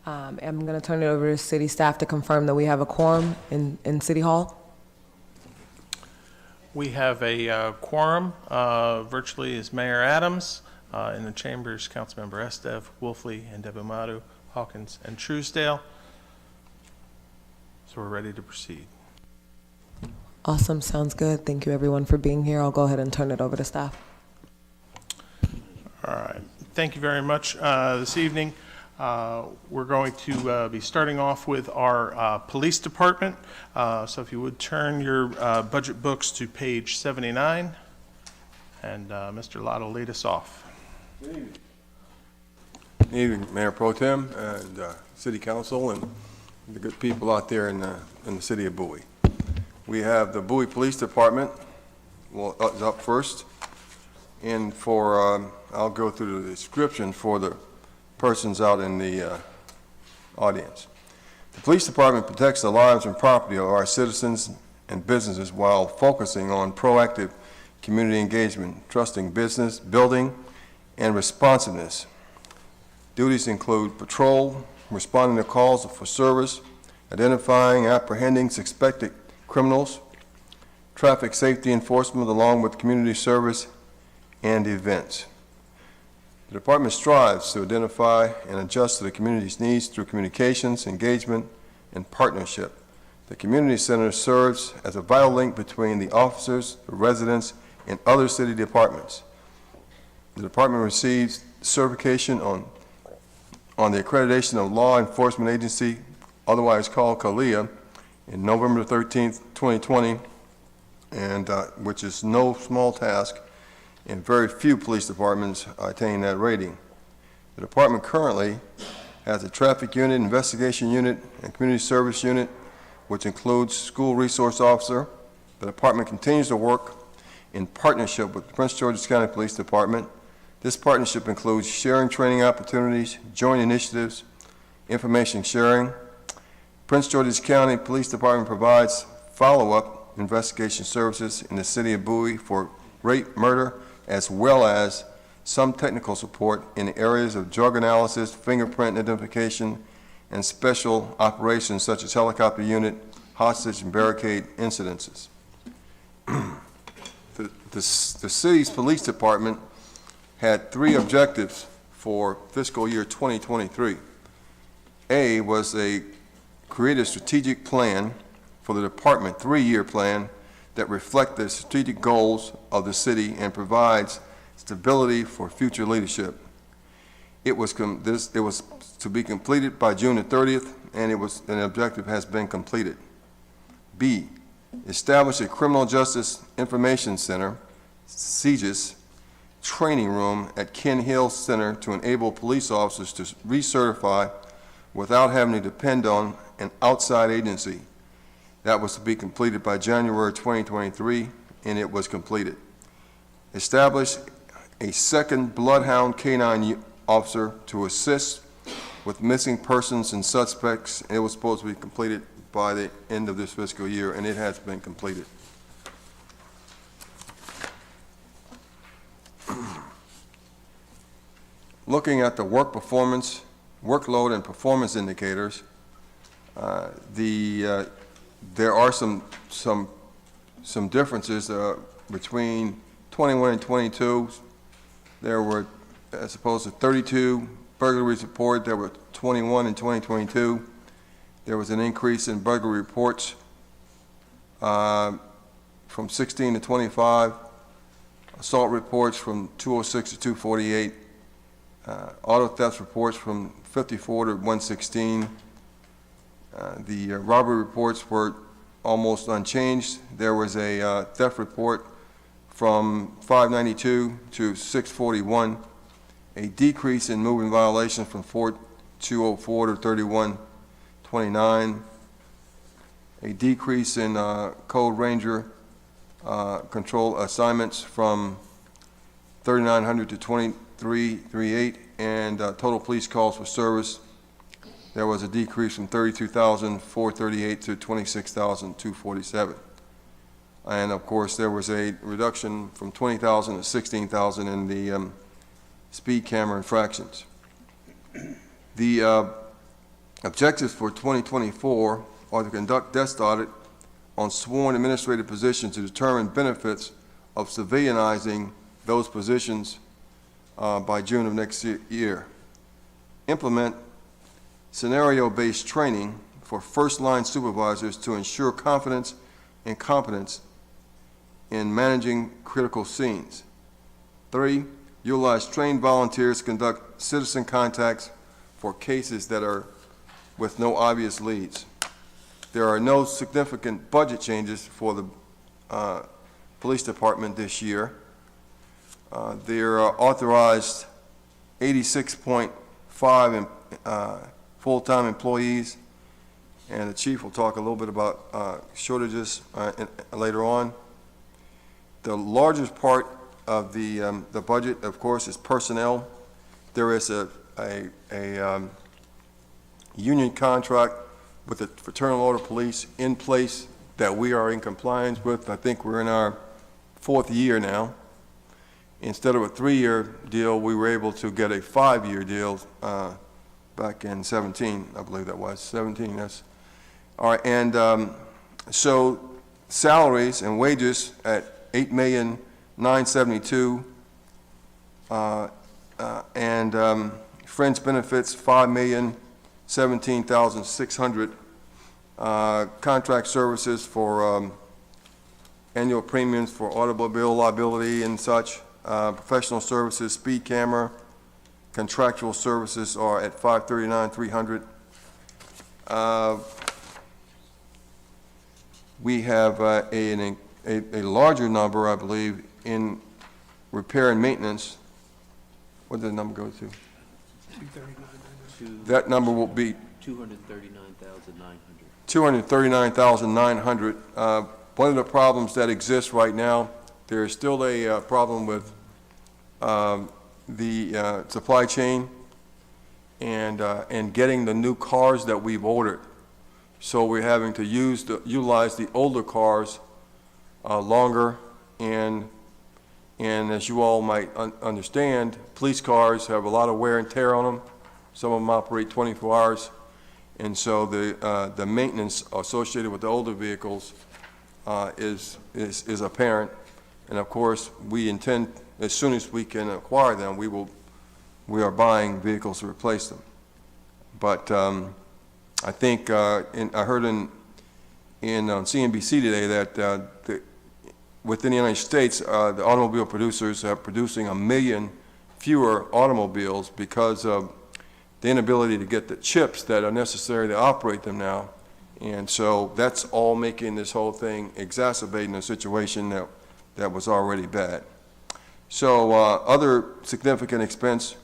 I'm going to turn it over to city staff to confirm that we have a quorum in City Hall. We have a quorum. Virtually is Mayor Adams. In the chambers, Councilmember Estev, Wolfley, and Debumadu, Hawkins, and Truesdale. So we're ready to proceed. Awesome. Sounds good. Thank you, everyone, for being here. I'll go ahead and turn it over to staff. All right. Thank you very much. This evening, we're going to be starting off with our police department. So if you would turn your budget books to page 79, and Mr. Lott will lead us off. Good evening, Mayor Pro Tem and City Council and the good people out there in the city of Bowie. We have the Bowie Police Department is up first, and for I'll go through the description for the persons out in the audience. The police department protects the lives and property of our citizens and businesses while focusing on proactive community engagement, trusting business, building, and responsiveness. Duties include patrol, responding to calls for service, identifying, apprehending suspected criminals, traffic safety enforcement, along with community service and events. The department strives to identify and adjust to the community's needs through communications, engagement, and partnership. The community center serves as a vital link between the officers, the residents, and other city departments. The department receives certification on the accreditation of Law Enforcement Agency, otherwise called CALEA, in November 13th, 2020, and which is no small task, and very few police departments attain that rating. The department currently has a traffic unit, investigation unit, and community service unit, which includes school resource officer. The department continues to work in partnership with the Prince George's County Police Department. This partnership includes sharing training opportunities, joint initiatives, information sharing. Prince George's County Police Department provides follow-up investigation services in the city of Bowie for rape, murder, as well as some technical support in the areas of drug analysis, fingerprint identification, and special operations such as helicopter unit, hostage, and barricade incidences. The city's police department had 3 objectives for fiscal year 2023. A was create a strategic plan for the department, 3-year plan that reflect the strategic goals of the city and provides stability for future leadership. It was to be completed by June the 30th, and an objective has been completed. B, establish a criminal justice information center, CJIS, training room at Ken Hill Center to enable police officers to recertify without having to depend on an outside agency. That was to be completed by January 2023, and it was completed. Establish a second Bloodhound K-9 officer to assist with missing persons and suspects, and it was supposed to be completed by the end of this fiscal year, and it has been completed. Looking at the workload and performance indicators, there are some differences between 21 and 22. There were, as opposed to 32 burglaries reported, there were 21 in 2022. There was an increase in burglary reports from 16 to 25. Assault reports from 206 to 248. Auto theft reports from 54 to 116. The robbery reports were almost unchanged. There was a theft report from 592 to 641, a decrease in moving violations from 4204 to 3129, a decrease in Code Ranger control assignments from 3,900 to 2338, and total police calls for service. There was a decrease from 32,438 to 26,247. And of course, there was a reduction from 20,000 to 16,000 in the speed camera infractions. The Objectives for 2024 are to conduct desk audit on sworn administrative positions to determine benefits of civilianizing those positions by June of next year. Implement scenario-based training for first-line supervisors to ensure confidence and competence in managing critical scenes. 3, utilize trained volunteers to conduct citizen contacts for cases that are with no obvious leads. There are no significant budget changes for the police department this year. There are authorized 86.5 full-time employees, and the chief will talk a little bit about shortages later on. The largest part of the budget, of course, is personnel. There is a union contract with the Fraternal Order Police in place that we are in compliance with. I think we're in our 4th year now. Instead of a 3-year deal, we were able to get a 5-year deal back in 17, I believe that was 17. That's all right. And so salaries and wages at $8,972,000, and fringe benefits $5,017,600. Contract services for annual premiums for automobile liability and such. Professional services, speed camera, contractual services are at $539,300. We have a larger number, I believe, in repair and maintenance. What did the number go to? 239. That number will be 239,900. 239,900. One of the problems that exists right now, there is still a problem with the supply chain and getting the new cars that we've ordered. So we're having to utilize the older cars longer, and as you all might understand, police cars have a lot of wear and tear on them. Some of them operate 24 hours, and so the maintenance associated with the older vehicles is apparent. And of course, we intend, as soon as we can acquire them, we are buying vehicles to replace them. But I think I heard on CNBC today that within the United States, the automobile producers are producing 1 million fewer automobiles because of the inability to get the chips that are necessary to operate them now. And so that's all making this whole thing exacerbating a situation that was already bad. So other significant expense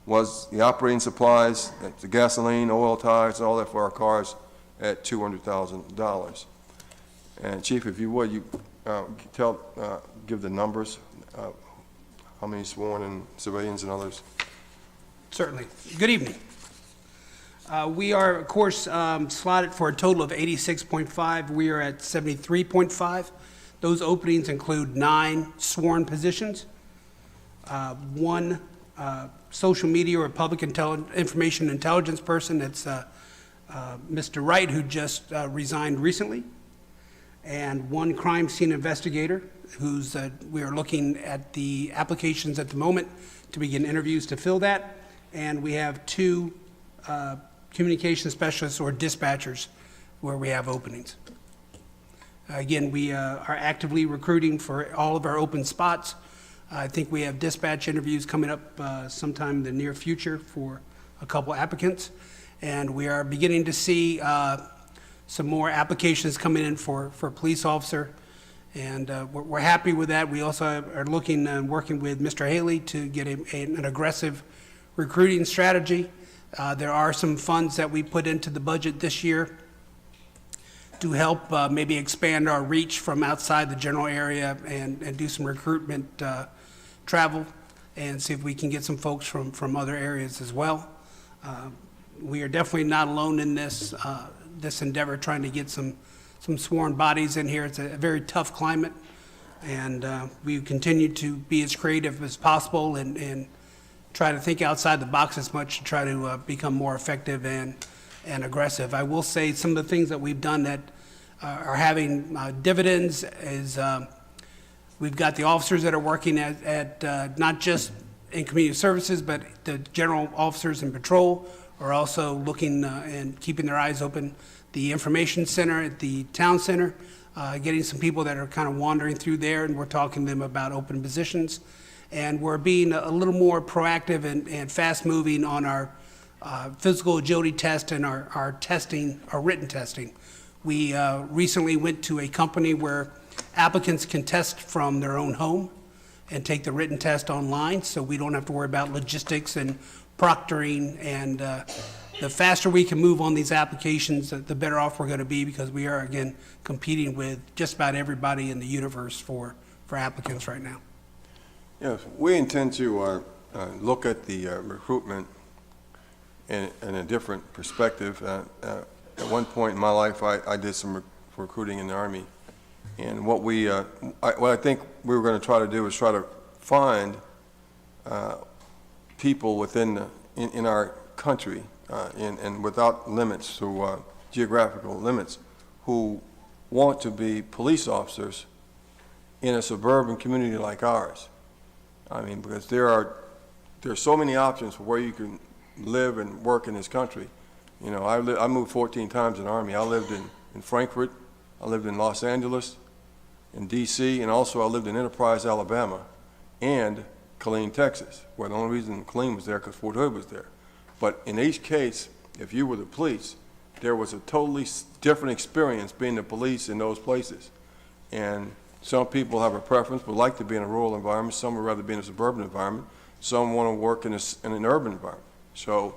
was the operating supplies, the gasoline, oil, tires, all that for our cars at $200,000. And Chief, if you would, you give the numbers, how many sworn and civilians and others? Certainly. Good evening. We are, of course, slotted for a total of 86.5. We are at 73.5. Those openings include 9 sworn positions, 1 social media or public information intelligence person. That's Mr. Wright, who just resigned recently, and 1 crime scene investigator, who's we are looking at the applications at the moment to begin interviews to fill that, and we have 2 communication specialists or dispatchers where we have openings. Again, we are actively recruiting for all of our open spots. I think we have dispatch interviews coming up sometime in the near future for a couple applicants, and we are beginning to see some more applications coming in for police officer, and we're happy with that. We also are looking and working with Mr. Haley to get an aggressive recruiting strategy. There are some funds that we put into the budget this year to help maybe expand our reach from outside the general area and do some recruitment travel and see if we can get some folks from other areas as well. We are definitely not alone in this endeavor, trying to get some sworn bodies in here. It's a very tough climate, and we continue to be as creative as possible and try to think outside the box as much to try to become more effective and and aggressive. I will say some of the things that we've done that are having dividends is we've got the officers that are working at not just in community services, but the general officers in patrol are also looking and keeping their eyes open. The information center at the town center, getting some people that are kind of wandering through there, and we're talking to them about open positions. And we're being a little more proactive and fast-moving on our physical agility test and our testing, our written testing. We recently went to a company where applicants can test from their own home and take the written test online, so we don't have to worry about logistics and proctoring. And the faster we can move on these applications, the better off we're going to be, because we are, again, competing with just about everybody in the universe for applicants right now. Yes, we intend to look at the recruitment in a different perspective. At one point in my life, I did some recruiting in the Army. And what I think we were going to try to do is try to find people within in our country and without limits, through geographical limits, who want to be police officers in a suburban community like ours. I mean, because there are so many options for where you can live and work in this country. You know, I moved 14 times in the Army. I lived in Frankfurt, I lived in Los Angeles, in D.C., and also I lived in Enterprise, Alabama, and Killeen, Texas, where the only reason Killeen was there because Fort Hood was there. But in each case, if you were the police, there was a totally different experience being the police in those places. And some people have a preference, would like to be in a rural environment. Some would rather be in a suburban environment. Some want to work in an urban environment. So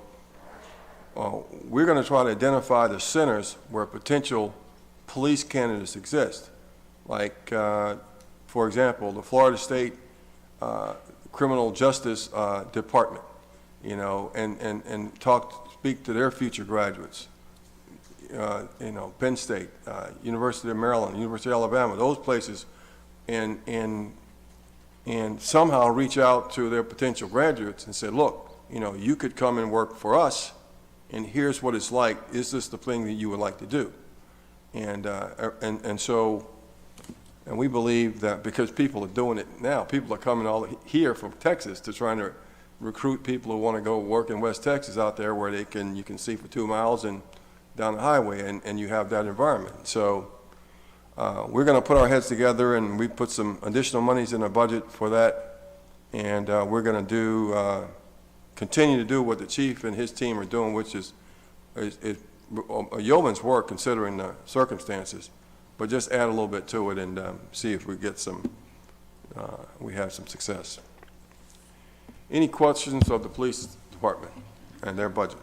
we're going to try to identify the centers where potential police candidates exist. Like, for example, the Florida State Criminal Justice Department, you know, and speak to their future graduates. You know, Penn State, University of Maryland, University of Alabama, those places, and somehow reach out to their potential graduates and say, look, you know, you could come and work for us, and here's what it's like. Is this the thing that you would like to do? And so we believe that because people are doing it now, people are coming all here from Texas to trying to recruit people who want to go work in West Texas out there where you can see for 2 miles and down the highway, and you have that environment. So we're going to put our heads together, and we put some additional monies in our budget for that, and we're going to continue to do what the chief and his team are doing, which is a yeoman's work considering the circumstances, but just add a little bit to it and see if we get we have some success. Any questions of the police department and their budget?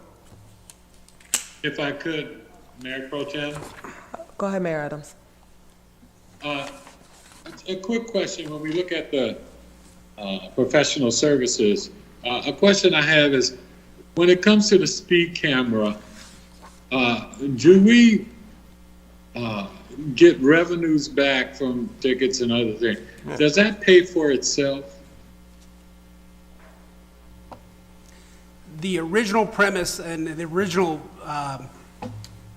If I could, Mayor Pro Tem. Go ahead, Mayor Adams. A quick question. When we look at the professional services, a question I have is, when it comes to the speed camera, do we get revenues back from tickets and other things? Yeah. Does that pay for itself? The original premise and the original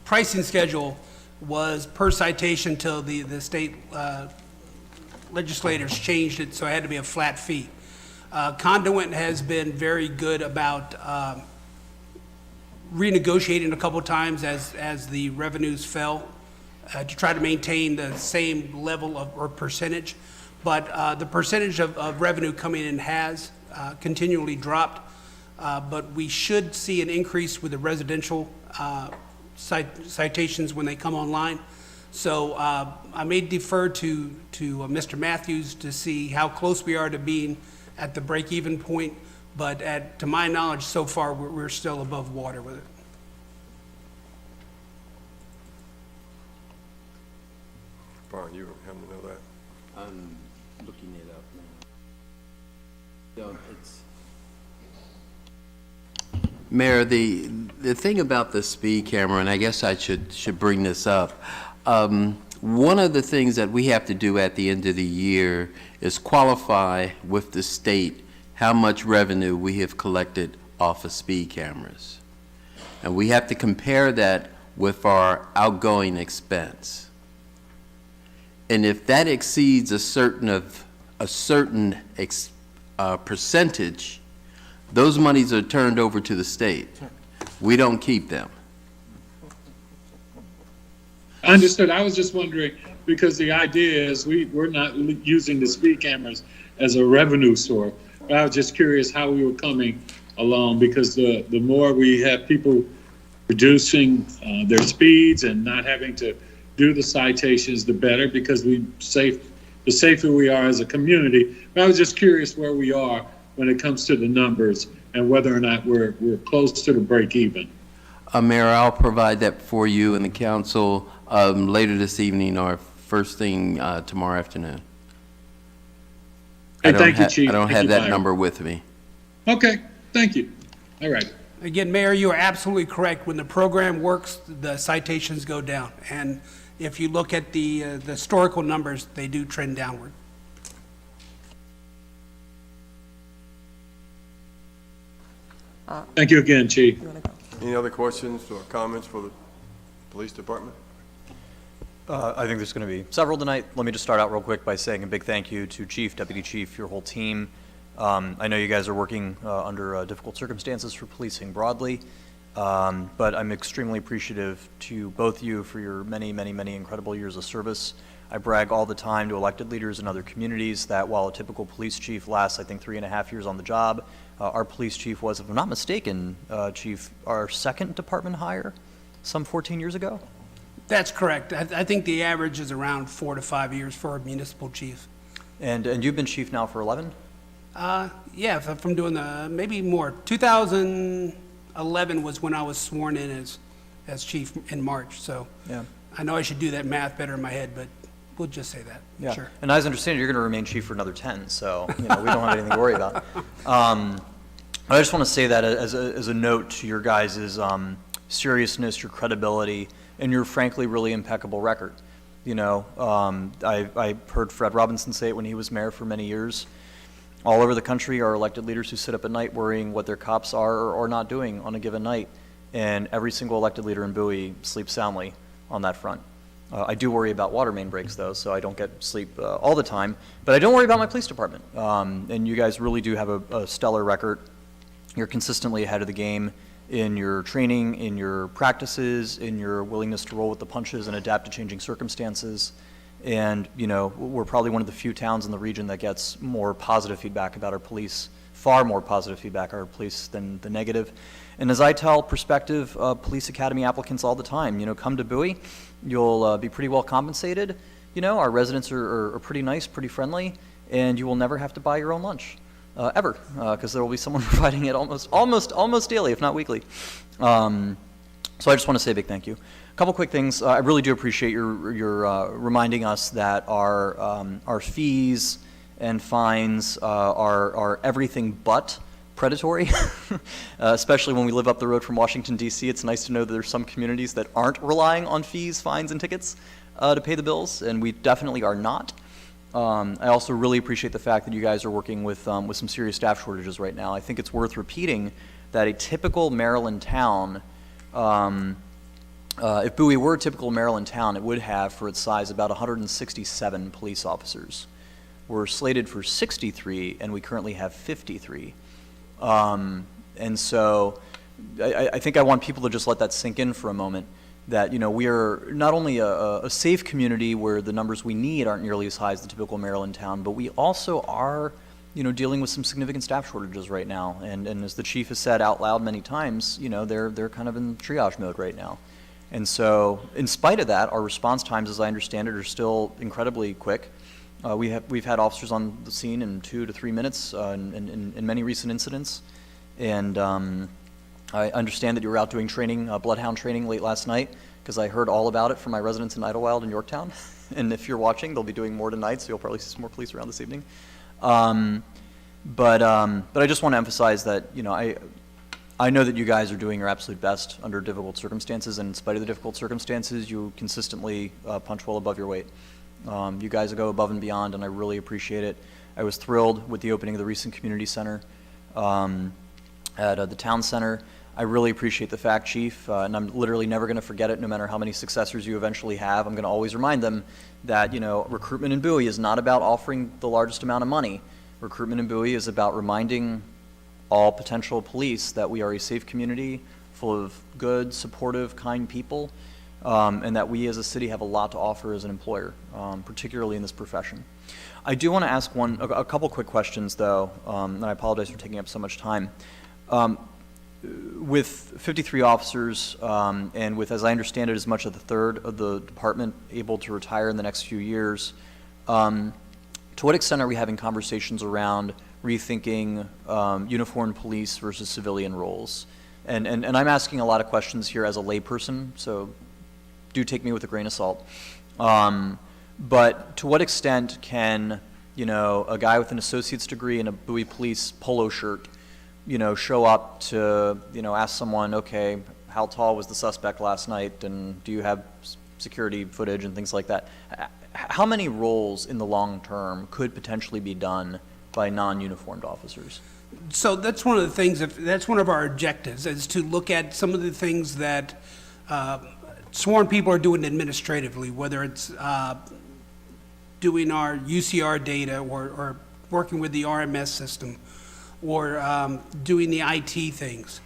pricing schedule was per citation till the state legislators changed it, so it had to be a flat fee. Conduent has been very good about renegotiating a couple times as the revenues fell to try to maintain the same level or percentage. But the percentage of revenue coming in has continually dropped. But we should see an increase with the residential citations when they come online. So I may defer to Mr. Matthews to see how close we are to being at the break-even point, but to my knowledge, so far, we're still above water with it. Brian, you happen to know that? I'm looking it up now. So it's, Mayor, the thing about the speed camera, and I guess I should bring this up, one of the things that we have to do at the end of the year is qualify with the state how much revenue we have collected off of speed cameras. And we have to compare that with our outgoing expense. And if that exceeds a certain percentage, those monies are turned over to the state. We don't keep them. Understood. I was just wondering, because the idea is we're not using the speed cameras as a revenue source. But I was just curious how we were coming along, because the more we have people reducing their speeds and not having to do the citations, the better, because the safer we are as a community. But I was just curious where we are when it comes to the numbers and whether or not we're close to the break even. Mayor, I'll provide that for you and the council later this evening or first thing tomorrow afternoon. Hey, thank you, Chief. I don't Thank have you, that Byron. number with me. Okay, thank you. All right. Again, Mayor, you are absolutely correct. When the program works, the citations go down. And if you look at the historical numbers, they do trend downward. Thank you again, Chief. Any other questions or comments for the police department? I think there's going to be several tonight. Let me just start out real quick by saying a big thank you to Chief, Deputy Chief, your whole team. I know you guys are working under difficult circumstances for policing broadly, but I'm extremely appreciative to both of you for your many, many, many incredible years of service. I brag all the time to elected leaders in other communities that while a typical police chief lasts, I think, 3.5 years on the job, our police chief was, if I'm not mistaken, Chief, our second department hire some 14 years ago. That's correct. I think the average is around 4 to 5 years for a municipal chief. And you've been chief now for 11? Yeah, from doing maybe more. 2011 was when I was sworn in as chief in March, so Yeah. I know I should do that math better in my head, but we'll just say that. Yeah. Sure. And as I understand it, you're going to remain chief for another 10, so we don't have anything to worry about. I just want to say that as a note to your guys' seriousness, your credibility, and your frankly really impeccable record. I heard Fred Robinson say it when he was mayor for many years. All over the country are elected leaders who sit up at night worrying what their cops are or not doing on a given night, and every single elected leader in Bowie sleeps soundly on that front. I do worry about water main breaks, though, so I don't get sleep all the time, but I don't worry about my police department, and you guys really do have a stellar record. You're consistently ahead of the game in your training, in your practices, in your willingness to roll with the punches and adapt to changing circumstances. And, we're probably one of the few towns in the region that gets more positive feedback about our police, far more positive feedback about our police than the negative. And as I tell prospective police academy applicants all the time, come to Bowie, you'll be pretty well compensated. Our residents are pretty nice, pretty friendly, and you will never have to buy your own lunch. Ever, because there will be someone providing it almost daily, if not weekly. So I just want to say a big thank you. A couple quick things. I really do appreciate your reminding us that our fees and fines are everything but predatory, especially when we live up the road from Washington, D.C. It's nice to know that there's some communities that aren't relying on fees, fines, and tickets to pay the bills, and we definitely are not. I also really appreciate the fact that you guys are working with some serious staff shortages right now. I think it's worth repeating that a typical Maryland town, if Bowie were a typical Maryland town, it would have, for its size, about 167 police officers. We're slated for 63, and we currently have 53. And so I think I want people to just let that sink in for a moment, that we are not only a safe community where the numbers we need aren't nearly as high as the typical Maryland town, but we also are dealing with some significant staff shortages right now. And as the chief has said out loud many times, they're kind of in triage mode right now. And so in spite of that, our response times, as I understand it, are still incredibly quick. We've had officers on the scene in 2 to 3 minutes in many recent incidents. And I understand that you were out doing training, bloodhound training late last night, because I heard all about it from my residents in Idlewild and Yorktown. And if you're watching, they'll be doing more tonight, so you'll probably see some more police around this evening. But I just want to emphasize that, I know that you guys are doing your absolute best under difficult circumstances, and in spite of the difficult circumstances, you consistently punch well above your weight. You guys go above and beyond, and I really appreciate it. I was thrilled with the opening of the recent community center at the town center. I really appreciate the fact, Chief, and I'm literally never going to forget it no matter how many successors you eventually have. I'm going to always remind them that, recruitment in Bowie is not about offering the largest amount of money. Recruitment in Bowie is about reminding all potential police that we are a safe community full of good, supportive, kind people, and that we as a city have a lot to offer as an employer, particularly in this profession. I do want to ask a couple quick questions, though, and I apologize for taking up so much time. With 53 officers, and with, as I understand it, as much as a third of the department able to retire in the next few years, to what extent are we having conversations around rethinking uniformed police versus civilian roles? And I'm asking a lot of questions here as a layperson, so do take me with a grain of salt. But to what extent can, a guy with an associate's degree and a Bowie Police polo shirt, show up to, ask someone, okay, how tall was the suspect last night, and do you have security footage and things like that? How many roles in the long term could potentially be done by non-uniformed officers? So that's one of the things, that's one of our objectives, is to look at some of the things that sworn people are doing administratively, whether it's doing our UCR data or working with the RMS system or doing the IT things.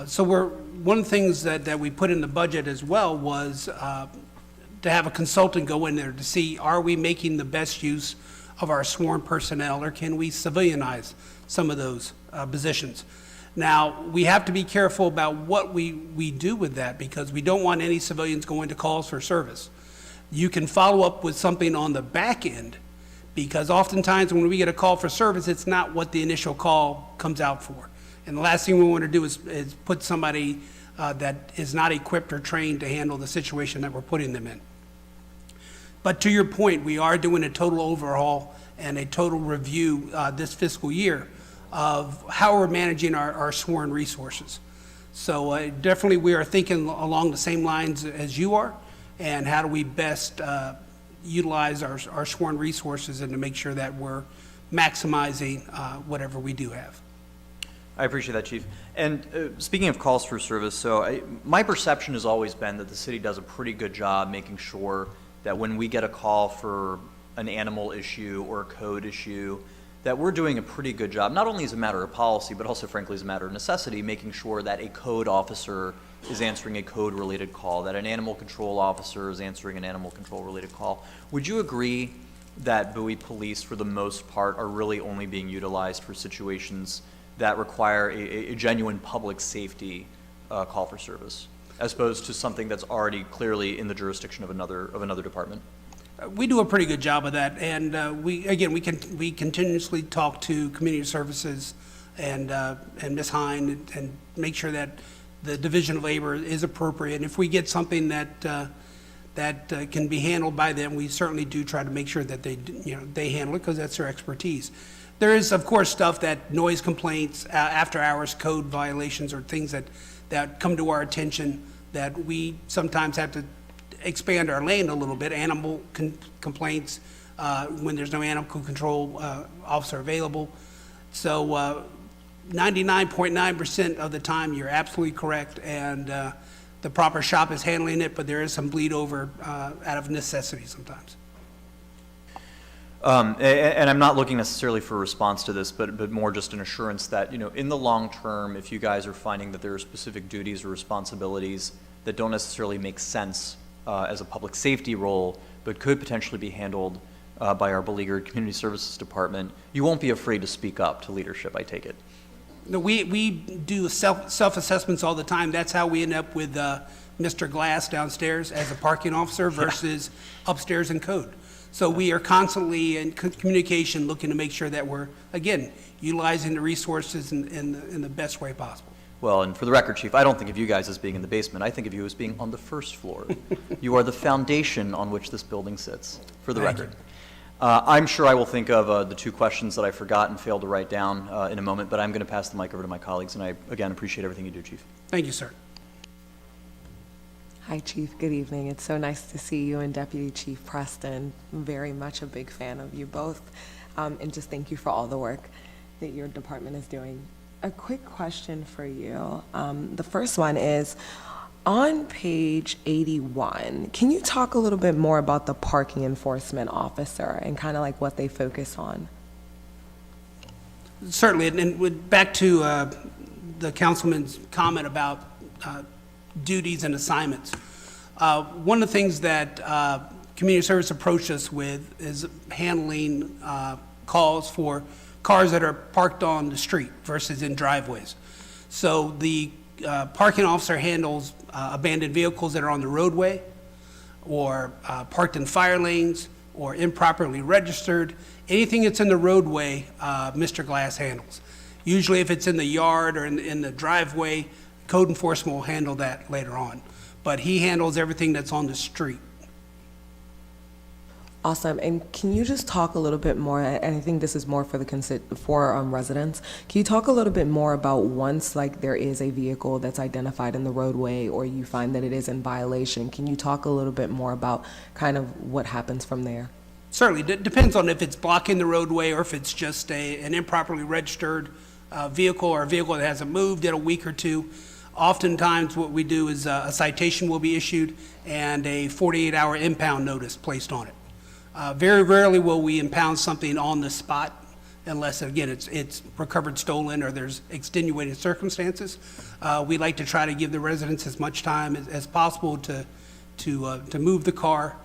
So one of the things that we put in the budget as well was to have a consultant go in there to see, are we making the best use of our sworn personnel, or can we civilianize some of those positions? Now, we have to be careful about what we do with that, because we don't want any civilians going to calls for service. You can follow up with something on the back end, because oftentimes when we get a call for service, it's not what the initial call comes out for. And the last thing we want to do is put somebody that is not equipped or trained to handle the situation that we're putting them in. But to your point, we are doing a total overhaul and a total review this fiscal year of how we're managing our sworn resources. So definitely we are thinking along the same lines as you are, and how do we best utilize our sworn resources and to make sure that we're maximizing whatever we do have. I appreciate that, Chief. And speaking of calls for service, so my perception has always been that the city does a pretty good job making sure that when we get a call for an animal issue or a code issue, that we're doing a pretty good job, not only as a matter of policy, but also frankly as a matter of necessity, making sure that a code officer is answering a code-related call, that an animal control officer is answering an animal control-related call. Would you agree that Bowie police, for the most part, are really only being utilized for situations that require a genuine public safety call for service, as opposed to something that's already clearly in the jurisdiction of another department? We do a pretty good job of that, and we continuously talk to community services and Ms. Hine and make sure that the division of labor is appropriate. And if we get something that can be handled by them, we certainly do try to make sure that they handle it, because that's their expertise. There is, of course, stuff that noise complaints, after-hours code violations, or things that come to our attention that we sometimes have to expand our lane a little bit. Animal complaints when there's no animal control officer available. So 99.9% of the time, you're absolutely correct, and the proper shop is handling it, but there is some bleed over out of necessity sometimes. And I'm not looking necessarily for a response to this, but more just an assurance that, in the long term, if you guys are finding that there are specific duties or responsibilities that don't necessarily make sense as a public safety role, but could potentially be handled by our beleaguered Community Services Department, you won't be afraid to speak up to leadership, I take it. No, we do self-assessments all the time. That's how we end up with Mr. Glass downstairs as a parking officer versus upstairs in code. So we are constantly in communication, looking to make sure that we're, again, utilizing the resources in the best way possible. Well, and for the record, Chief, I don't think of you guys as being in the basement. I think of you as being on the first floor. You are the foundation on which this building sits, for the record. I'm sure I will think of the two questions that I forgot and failed to write down in a moment, but I'm going to pass the mic over to my colleagues, and I, again, appreciate everything you do, Chief. Thank you, sir. Hi, Chief. Good evening. It's so nice to see you and Deputy Chief Preston. I'm very much a big fan of you both. And just thank you for all the work that your department is doing. a quick question for you. The first one is, on page 81, can you talk a little bit more about the parking enforcement officer and kind of like what they focus on? Certainly, back to the councilman's comment about duties and assignments. One of the things that community service approached us with is handling calls for cars that are parked on the street versus in driveways. So the parking officer handles abandoned vehicles that are on the roadway, or parked in fire lanes, or improperly registered. Anything that's in the roadway, Mr. Glass handles. Usually if it's in the yard or in the driveway, code enforcement will handle that later on. But he handles everything that's on the street. Awesome. And can you just talk a little bit more, and I think this is more for the residents, can you talk a little bit more about once like there is a vehicle that's identified in the roadway or you find that it is in violation, can you talk a little bit more about kind of what happens from there? Certainly, depends on if it's blocking the roadway or if it's just an improperly registered vehicle or a vehicle that hasn't moved in a week or two. Oftentimes what we do is a citation will be issued and a 48-hour impound notice placed on it. Very rarely will we impound something on the spot unless, again, it's recovered stolen or there's extenuating circumstances. We like to try to give the residents as much time as possible to move the car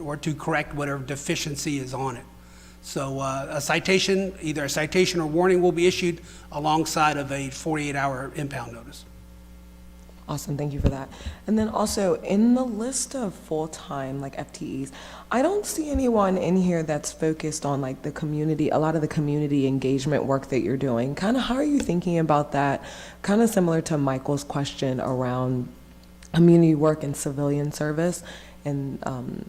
or to correct whatever deficiency is on it. So a citation, either a citation or warning will be issued alongside of a 48-hour impound notice. Awesome, thank you for that. And then also, in the list of full-time, like FTEs, I don't see anyone in here that's focused on like the community, a lot of the community engagement work that you're doing. Kind of how are you thinking about that? Kind of similar to Michael's question around community work and civilian service, and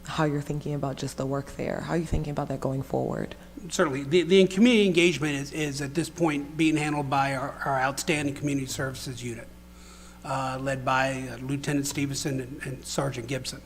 how you're thinking about just the work there. How are you thinking about that going forward? Certainly. The community engagement is at this point being handled by our outstanding community services unit, led by Lieutenant Stevenson and Sergeant Gibson.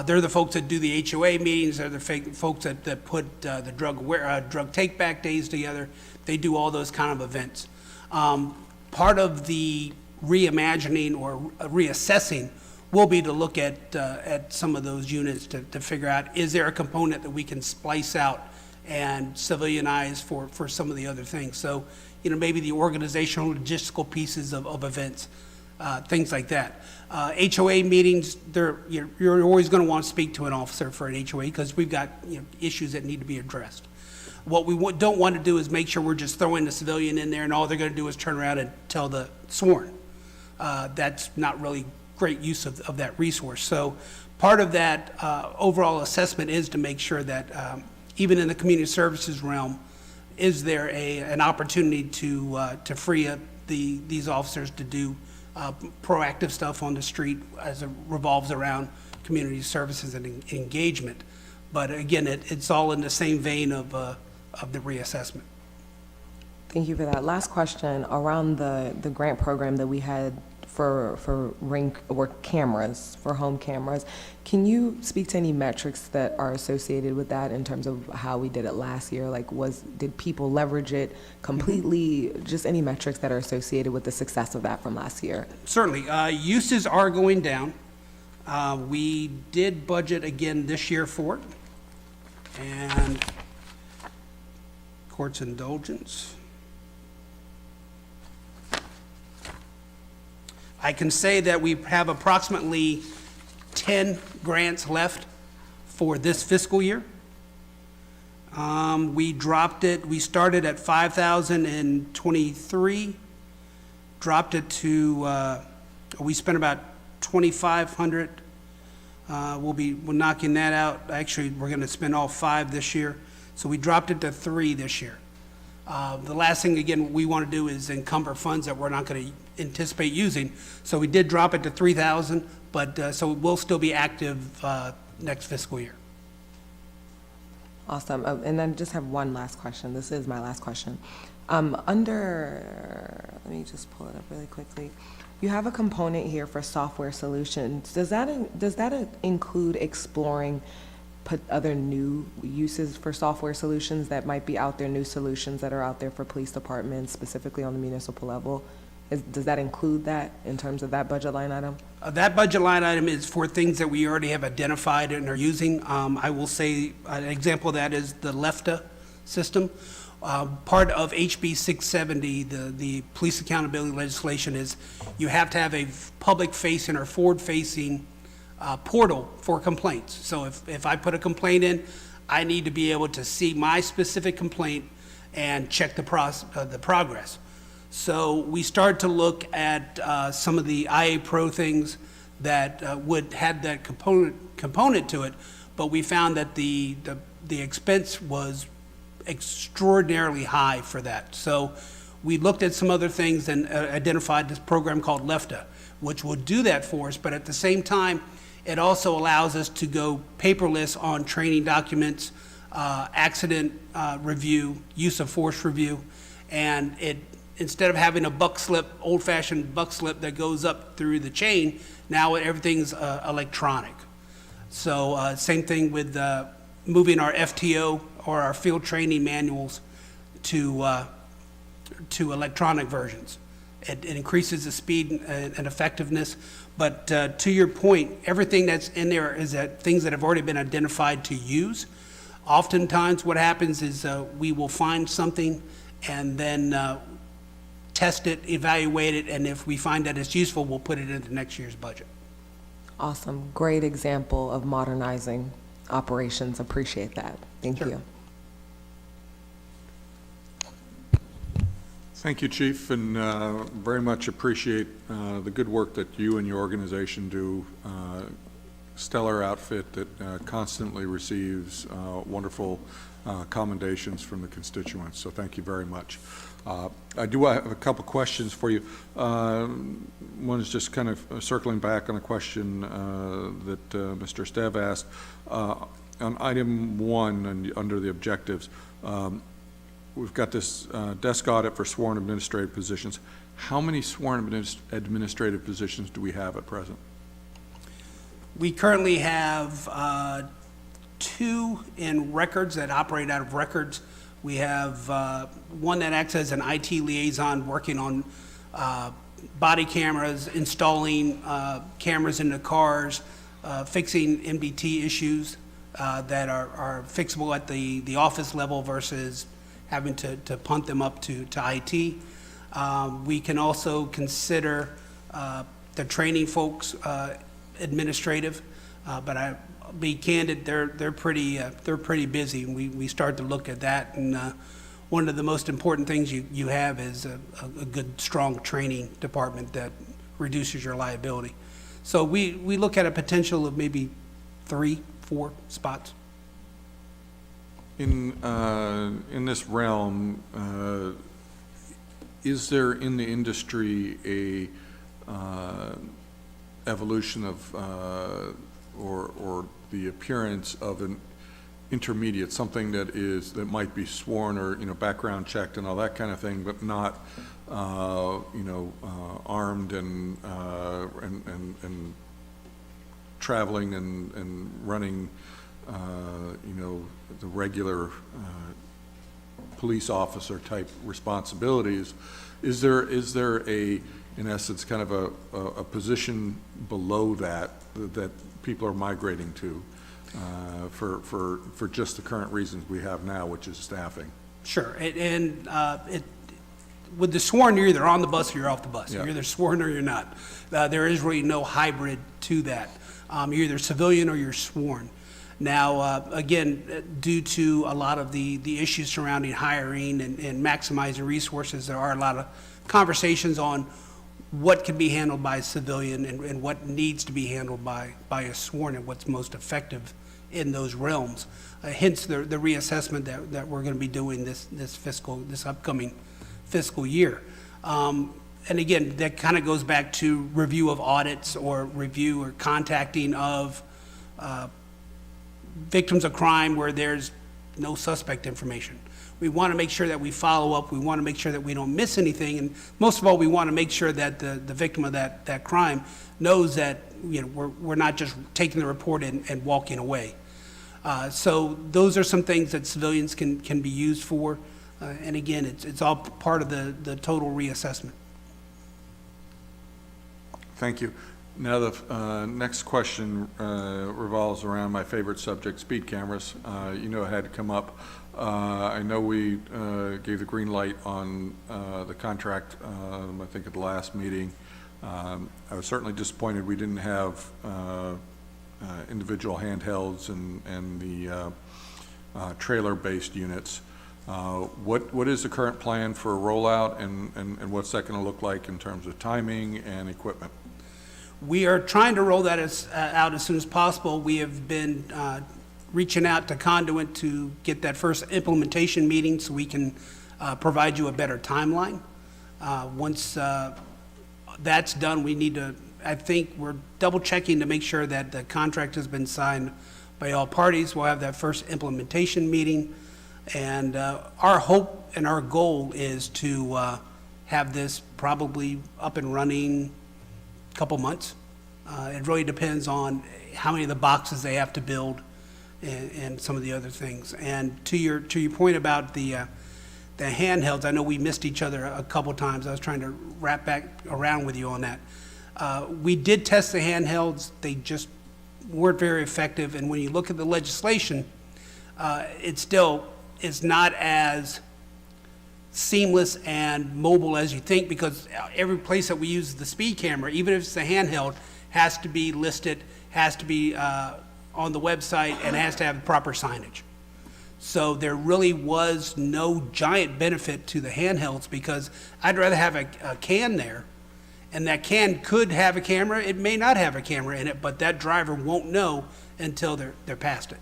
They're the folks that do the HOA meetings. They're the folks that put the drug take-back days together. They do all those kind of events. Part of the reimagining or reassessing will be to look at some of those units to figure out, is there a component that we can splice out and civilianize for some of the other things? So, maybe the organizational, logistical pieces of events. Things like that. HOA meetings, you're always going to want to speak to an officer for an HOA because we've got issues that need to be addressed. What we don't want to do is make sure we're just throwing the civilian in there and all they're going to do is turn around and tell the sworn. That's not really great use of that resource. So part of that overall assessment is to make sure that even in the community services realm, is there an opportunity to free up these officers to do proactive stuff on the street as it revolves around community services and engagement. But again, it's all in the same vein of the reassessment. Thank you for that. Last question around the grant program that we had for ring or cameras, for home cameras. Can you speak to any metrics that are associated with that in terms of how we did it last year? Like, did people leverage it completely? Just any metrics that are associated with the success of that from last year? Certainly. Uses are going down. We did budget again this year for it. And court's indulgence. I can say that we have approximately 10 grants left for this fiscal year. We dropped it, we started at 5,023, dropped it to, we spent about 2,500. We're knocking that out. Actually, we're gonna spend all 5 this year. So we dropped it to 3 this year. The last thing, again, we want to do is encumber funds that we're not going to anticipate using. So we did drop it to 3,000, but so we'll still be active next fiscal year. Awesome. And then just have one last question. This is my last question. Let me just pull it up really quickly. You have a component here for software solutions. Does that include exploring put other new uses for software solutions that might be out there, new solutions that are out there for police departments, specifically on the municipal level? Does that include that in terms of that budget line item? That budget line item is for things that we already have identified and are using. I will say an example of that is the LEFTA system. Part of HB 670, the police accountability legislation, is you have to have a public-facing or forward-facing portal for complaints. So if I put a complaint in, I need to be able to see my specific complaint and check the progress. So we start to look at some of the IA Pro things that would have that component to it, but we found that the expense was extraordinarily high for that. So we looked at some other things and identified this program called LEFTA, which will do that for us, but at the same time, it also allows us to go paperless on training documents, accident review, use of force review, and instead of having a buck slip, old-fashioned buck slip that goes up through the chain, now everything's electronic. So same thing with moving our FTO or our field training manuals to electronic versions. It increases the speed and effectiveness, but to your point, everything that's in there is things that have already been identified to use. Oftentimes what happens is we will find something and then test it, evaluate it, and if we find that it's useful, we'll put it into next year's budget. Awesome. Great example of modernizing operations. Appreciate that. Thank you. Thank you, Chief, and very much appreciate the good work that you and your organization do. Stellar outfit that constantly receives wonderful commendations from the constituents, so thank you very much. I do have a couple questions for you. One is just kind of circling back on a question that Mr. Stev asked. On item 1 and under the objectives, we've got this desk audit for sworn administrative positions. How many sworn administrative positions do we have at present? We currently have 2 in records that operate out of records. We have one that acts as an IT liaison working on body cameras, installing cameras in the cars, fixing MDT issues that are fixable at the office level versus having to punt them up to IT. We can also consider the training folks administrative, but I'll be candid, they're pretty busy. We start to look at that, and one of the most important things you have is a good, strong training department that reduces your liability. So we look at a potential of maybe 3, 4 spots. In this realm, is there in the industry a evolution of or the appearance of an intermediate, something that might be sworn or background checked and all that kind of thing, but not armed and traveling and running the regular police officer type responsibilities. Is there in essence kind of a position below that people are migrating to for just the current reasons we have now, which is staffing? Sure, and with the sworn, you're either on the bus or you're off the bus. Yeah. You're either sworn or you're not. There is really no hybrid to that. You're either civilian or you're sworn. Now, again, due to a lot of the issues surrounding hiring and maximizing resources, there are a lot of conversations on what can be handled by a civilian and what needs to be handled by a sworn and what's most effective in those realms. Hence the reassessment that we're going to be doing this upcoming fiscal year. And again, that kind of goes back to review of audits or review or contacting of victims of crime where there's no suspect information. We want to make sure that we follow up. We want to make sure that we don't miss anything. And most of all, we want to make sure that the victim of that crime knows that we're not just taking the report and walking away. So those are some things that civilians can be used for. And again, it's all part of the total reassessment. Thank you. Now, the next question revolves around my favorite subject, speed cameras. You know it had to come up. I know we gave the green light on the contract, I think at the last meeting. I was certainly disappointed we didn't have individual handhelds and the trailer-based units. What is the current plan for a rollout, and what's that going to look like in terms of timing and equipment? We are trying to roll that out as soon as possible. We have been reaching out to Conduit to get that first implementation meeting so we can provide you a better timeline. Once that's done, we need to, I think we're double checking to make sure that the contract has been signed by all parties. We'll have that first implementation meeting. And our hope and our goal is to have this probably up and running a couple months. It really depends on how many of the boxes they have to build and some of the other things. And to your point about the handhelds, I know we missed each other a couple times. I was trying to wrap back around with you on that. We did test the handhelds. They just weren't very effective. And when you look at the legislation, it's not as seamless and mobile as you think, because every place that we use the speed camera, even if it's a handheld, has to be listed, has to be on the website, and has to have proper signage. So there really was no giant benefit to the handhelds, because I'd rather have a can there, and that can could have a camera. It may not have a camera in it, but that driver won't know until they're past it.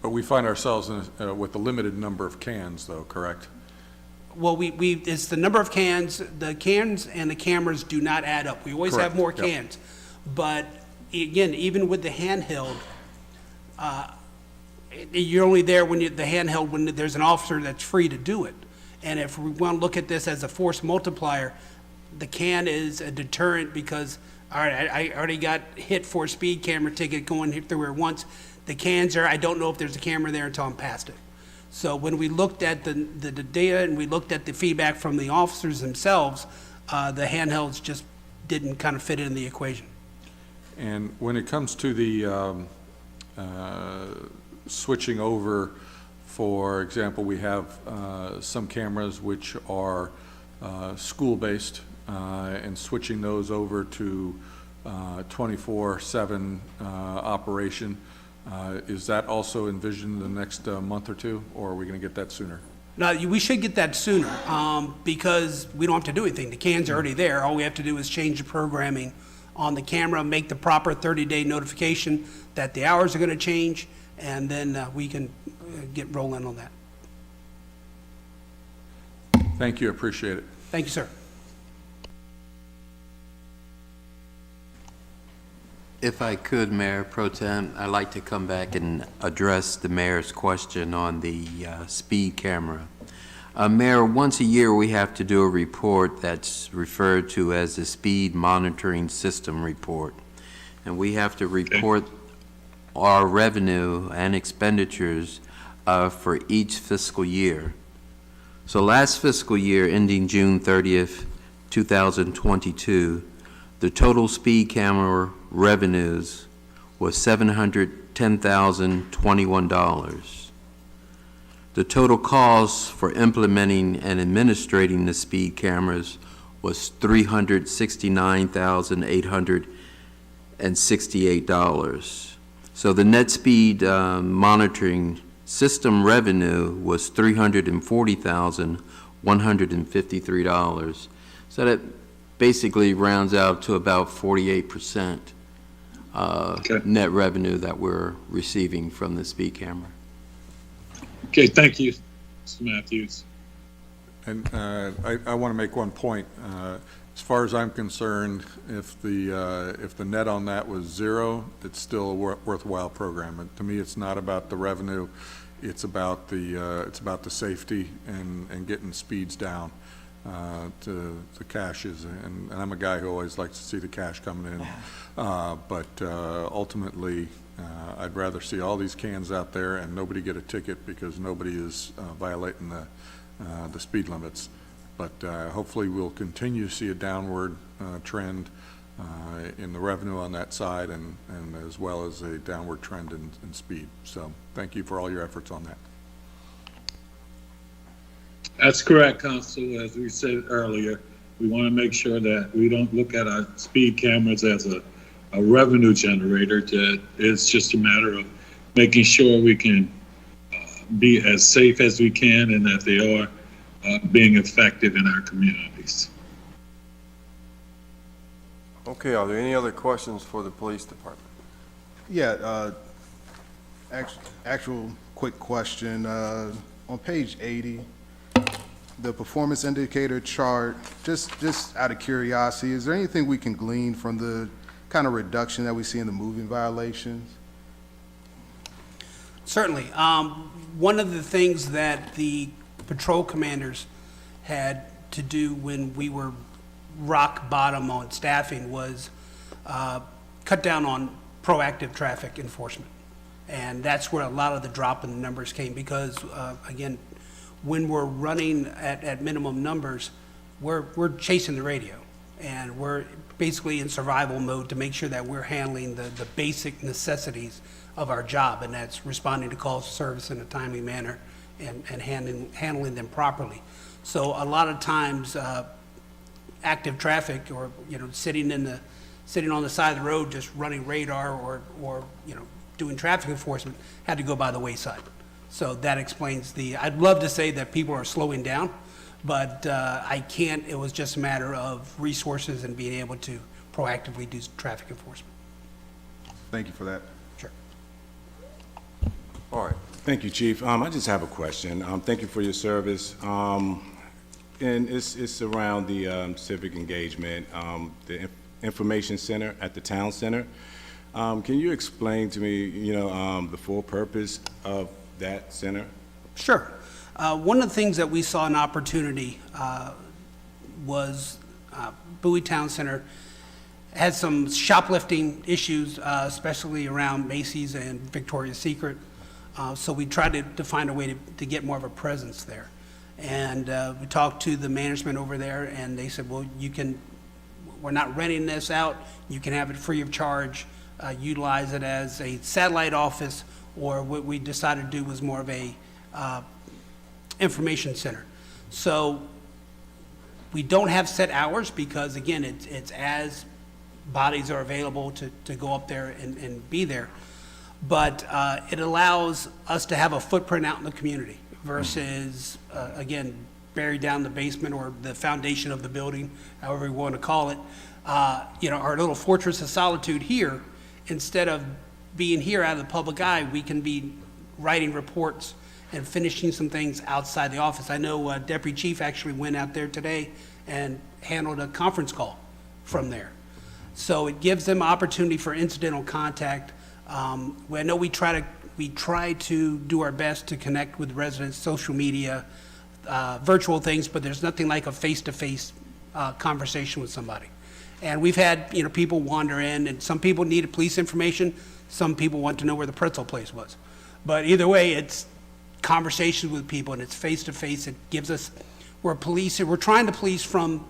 But we find ourselves with a limited number of cans, though, correct? Well, it's the number of cans. The cans and the cameras do not add up. We always have Correct. more Yep. cans. But again, even with the handheld, you're only there when the handheld, when there's an officer that's free to do it. And if we want to look at this as a force multiplier, the can is a deterrent, because, all right, I already got hit for a speed camera ticket going through here once. The cans are, I don't know if there's a camera there until I'm past it. So when we looked at the data and we looked at the feedback from the officers themselves, the handhelds just didn't kind of fit in the equation. And when it comes to the switching over, for example, we have some cameras which are school-based, and switching those over to 24/7 operation. Is that also envisioned in the next month or two, or are we going to get that sooner? Now, we should get that sooner, because we don't have to do anything. The cans are already there. All we have to do is change the programming on the camera, make the proper 30-day notification that the hours are going to change, and then we can get rolling on that. Thank you, appreciate it. Thank you, sir. If I could, Mayor Pro Tem, I'd like to come back and address the mayor's question on the speed camera. Mayor, once a year we have to do a report that's referred to as the Speed Monitoring System Report. And we have to report our revenue and expenditures for each fiscal year. So last fiscal year, ending June 30th, 2022, the total speed camera revenues was $710,021. The total cost for implementing and administrating the speed cameras was $369,868. So the net speed monitoring system revenue was $340,153. So that basically rounds out to about 48% net revenue that we're receiving from the speed camera. Okay, thank you, Mr. Matthews. And I want to make one point. As far as I'm concerned, if the net on that was zero, it's still a worthwhile program. And to me, it's not about the revenue; it's about the safety and getting speeds down. to the caches, and I'm a guy who always likes to see the cash coming in. But ultimately, I'd rather see all these cans out there and nobody get a ticket because nobody is violating the speed limits. But hopefully we'll continue to see a downward trend in the revenue on that side, and as well as a downward trend in speed. So thank you for all your efforts on that. That's correct, Council. As we said earlier, we want to make sure that we don't look at our speed cameras as a revenue generator. It's just a matter of making sure we can be as safe as we can and that they are being effective in our communities. Okay, are there any other questions for the police department? Yeah, actual quick question. On page 80, the performance indicator chart, just out of curiosity, is there anything we can glean from the kind of reduction that we see in the moving violations? Certainly. One of the things that the patrol commanders had to do when we were rock bottom on staffing was cut down on proactive traffic enforcement. And that's where a lot of the drop in the numbers came because, again, when we're running at minimum numbers, we're chasing the radio. And we're basically in survival mode to make sure that we're handling the basic necessities of our job, and that's responding to calls of service in a timely manner and handling them properly. So a lot of times, active traffic or, sitting on the side of the road just running radar or doing traffic enforcement had to go by the wayside. So that explains I'd love to say that people are slowing down, but I can't. It was just a matter of resources and being able to proactively do traffic enforcement. Thank you for that. Sure. All right. Thank you, Chief. I just have a question. Thank you for your service. And it's around the civic engagement, the information center at the town center. Can you explain to me, the full purpose of that center? Sure. One of the things that we saw an opportunity was Bowie Town Center had some shoplifting issues, especially around Macy's and Victoria's Secret. So we tried to find a way to get more of a presence there. And we talked to the management over there, and they said, well, we're not renting this out. You can have it free of charge, utilize it as a satellite office, or what we decided to do was more of a information center. So we don't have set hours because, again, it's as bodies are available to go up there and be there. But it allows us to have a footprint out in the community versus, again, buried down the basement or the foundation of the building, however you want to call it. Our little fortress of solitude here, instead of being here out of the public eye, we can be writing reports and finishing some things outside the office. I know Deputy Chief actually went out there today and handled a conference call from there. So it gives them opportunity for incidental contact. I know we try to do our best to connect with residents, social media, virtual things, but there's nothing like a face-to-face conversation with somebody. And we've had people wander in, and some people needed police information, some people want to know where the pretzel place was. But either way, it's conversations with people, and it's face-to-face. It gives us, we're trying to police from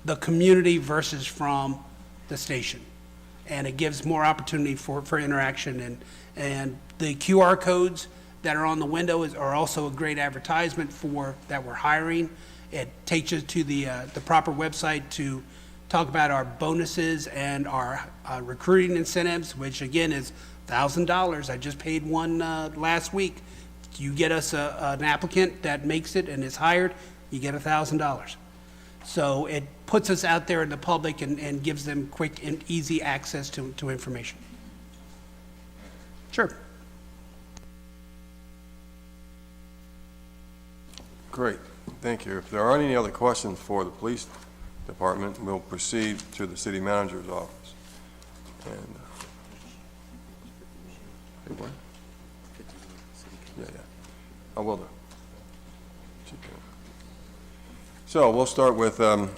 the community versus from the station. And it gives more opportunity for interaction. And the QR codes that are on the window are also a great advertisement for that we're hiring. It takes you to the proper website to talk about our bonuses and our recruiting incentives, which again is $1,000. I just paid one last week. You get us an applicant that makes it and is hired, you get $1,000. So it puts us out there in the public and gives them quick and easy access to information. Sure. Great, thank you. If there aren't any other questions for the police department, we'll proceed to the city manager's office. And, hey, what? Yeah, I will do. So we'll start with the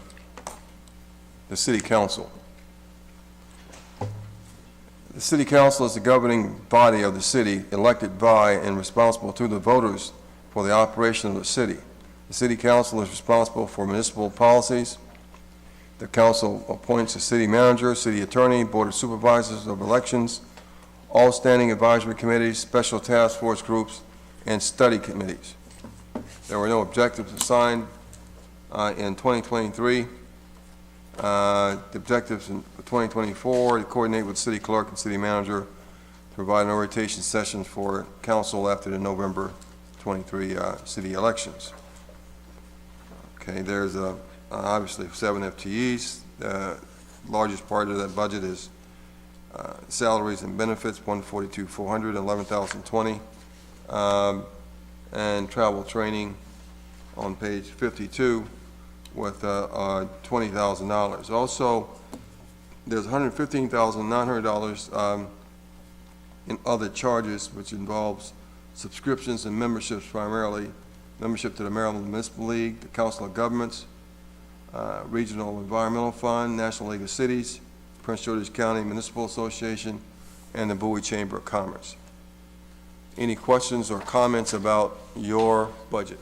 city council. The city council is the governing body of the city, elected by and responsible to the voters for the operation of the city. The city council is responsible for municipal policies. The council appoints a city manager, city attorney, board of supervisors of elections, all standing advisory committees, special task force groups, and study committees. There were no objectives assigned in 2023. The objectives in 2024 to coordinate with city clerk and city manager to provide an orientation session for council after the November 23 city elections. Okay, there's obviously 7 FTEs. The largest part of that budget is salaries and benefits, $142,400, $11,020, and travel training on page 52 with $20,000. Also, there's $115,900 in other charges, which involves subscriptions and memberships, primarily membership to the Maryland Municipal League, the Council of Governments, Regional Environmental Fund, National League of Cities, Prince George's County Municipal Association, and the Bowie Chamber of Commerce. Any questions or comments about your budget?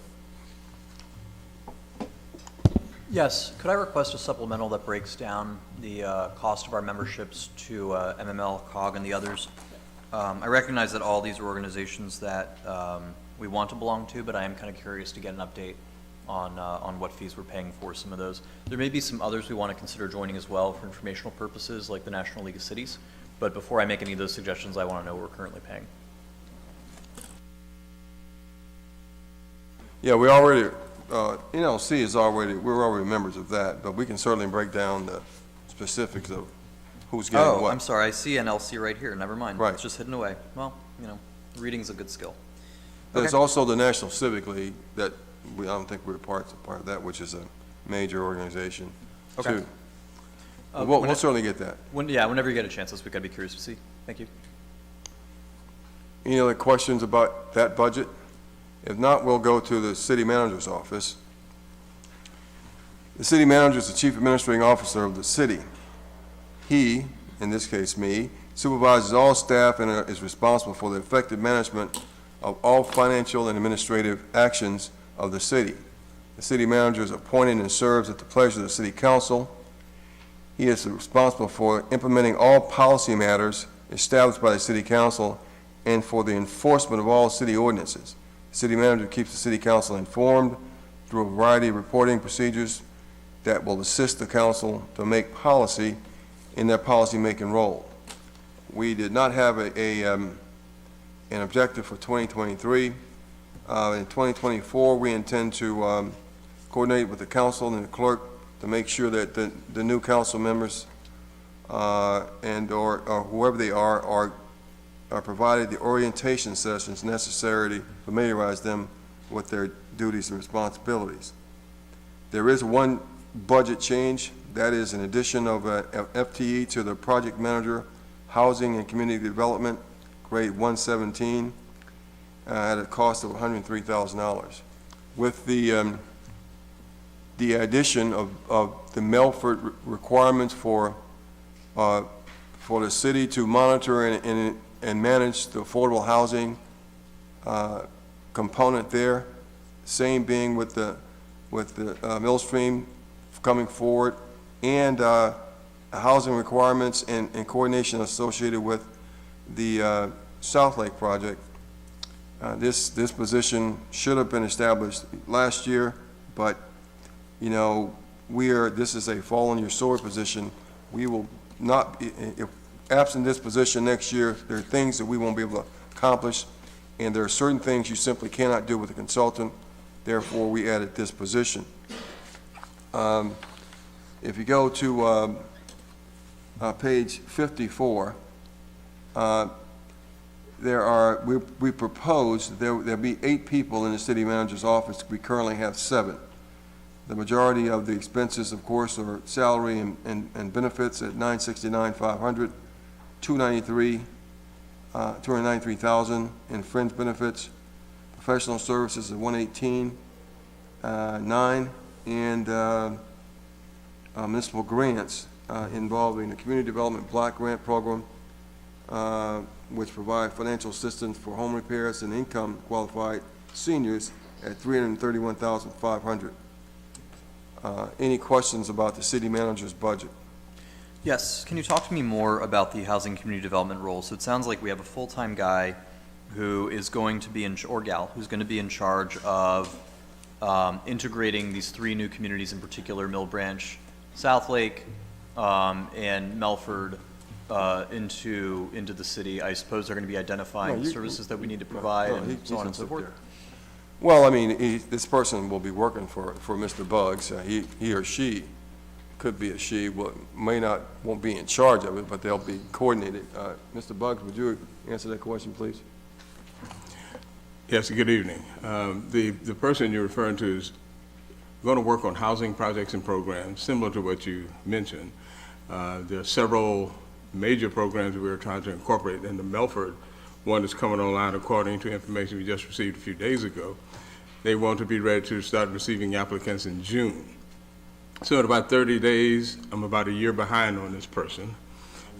Yes, could I request a supplemental that breaks down the cost of our memberships to MML, COG, and the others? I recognize that all these are organizations that we want to belong to, but I am kind of curious to get an update on what fees we're paying for some of those. There may be some others we want to consider joining as well for informational purposes, like the National League of Cities, but before I make any of those suggestions, I want to know what we're currently paying. Yeah, we already, NLC is already, we're already members of that, but we can certainly break down the specifics of who's getting Oh, what. I'm sorry, I see NLC right here, never mind. Right. It's just hidden away. Well, reading's a good skill. There's Okay. also the National Civic League that I don't think we're part of that, which is a major organization Okay. too. We'll when it- certainly get that. Whenever you get a chance this week, I'd be curious to see. Thank you. Any other questions about that budget? If not, we'll go to the city manager's office. The city manager is the chief administrating officer of the city. He, in this case me, supervises all staff and is responsible for the effective management of all financial and administrative actions of the city. The city manager is appointed and serves at the pleasure of the city council. He is responsible for implementing all policy matters established by the city council and for the enforcement of all city ordinances. The city manager keeps the city council informed through a variety of reporting procedures that will assist the council to make policy in their policy-making role. We did not have an objective for 2023. In 2024, we intend to coordinate with the council and the clerk to make sure that the new council members or whoever they are provided the orientation sessions necessary to familiarize them with their duties and responsibilities. There is one budget change. That is an addition of a FTE to the project manager, housing and community development, grade 117, at a cost of $103,000. With the addition of the Melford requirements for the city to monitor and manage the affordable housing component there, same being with the Millstream coming forward, and housing requirements and coordination associated with the South Lake project. This position should have been established last year, but this is a fall on your sword position. We will not, if absent this position next year, there are things that we won't be able to accomplish, and there are certain things you simply cannot do with a consultant. Therefore, we added this position. If you go to page 54, we proposed there'll be 8 people in the city manager's office. We currently have 7. The majority of the expenses, of course, are salary and benefits at $969,500, $293,000 in fringe benefits, professional services at $118,900, and municipal grants involving the Community Development Block Grant Program, which provide financial assistance for home repairs and income qualified seniors at $331,500. Any questions about the city manager's budget? Yes, can you talk to me more about the housing community development role? So it sounds like we have a full-time guy who is going to be or gal, who's going to be in charge of integrating these 3 new communities, in particular Mill Branch, Southlake, and Melford, into the city. I suppose they're going to be identifying services that we need to provide and so on and so forth. Well, I mean, this person will be working for Mr. Buggs. He or she, could be a she, won't be in charge of it, but they'll be coordinated. Mr. Buggs, would you answer that question, please? Yes, good evening. The person you're referring to is going to work on housing projects and programs, similar to what you mentioned. There are several major programs that we're trying to incorporate in the Melford. One is coming online according to information we just received a few days ago. They want to be ready to start receiving applicants in June. So in about 30 days, I'm about a year behind on this person.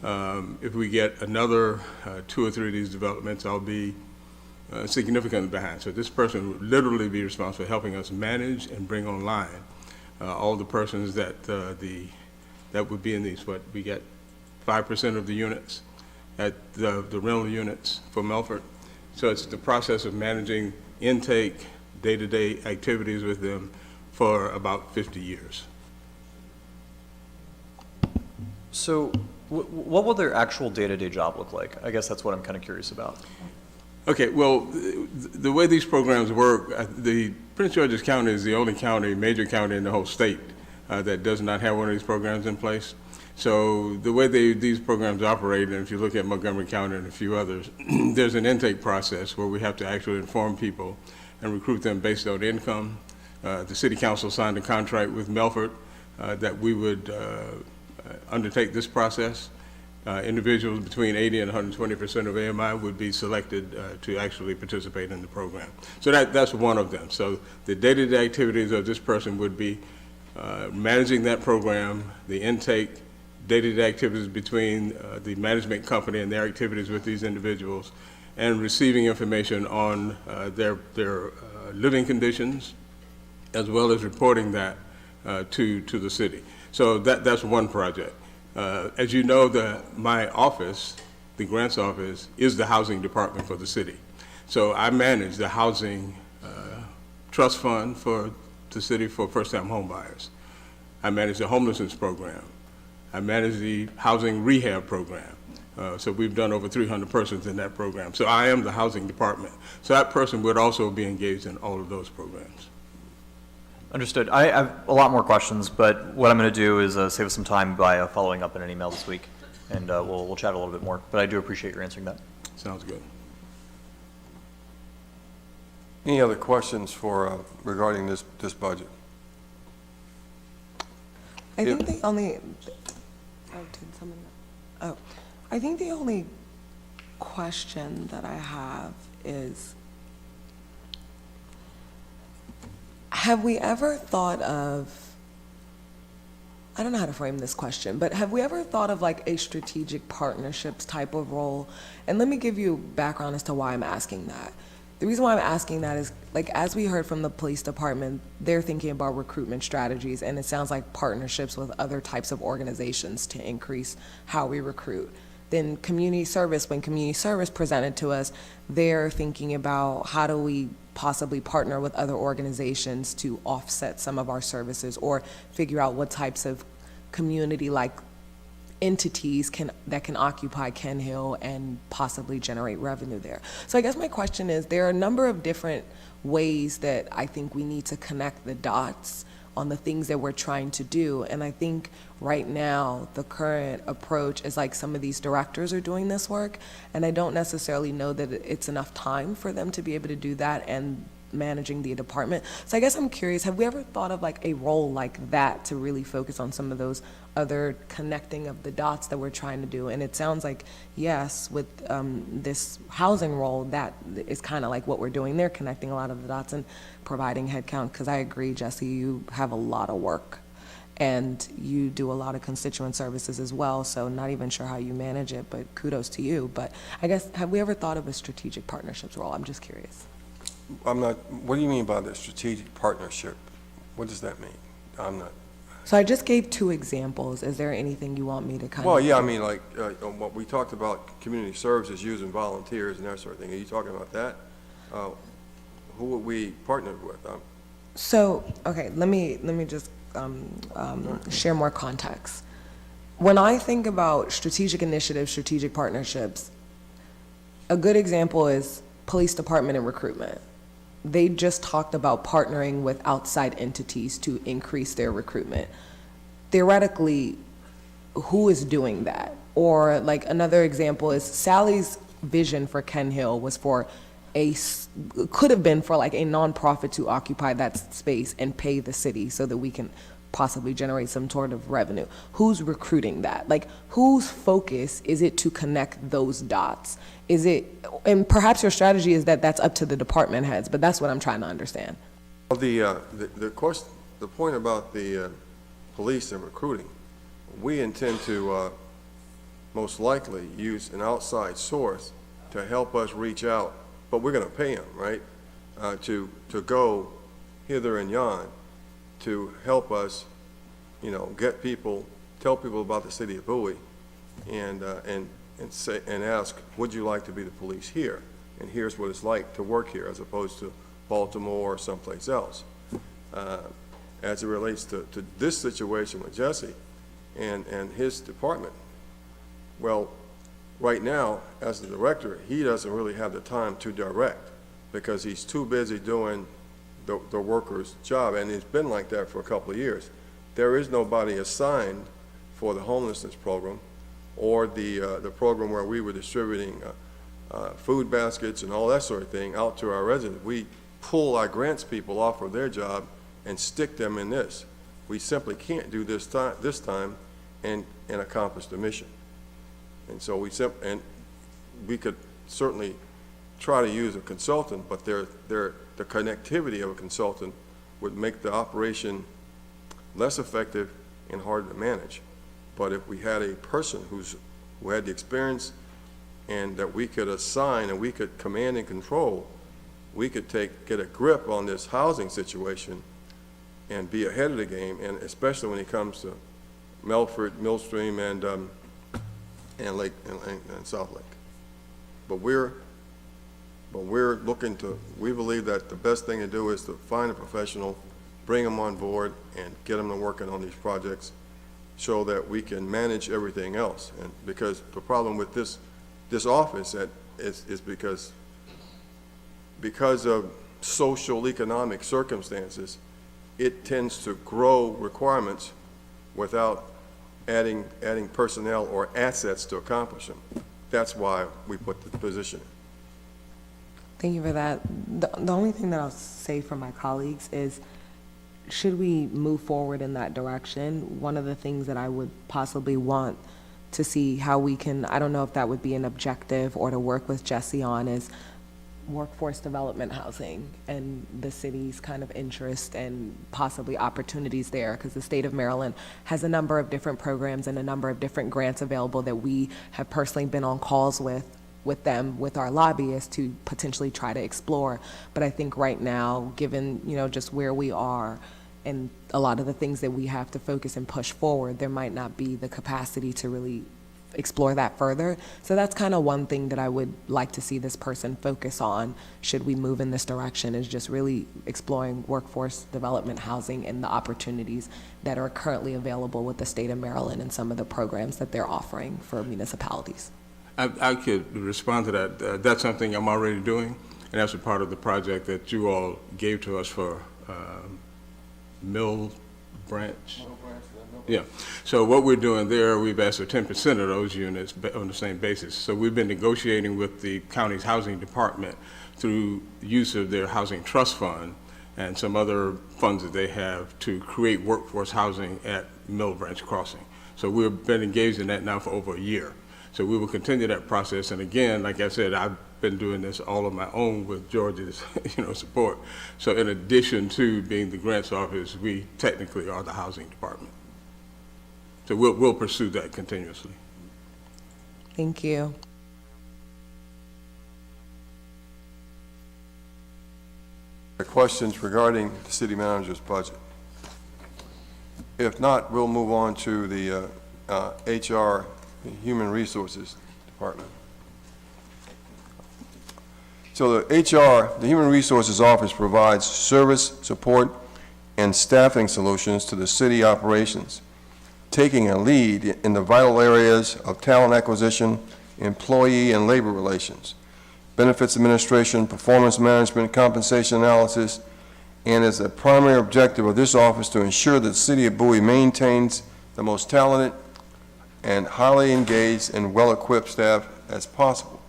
If we get another 2 or 3 of these developments, I'll be significantly behind. So this person would literally be responsible for helping us manage and bring online all the persons that that would be in these. What we get 5% of the units at the rental units for Melford. So it's the process of managing intake, day-to-day activities with them for about 50 years. So what will their actual day-to-day job look like? I guess that's what I'm kind of curious about. Okay, well, the way these programs work, the Prince George's County is the only county, major county in the whole state that does not have one of these programs in place. So the way these programs operate, and if you look at Montgomery County and a few others, there's an intake process where we have to actually inform people and recruit them based on income. The city council signed a contract with Melford that we would undertake this process. Individuals between 80 and 120% of AMI would be selected to actually participate in the program. So that's one of them. So the day-to-day activities of this person would be managing that program, the intake, day-to-day activities between the management company and their activities with these individuals, and receiving information on their living conditions, as well as reporting that to the city. So that's one project. As you know, my office, the grants office, is the housing department for the city. So I manage the housing trust fund for the city for first-time home buyers. I manage the homelessness program. I manage the housing rehab program. So we've done over 300 persons in that program. So I am the housing department. So that person would also be engaged in all of those programs. Understood. I have a lot more questions, but what I'm going to do is save us some time by following up in an email this week, and we'll chat a little bit more. But I do appreciate your answering that. Sounds good. Any other questions for regarding this budget? I think the only, I think the only question that I have is, have we ever thought of, I don't know how to frame this question, but have we ever thought of like a strategic partnerships type of role? And let me give you background as to why I'm asking that. The reason why I'm asking that is, like, as we heard from the police department, they're thinking about recruitment strategies, and it sounds like partnerships with other types of organizations to increase how we recruit. Then community service, when community service presented to us, they're thinking about how do we possibly partner with other organizations to offset some of our services, or figure out what types of community-like entities that can occupy Ken Hill and possibly generate revenue there. So I guess my question is, there are a number of different ways that I think we need to connect the dots on the things that we're trying to do. And I think right now, the current approach is like some of these directors are doing this work, and I don't necessarily know that it's enough time for them to be able to do that, and managing the department. So I guess I'm curious, have we ever thought of like a role like that to really focus on some of those other connecting of the dots that we're trying to do? And it sounds like, yes, with this housing role, that is kind of like what we're doing there, connecting a lot of the dots and providing headcount, because I agree, Jesse, you have a lot of work. And you do a lot of constituent services as well, so not even sure how you manage it, but kudos to you. But I guess, have we ever thought of a strategic partnerships role? I'm just curious. What do you mean by the strategic partnership? What does that mean? I'm not. So I just gave 2 examples. Is there anything you want me to kind of? Well, yeah, I mean, like, what we talked about, community services using volunteers and that sort of thing. Are you talking about that? Who would we partner with? So, okay, let me just share more context. When I think about strategic initiatives, strategic partnerships, a good example is police department and recruitment. They just talked about partnering with outside entities to increase their recruitment. Theoretically, who is doing that? Or like another example is Sally's vision for Ken Hill was for could have been for like a nonprofit to occupy that space and pay the city so that we can possibly generate some sort of revenue. Who's recruiting that? Like, whose focus is it to connect those dots? Is it, and perhaps your strategy is that that's up to the department heads, but that's what I'm trying to understand. Well, of course, the point about the police and recruiting, we intend to most likely use an outside source to help us reach out, but we're going to pay them, right, to go hither and yon to help us, get people, tell people about the city of Bowie, and ask, would you like to be the police here? And here's what it's like to work here, as opposed to Baltimore or someplace else. As it relates to this situation with Jesse and his department, well, right now, as the director, he doesn't really have the time to direct because he's too busy doing the worker's job, and it's been like that for a couple of years. There is nobody assigned for the homelessness program or the program where we were distributing food baskets and all that sort of thing out to our residents. We pull our grants people off of their job and stick them in this. We simply can't do this time and accomplish the mission. And so we could certainly try to use a consultant, but the connectivity of a consultant would make the operation less effective and harder to manage. But if we had a person who had the experience and that we could assign and we could command and control, we could get a grip on this housing situation and be ahead of the game, and especially when it comes to Melford, Millstream, and Lake and South Lake. But we're looking to, we believe that the best thing to do is to find a professional, bring them on board, and get them to working on these projects so that we can manage everything else. And because the problem with this office is because of social economic circumstances, it tends to grow requirements without adding personnel or assets to accomplish them. That's why we put the position in. Thank you for that. The only thing that I'll say for my colleagues is, should we move forward in that direction, one of the things that I would possibly want to see how we can, I don't know if that would be an objective or to work with Jesse on, is workforce development housing and the city's kind of interest and possibly opportunities there, because the state of Maryland has a number of different programs and a number of different grants available that we have personally been on calls with them, with our lobbyists, to potentially try to explore. But I think right now, given, just where we are and a lot of the things that we have to focus and push forward, there might not be the capacity to really explore that further. So that's kind of one thing that I would like to see this person focus on, should we move in this direction, is just really exploring workforce development housing and the opportunities that are currently available with the state of Maryland and some of the programs that they're offering for municipalities. I could respond to that. That's something I'm already doing, and that's a part of the project that you all gave to us for branch. Yeah, so what we're doing there, we've asked for 10% of those units on the same basis. So we've been negotiating with the county's housing department through use of their housing trust fund and some other funds that they have to create workforce housing at Mill Branch Crossing. So we've been engaged in that now for over a year. So we will continue that process. And again, like I said, I've been doing this all on my own with George's, support. So in addition to being the grants office, we technically are the housing department. So we'll pursue that continuously. Thank you. Questions regarding the city manager's budget? If not, we'll move on to the HR, the Human Resources Department. So the HR, the Human Resources Office, provides service, support, and staffing solutions to the city operations, taking a lead in the vital areas of talent acquisition, employee and labor relations, benefits administration, performance management, compensation analysis, and is a primary objective of this office to ensure that the city of Bowie maintains the most talented and highly engaged and well-equipped staff as possible.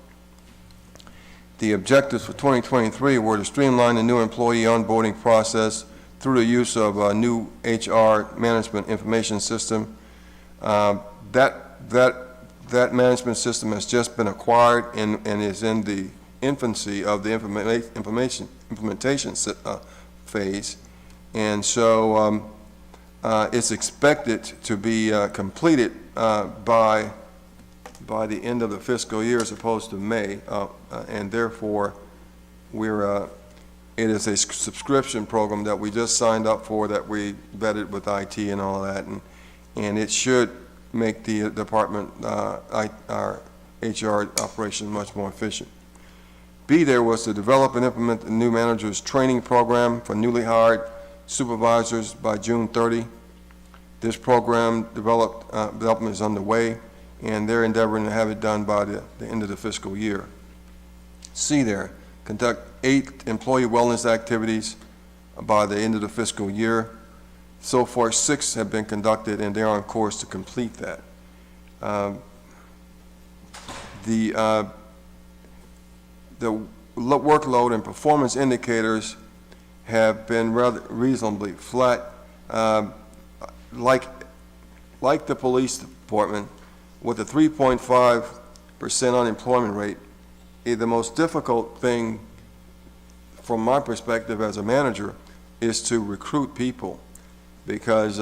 The objectives for 2023 were to streamline the new employee onboarding process through the use of a new HR management information system. That management system has just been acquired and is in the infancy of the implementation phase, and so it's expected to be completed by the end of the fiscal year as opposed to May, and therefore it is a subscription program that we just signed up for, that we vetted with IT and all of that, and it should make the department, our HR operation much more efficient. B, there was to develop and implement the new manager's training program for newly hired supervisors by June 30. This program development is underway, and they're endeavoring to have it done by the end of the fiscal year. C, there, conduct 8 employee wellness activities by the end of the fiscal year. So far, 6 have been conducted, and they're on course to complete that. The workload and performance indicators have been rather reasonably flat. Like the police department, with a 3.5% unemployment rate, the most difficult thing from my perspective as a manager is to recruit people, because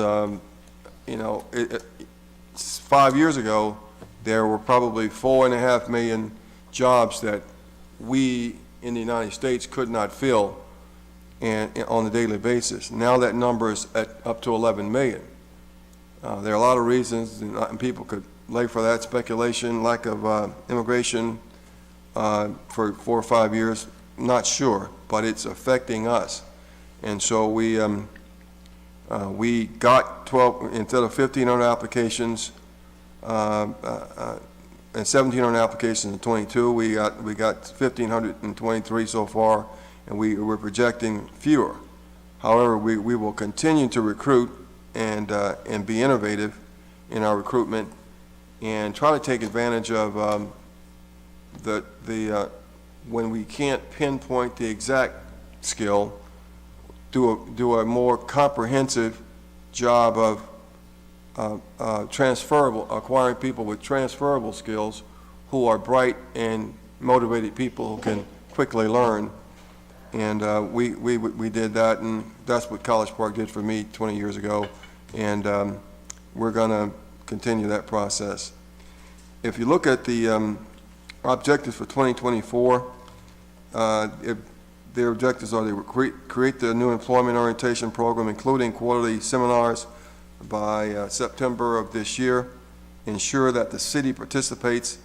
5 years ago there were probably 4.5 million jobs that we in the United States could not fill on a daily basis. Now that number is up to 11 million. There are a lot of reasons, and people could lay for that: speculation, lack of immigration for 4 or 5 years, not sure, but it's affecting us. And so we got 12, instead of 1,500 applications, and 1,700 applications in 22, we got 1,523 so far, and we're projecting fewer. However, we will continue to recruit and be innovative in our recruitment, and try to take advantage of when we can't pinpoint the exact skill, do a more comprehensive job of acquiring people with transferable skills who are bright and motivated people who can quickly learn. And we did that, and that's what College Park did for me 20 years ago, and we're going to continue that process. If you look at the objectives for 2024, their objectives are to create the new employment orientation program, including quarterly seminars by September of this year, ensure that the city participates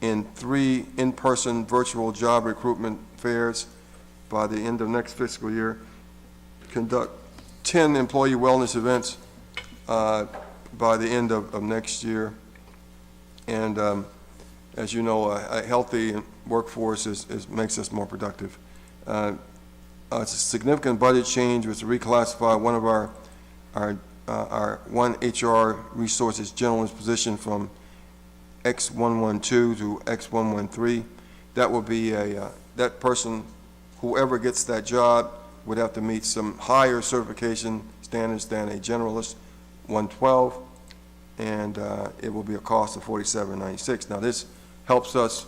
in 3 in-person virtual job recruitment fairs by the end of next fiscal year, conduct 10 employee wellness events by the end of next year, and as you know, a healthy workforce makes us more productive. It's a significant budget change, was to reclassify one of our our one HR resources generalist position from X112 to X113. That will be that person, whoever gets that job, would have to meet some higher certification standards than a generalist 112, and it will be a cost of $47.96. Now, this helps us,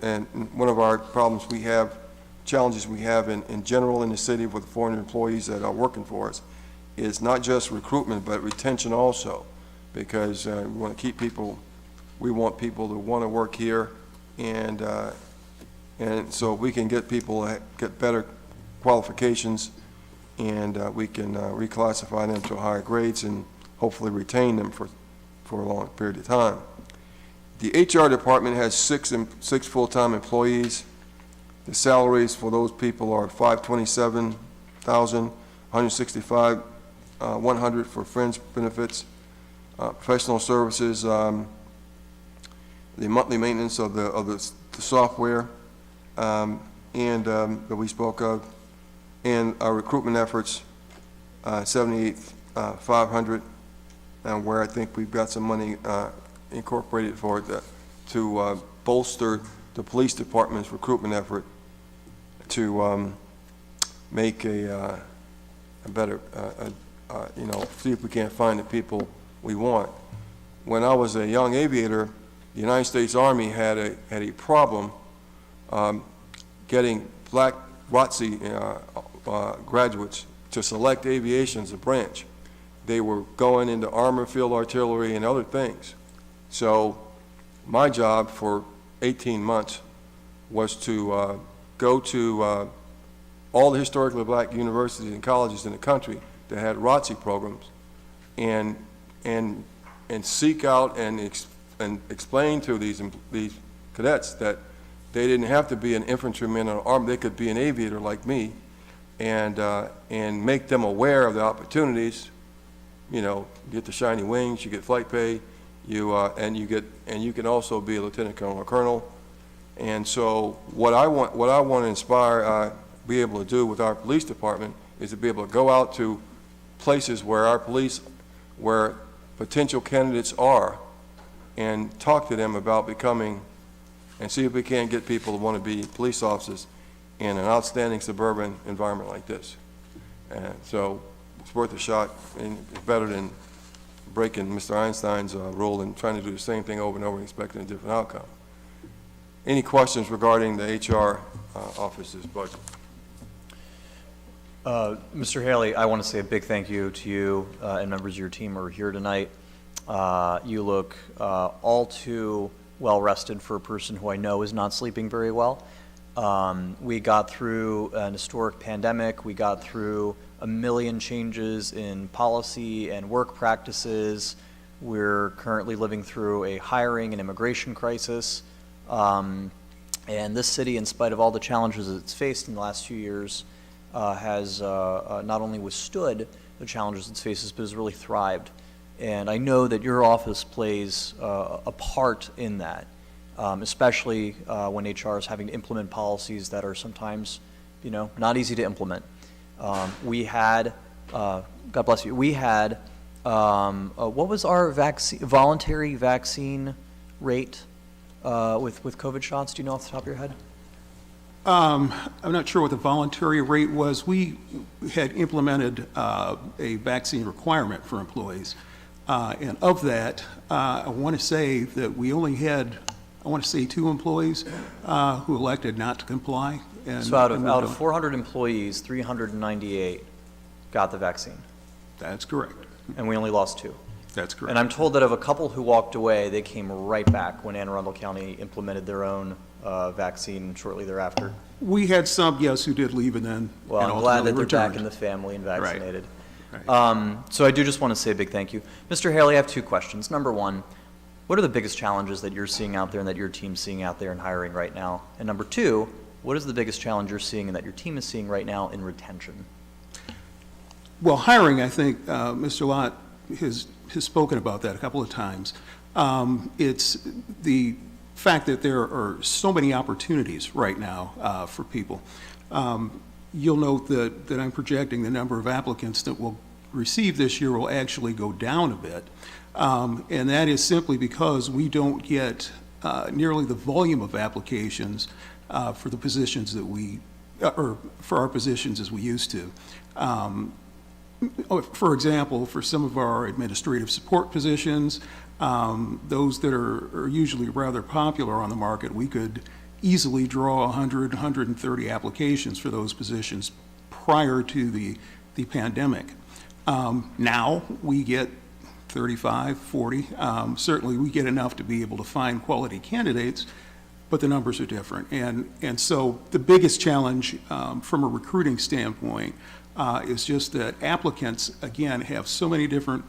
and one of our problems we have, challenges we have in general in the city with 400 employees that are working for us, is not just recruitment, but retention also, because we want to keep people, we want people to want to work here, and so we can get people, get better qualifications, and we can reclassify them to higher grades and hopefully retain them for a long period of time. The HR department has six full-time employees. The salaries for those people are $527,000, $165,000, $100 for fringe benefits, professional services, the monthly maintenance of the software, and that we spoke of, and our recruitment efforts, $78,500, and where I think we've got some money incorporated for it to bolster the police department's recruitment effort to make a better, see if we can't find the people we want. When I was a young aviator, the United States Army had a problem getting black ROTC graduates to select aviation as a branch. They were going into armor, field artillery, and other things. So my job for 18 months was to go to all the historically black universities and colleges in the country that had ROTC programs and seek out and explain to these cadets that they didn't have to be an infantryman or army, they could be an aviator like me, and make them aware of the opportunities. You know, you get the shiny wings, you get flight pay, and you can also be a lieutenant colonel or colonel. And so what I want to inspire, be able to do with our police department is to be able to go out to places where where potential candidates are, and talk to them about becoming, and see if we can't get people to want to be police officers in an outstanding suburban environment like this. And so it's worth a shot, and it's better than breaking Mr. Einstein's rule and trying to do the same thing over and over and expecting a different outcome. Any questions regarding the HR office's budget? Mr. Haley, I want to say a big thank you to you and members of your team who are here tonight. You look all too well rested for a person who I know is not sleeping very well. We got through an historic pandemic. We got through a million changes in policy and work practices. We're currently living through a hiring and immigration crisis. And this city, in spite of all the challenges it's faced in the last few years, has not only withstood the challenges it faces, but has really thrived. And I know that your office plays a part in that, especially when HR is having to implement policies that are sometimes, not easy to implement. We had, God bless you, we had, what was our voluntary vaccine rate with COVID shots? Do you know off the top of your head? I'm not sure what the voluntary rate was. We had implemented a vaccine requirement for employees. And of that, I want to say that we only had, 2 employees who elected not to comply. And so out of 400 employees, 398 got the vaccine. That's correct. And we only lost 2. That's correct. And I'm told that of a couple who walked away, they came right back when Anne Arundel County implemented their own vaccine shortly thereafter. We had some, yes, who did leave and then Well, and I'm glad that they're returned. back in the family and vaccinated. Right. So I do just want to say a big thank you. Mr. Haley, I have 2 questions. Number 1, what are the biggest challenges that you're seeing out there and that your team's seeing out there in hiring right now? And number 2, what is the biggest challenge you're seeing and that your team is seeing right now in retention? Well, hiring, I think Mr. Lott has spoken about that a couple of times. It's the fact that there are so many opportunities right now for people. You'll note that I'm projecting the number of applicants that will receive this year will actually go down a bit. And that is simply because we don't get nearly the volume of applications for the positions that we, or for our positions as we used to. For example, for some of our administrative support positions, those that are usually rather popular on the market, we could easily draw 100, 130 applications for those positions prior to the pandemic. Now we get 35, 40. Certainly we get enough to be able to find quality candidates, but the numbers are different. And so the biggest challenge from a recruiting standpoint is just that applicants, again, have so many different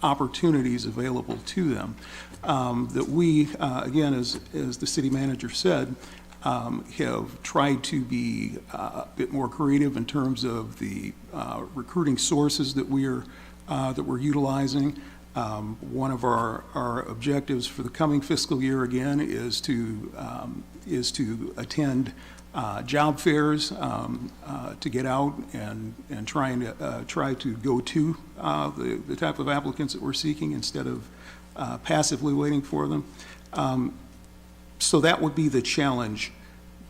opportunities available to them that we, again, as the city manager said, have tried to be a bit more creative in terms of the recruiting sources that we're utilizing. One of our objectives for the coming fiscal year, again, is to attend job fairs, to get out and try to go to the type of applicants that we're seeking instead of passively waiting for them. So that would be the challenge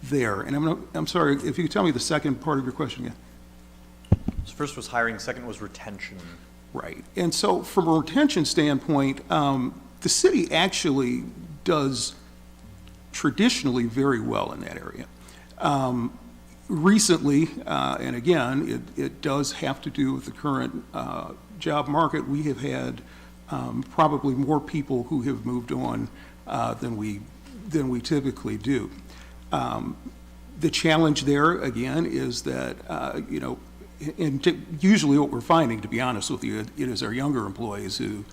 there. And I'm sorry, if you could tell me the second part of your question again. So first was hiring, second was retention. Right. And so from a retention standpoint, the city actually does traditionally very well in that area. Recently, and again, it does have to do with the current job market, we have had probably more people who have moved on than we typically do. The challenge there, again, is that, usually what we're finding, to be honest with you, it is our younger employees who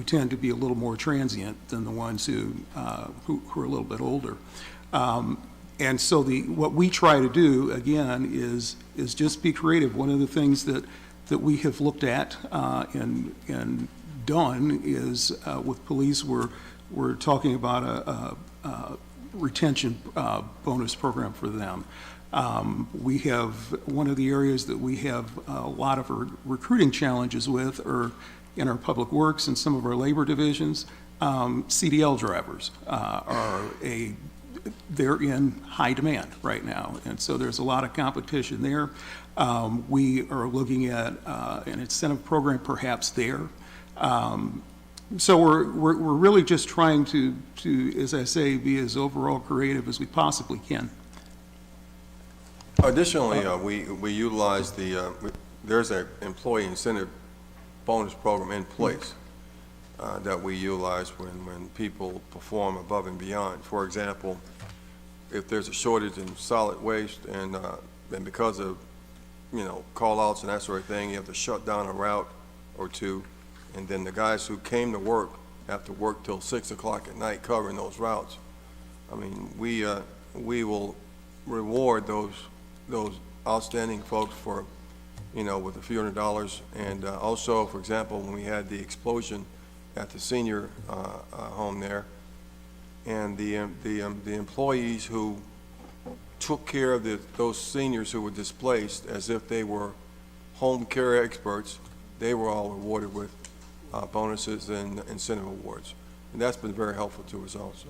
tend to be a little more transient than the ones who are a little bit older. And so what we try to do, again, is just be creative. One of the things that we have looked at and done is with police, we're talking about a retention bonus program for them. We have, one of the areas that we have a lot of recruiting challenges with are in our public works and some of our labor divisions. CDL drivers they're in high demand right now, and so there's a lot of competition there. We are looking at an incentive program perhaps there. So we're really just trying to, as I say, be as overall creative as we possibly can. Additionally, we utilize there's an employee incentive bonus program in place that we utilize when people perform above and beyond. For example, if there's a shortage in solid waste and because of, call-outs and that sort of thing, you have to shut down a route or two, and then the guys who came to work have to work till 6 o'clock at night covering those routes. I mean, we will reward those outstanding folks for, with a few $100s. And also, for example, when we had the explosion at the senior home there, and the employees who took care of those seniors who were displaced as if they were home care experts, they were all rewarded with bonuses and incentive awards. And that's been very helpful to us also.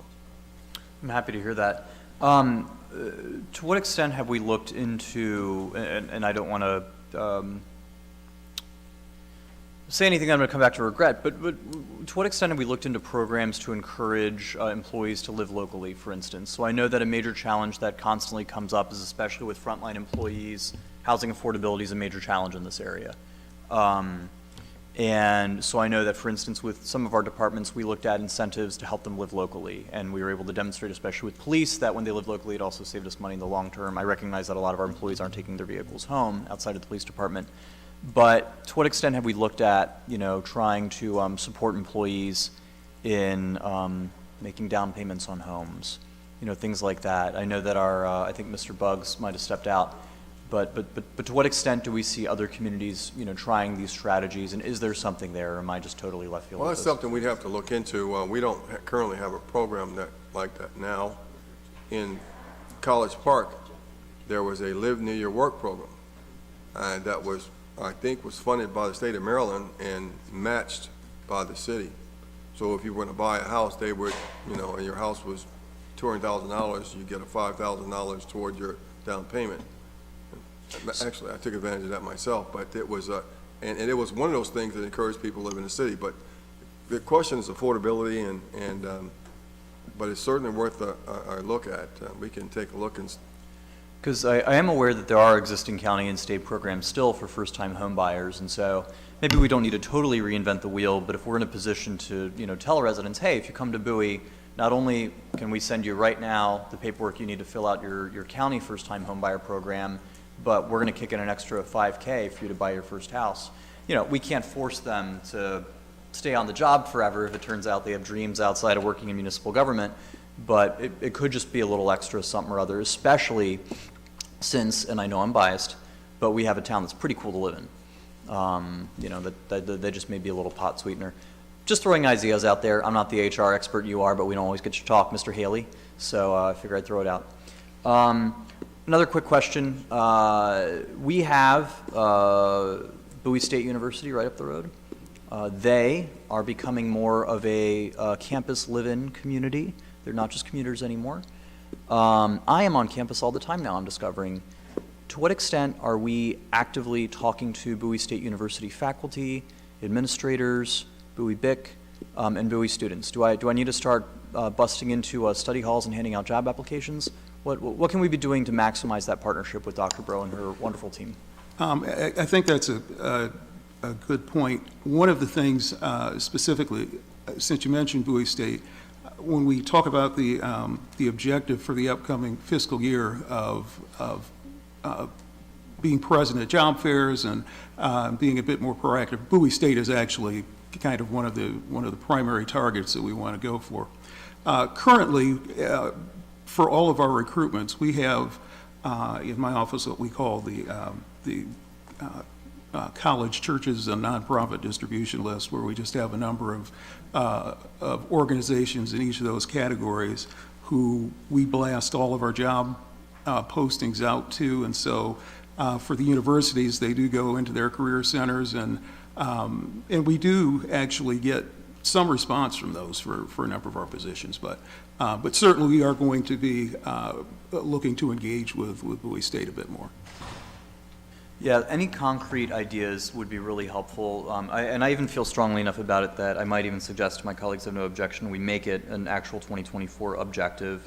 I'm happy to hear that. To what extent have we looked into, and I don't want to say anything I'm going to come back to regret, but to what extent have we looked into programs to encourage employees to live locally, for instance? So I know that a major challenge that constantly comes up is, especially with frontline employees, housing affordability is a major challenge in this area. And so I know that, for instance, with some of our departments, we looked at incentives to help them live locally, and we were able to demonstrate, especially with police, that when they live locally, it also saved us money in the long term. I recognize that a lot of our employees aren't taking their vehicles home outside of the police department. But to what extent have we looked at, trying to support employees in making down payments on homes, things like that? I know that I think Mr. Buggs might have stepped out, but to what extent do we see other communities, trying these strategies, and is there something there, or am I just totally left field? Well, that's something we'd have to look into. We don't currently have a program like that now. In College Park, there was a Live Near Your Work program, and that was I think, was funded by the state of Maryland and matched by the city. So if you were to buy a house, they would, and your house was $200,000, you get a $5,000 toward your down payment. Actually, I took advantage of that myself, but it was, and it was one of those things that encouraged people to live in the city. But the question is affordability, but it's certainly worth a look at. We can take a look and. Because I am aware that there are existing county and state programs still for first-time home buyers, and so maybe we don't need to totally reinvent the wheel, but if we're in a position to, tell residents, hey, if you come to Bowie, not only can we send you right now the paperwork you need to fill out your county first-time home buyer program, but we're going to kick in an extra $5K for you to buy your first house. We can't force them to stay on the job forever if it turns out they have dreams outside of working in municipal government, but it could just be a little extra something or other, especially since, and I know I'm biased, but we have a town that's pretty cool to live in. That just may be a little pot sweetener. Just throwing ideas out there. I'm not the HR expert you are, but we don't always get to talk, Mr. Haley, so I figure I'd throw it out. Another quick question. We have Bowie State University right up the road. They are becoming more of a campus live-in community. They're not just commuters anymore. I am on campus all the time now, I'm discovering. To what extent are we actively talking to Bowie State University faculty, administrators, Bowie BIC, and Bowie students? Do I need to start busting into study halls and handing out job applications? What can we be doing to maximize that partnership with Dr. Bro and her wonderful team? I think that's a good point. One of the things specifically, since you mentioned Bowie State, when we talk about the objective for the upcoming fiscal year of being present at job fairs and being a bit more proactive, Bowie State is actually kind of one of the primary targets that we want to go for. Currently, for all of our recruitments, we have in my office what we call the college churches and nonprofit distribution list, where we just have a number of organizations in each of those categories who we blast all of our job postings out to. And so for the universities, they do go into their career centers, and we do actually get some response from those for a number of our positions. But certainly we are going to be looking to engage with Bowie State a bit more. Yeah, any concrete ideas would be really helpful. And I even feel strongly enough about it that I might even suggest to my colleagues have no objection, we make it an actual 2024 objective,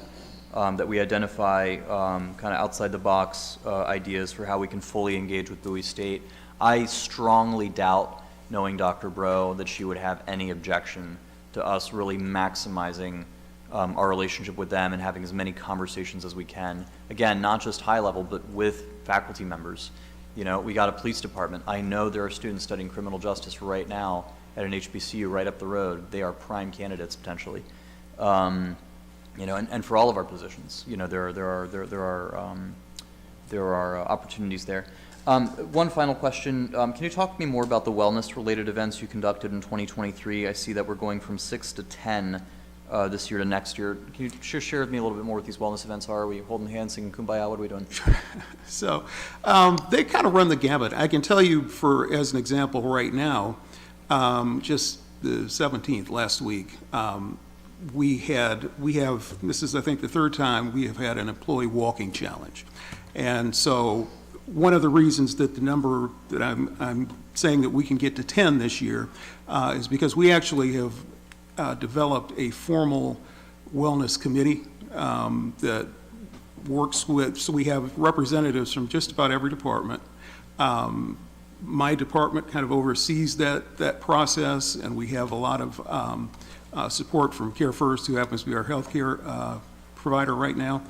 that we identify kind of outside the box ideas for how we can fully engage with Bowie State. I strongly doubt, knowing Dr. Bro, that she would have any objection to us really maximizing our relationship with them and having as many conversations as we can. Again, not just high level, but with faculty members. We got a police department. I know there are students studying criminal justice right now at an HBCU right up the road. They are prime candidates potentially. And for all of our positions, there are opportunities there. One final question. Can you talk to me more about the wellness-related events you conducted in 2023? I see that we're going from 6 to 10 this year to next year. Can you share with me a little bit more what these wellness events are? Are we holding hands, singing Kumbaya? What are we doing? So they kind of run the gamut. I can tell you, as an example, right now, just the 17th last week, we have, this is I think the third time we have had an employee walking challenge. And so one of the reasons that the number that I'm saying that we can get to 10 this year is because we actually have developed a formal wellness committee that works with, so we have representatives from just about every department. My department kind of oversees that process, and we have a lot of support from Care First, who happens to be our healthcare provider right now.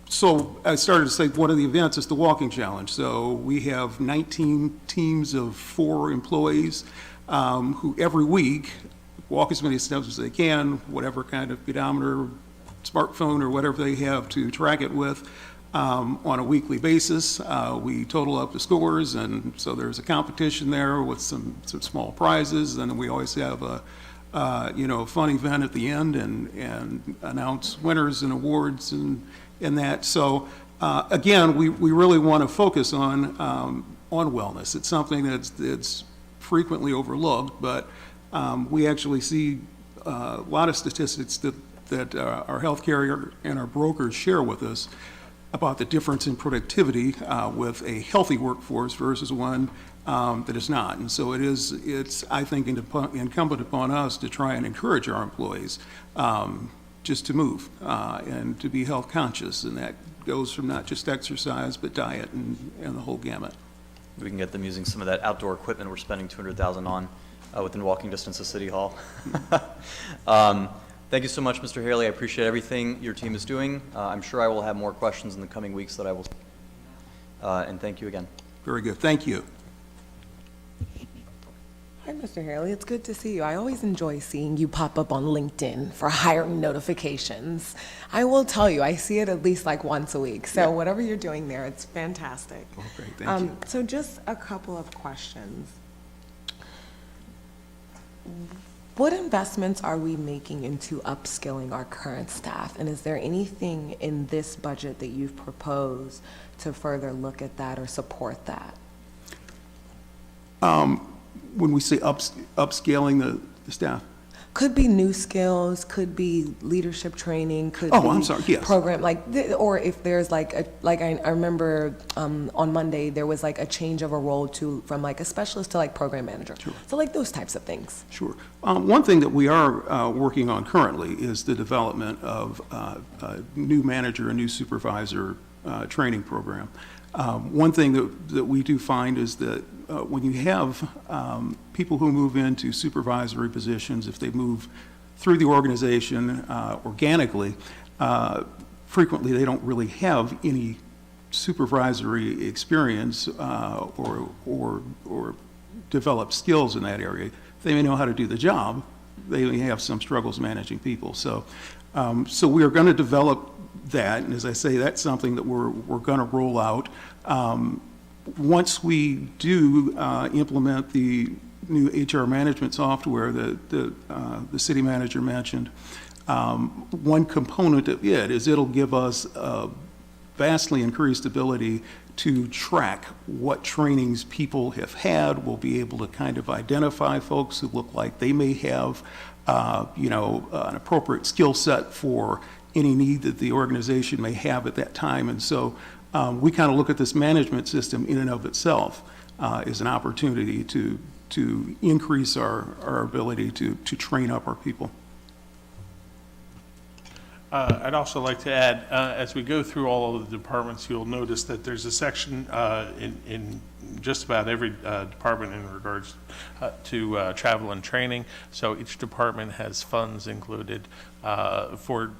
So I started to say one of the events is the walking challenge. So we have 19 teams of 4 employees who every week walk as many steps as they can, whatever kind of pedometer, smartphone, or whatever they have to track it with, on a weekly basis. We total up the scores, and so there's a competition there with some small prizes, and then we always have a fun event at the end and announce winners and awards and that. So Again, we really want to focus on wellness. It's something that's frequently overlooked, but we actually see a lot of statistics that our health carrier and our brokers share with us about the difference in productivity with a healthy workforce versus one that is not. And so it's, I think, incumbent upon us to try and encourage our employees just to move and to be health conscious. And that goes from not just exercise, but diet and the whole gamut. We can get them using some of that outdoor equipment we're spending $200,000 on within walking distance of City Hall. Thank you so much, Mr. Haley. I appreciate everything your team is doing. I'm sure I will have more questions in the coming weeks that I will. And thank you again. Very good. Thank you. Hi, Mr. Haley. It's good to see you. I always enjoy seeing you pop up on LinkedIn for hiring notifications. I will tell you, I see it at least like once a week. So whatever you're doing there, it's fantastic. Oh, great. Thank you. So just a couple of questions. What investments are we making into upskilling our current staff? And is there anything in this budget that you've proposed to further look at that or support that? When we say upscaling the staff? Could be new skills, could be leadership training, could Oh, be I'm sorry, yes. program, or if there's I remember on Monday, there was like a change of a role from like a specialist to like program manager. Sure. So like those types of things. Sure. One thing that we are working on currently is the development of a new manager, a new supervisor training program. One thing that we do find is that when you have people who move into supervisory positions, if they move through the organization organically, frequently they don't really have any supervisory experience or develop skills in that area. They may know how to do the job, they may have some struggles managing people. So we are going to develop that, and as I say, that's something that we're going to roll out. Once we do implement the new HR management software that the city manager mentioned, one component of it is it'll give us a vastly increased ability to track what trainings people have had. We'll be able to kind of identify folks who look like they may have, an appropriate skill set for any need that the organization may have at that time. And so we kind of look at this management system in and of itself as an opportunity to increase our ability to train up our people. I'd also like to add, as we go through all of the departments, you'll notice that there's a section in just about every department in regards to travel and training. So each department has funds included for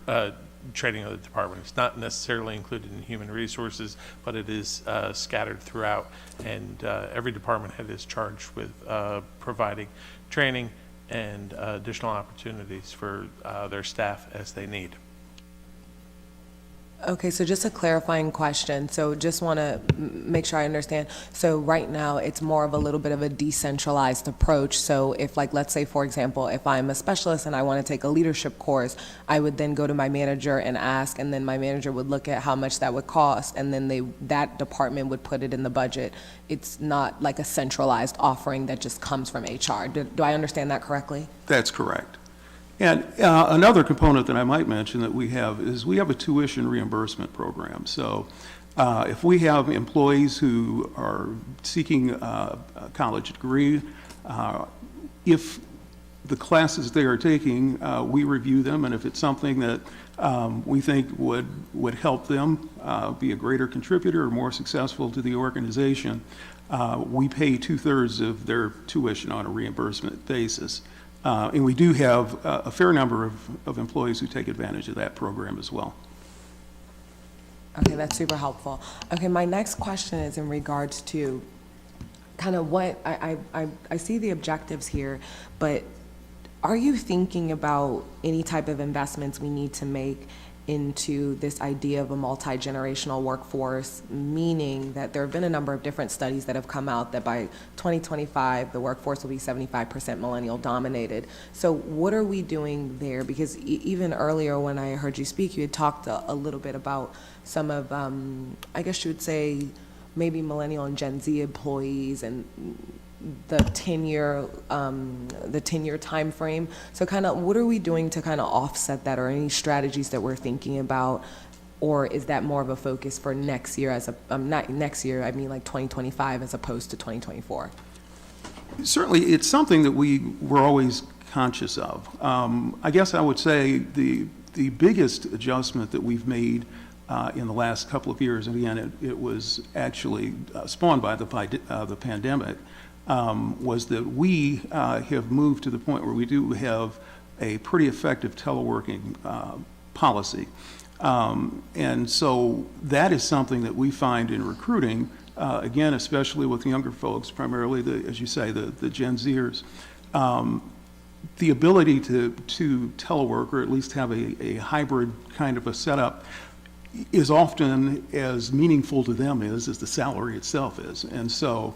training of the department. It's not necessarily included in human resources, but it is scattered throughout. And every department head is charged with providing training and additional opportunities for their staff as they need. Okay, so just a clarifying question. So just want to make sure I understand. So right now, it's more of a little bit of a decentralized approach. So if like, let's say, for example, if I'm a specialist and I want to take a leadership course, I would then go to my manager and ask, and then my manager would look at how much that would cost, and then that department would put it in the budget. It's not like a centralized offering that just comes from HR. Do I understand that correctly? That's correct. And another component that I might mention that we have is we have a tuition reimbursement program. So if we have employees who are seeking a college degree, if the classes they are taking, we review them, and if it's something that we think would help them be a greater contributor or more successful to the organization, we pay 2/3 of their tuition on a reimbursement basis. And we do have a fair number of employees who take advantage of that program as well. Okay, that's super helpful. Okay, my next question is in regards to kind of what, I see the objectives here, but are you thinking about any type of investments we need to make into this idea of a multi-generational workforce, meaning that there have been a number of different studies that have come out that by 2025, the workforce will be 75% millennial dominated. So what are we doing there? Because even earlier when I heard you speak, you had talked a little bit about some of, I guess you would say, maybe millennial and Gen Z employees and the 10-year time frame. So kind of what are we doing to kind of offset that, or any strategies that we're thinking about, or is that more of a focus for next year as a, not next year, I mean like 2025 as opposed to 2024? Certainly, it's something that we're always conscious of. I guess I would say the biggest adjustment that we've made in the last couple of years, and again, it was actually spawned by the pandemic, was that we have moved to the point where we do have a pretty effective teleworking policy. And so that is something that we find in recruiting, again, especially with younger folks, primarily, as you say, the Gen Zers. The ability to telework, or at least have a hybrid kind of a setup, is often as meaningful to them as the salary itself is. And so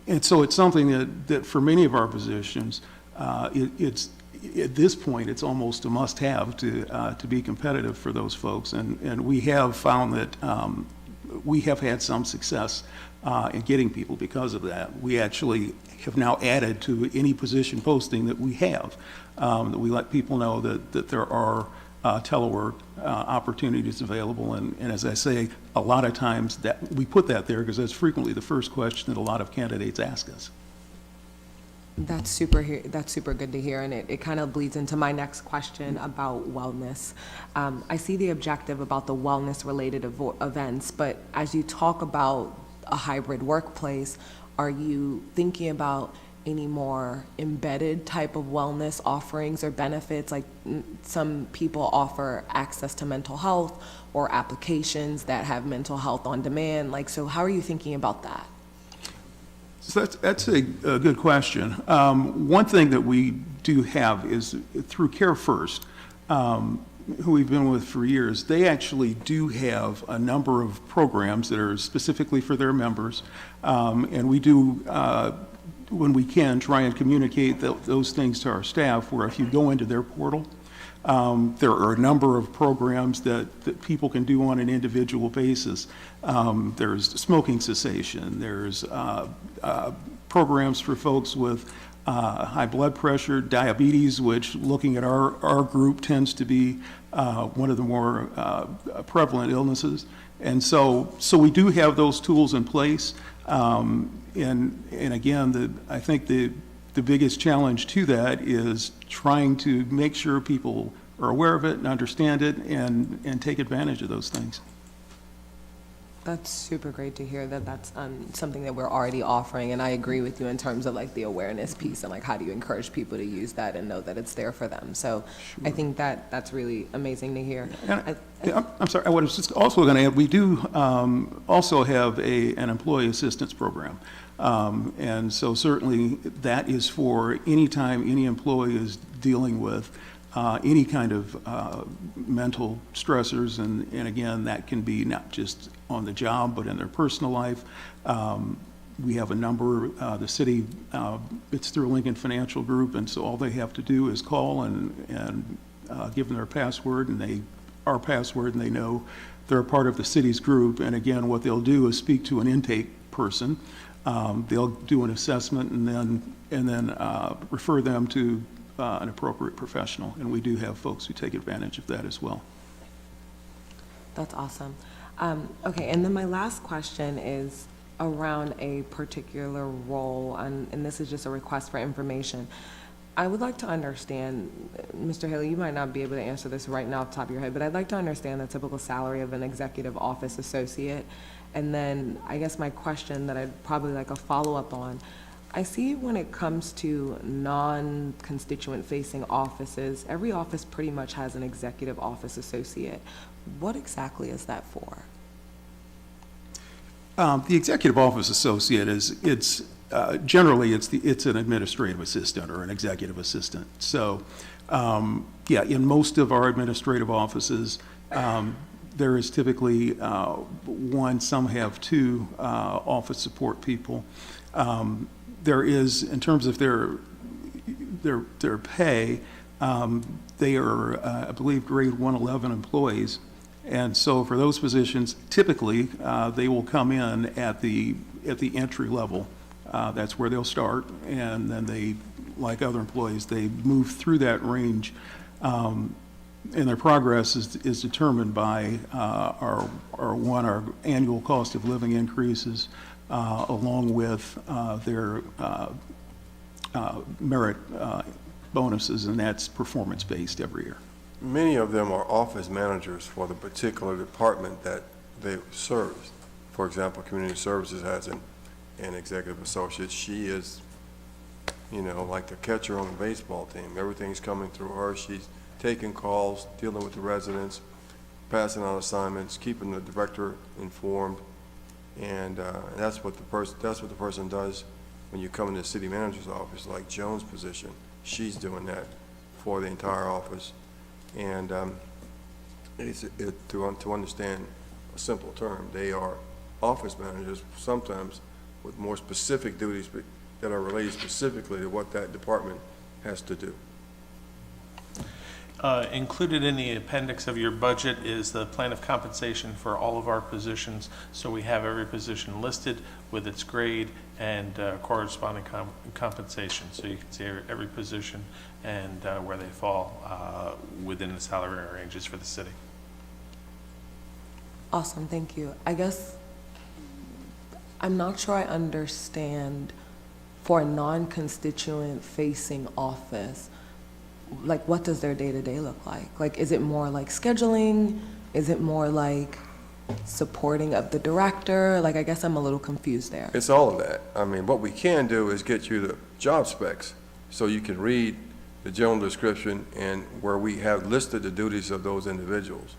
it's something that for many of our positions, it's at this point, it's almost a must-have to be competitive for those folks. And we have found that we have had some success in getting people because of that. We actually have now added to any position posting that we have, that we let people know that there are telework opportunities available. And as I say, a lot of times that we put that there because that's frequently the first question that a lot of candidates ask us. That's super good to hear, and it kind of bleeds into my next question about wellness. I see the objective about the wellness-related events, but as you talk about a hybrid workplace, are you thinking about any more embedded type of wellness offerings or benefits? Like some people offer access to mental health or applications that have mental health on demand. Like, so how are you thinking about that? So that's a good question. One thing that we do have is through Care First, who we've been with for years, they actually do have a number of programs that are specifically for their members. And we do, when we can, try and communicate those things to our staff, where if you go into their portal, there are a number of programs that people can do on an individual basis. There's smoking cessation, there's programs for folks with high blood pressure, diabetes, which looking at our group tends to be one of the more prevalent illnesses. And so we do have those tools in place. And again, I think the biggest challenge to that is trying to make sure people are aware of it and understand it and take advantage of those things. That's super great to hear that that's something that we're already offering, and I agree with you in terms of like the awareness piece and like how do you encourage people to use that and know that it's there for them. So I think that's really amazing to hear. I'm sorry, I was just also going to add, we do also have an employee assistance program. And so certainly that is for any time any employee is dealing with any kind of mental stressors, and again, that can be not just on the job, but in their personal life. We have a number, the city, it's through Lincoln Financial Group, and so all they have to do is call and give them their password, and our password, and they know they're a part of the city's group. And again, what they'll do is speak to an intake person. They'll do an assessment and then refer them to an appropriate professional, and we do have folks who take advantage of that as well. That's awesome. Okay, and then my last question is around a particular role, and this is just a request for information. I would like to understand, Mr. Haley, you might not be able to answer this right now off the top of your head, but I'd like to understand the typical salary of an executive office associate. And then I guess my question that I'd probably like a follow-up on, I see when it comes to non-constituent facing offices, every office pretty much has an executive office associate. What exactly is that for? The executive office associate generally it's an administrative assistant or an executive assistant. So Yeah, in most of our administrative offices, there is typically one, some have two office support people. There is, in terms of their pay, they are, I believe, grade 111 employees. And so for those positions, typically, they will come in at the entry level. That's where they'll start, and then they, like other employees, they move through that range. And their progress is determined by our annual cost of living increases, along with their merit bonuses, and that's performance-based every year. Many of them are office managers for the particular department that they serve. For example, Community Services has an executive associate. She is, like the catcher on the baseball team. Everything's coming through her. She's taking calls, dealing with the residents, passing out assignments, keeping the director informed, and that's what the person does when you come into the city manager's office, like Joan's position. She's doing that for the entire office, and to understand a simple term, they are office managers, sometimes with more specific duties that are related specifically to what that department has to do. Included in the appendix of your budget is the plan of compensation for all of our positions. So we have every position listed with its grade and corresponding compensation. So you can see every position and where they fall within the salary ranges for the city. Awesome, thank you. I guess I'm not sure I understand, for a non-constituent facing office, like, what does their day-to-day look like? Like, is it more like scheduling? Is it more like supporting of the director? Like, I guess I'm a little confused there. It's all of that. I mean, what we can do is get you the job specs so you can read the general description and where we have listed the duties of those individuals.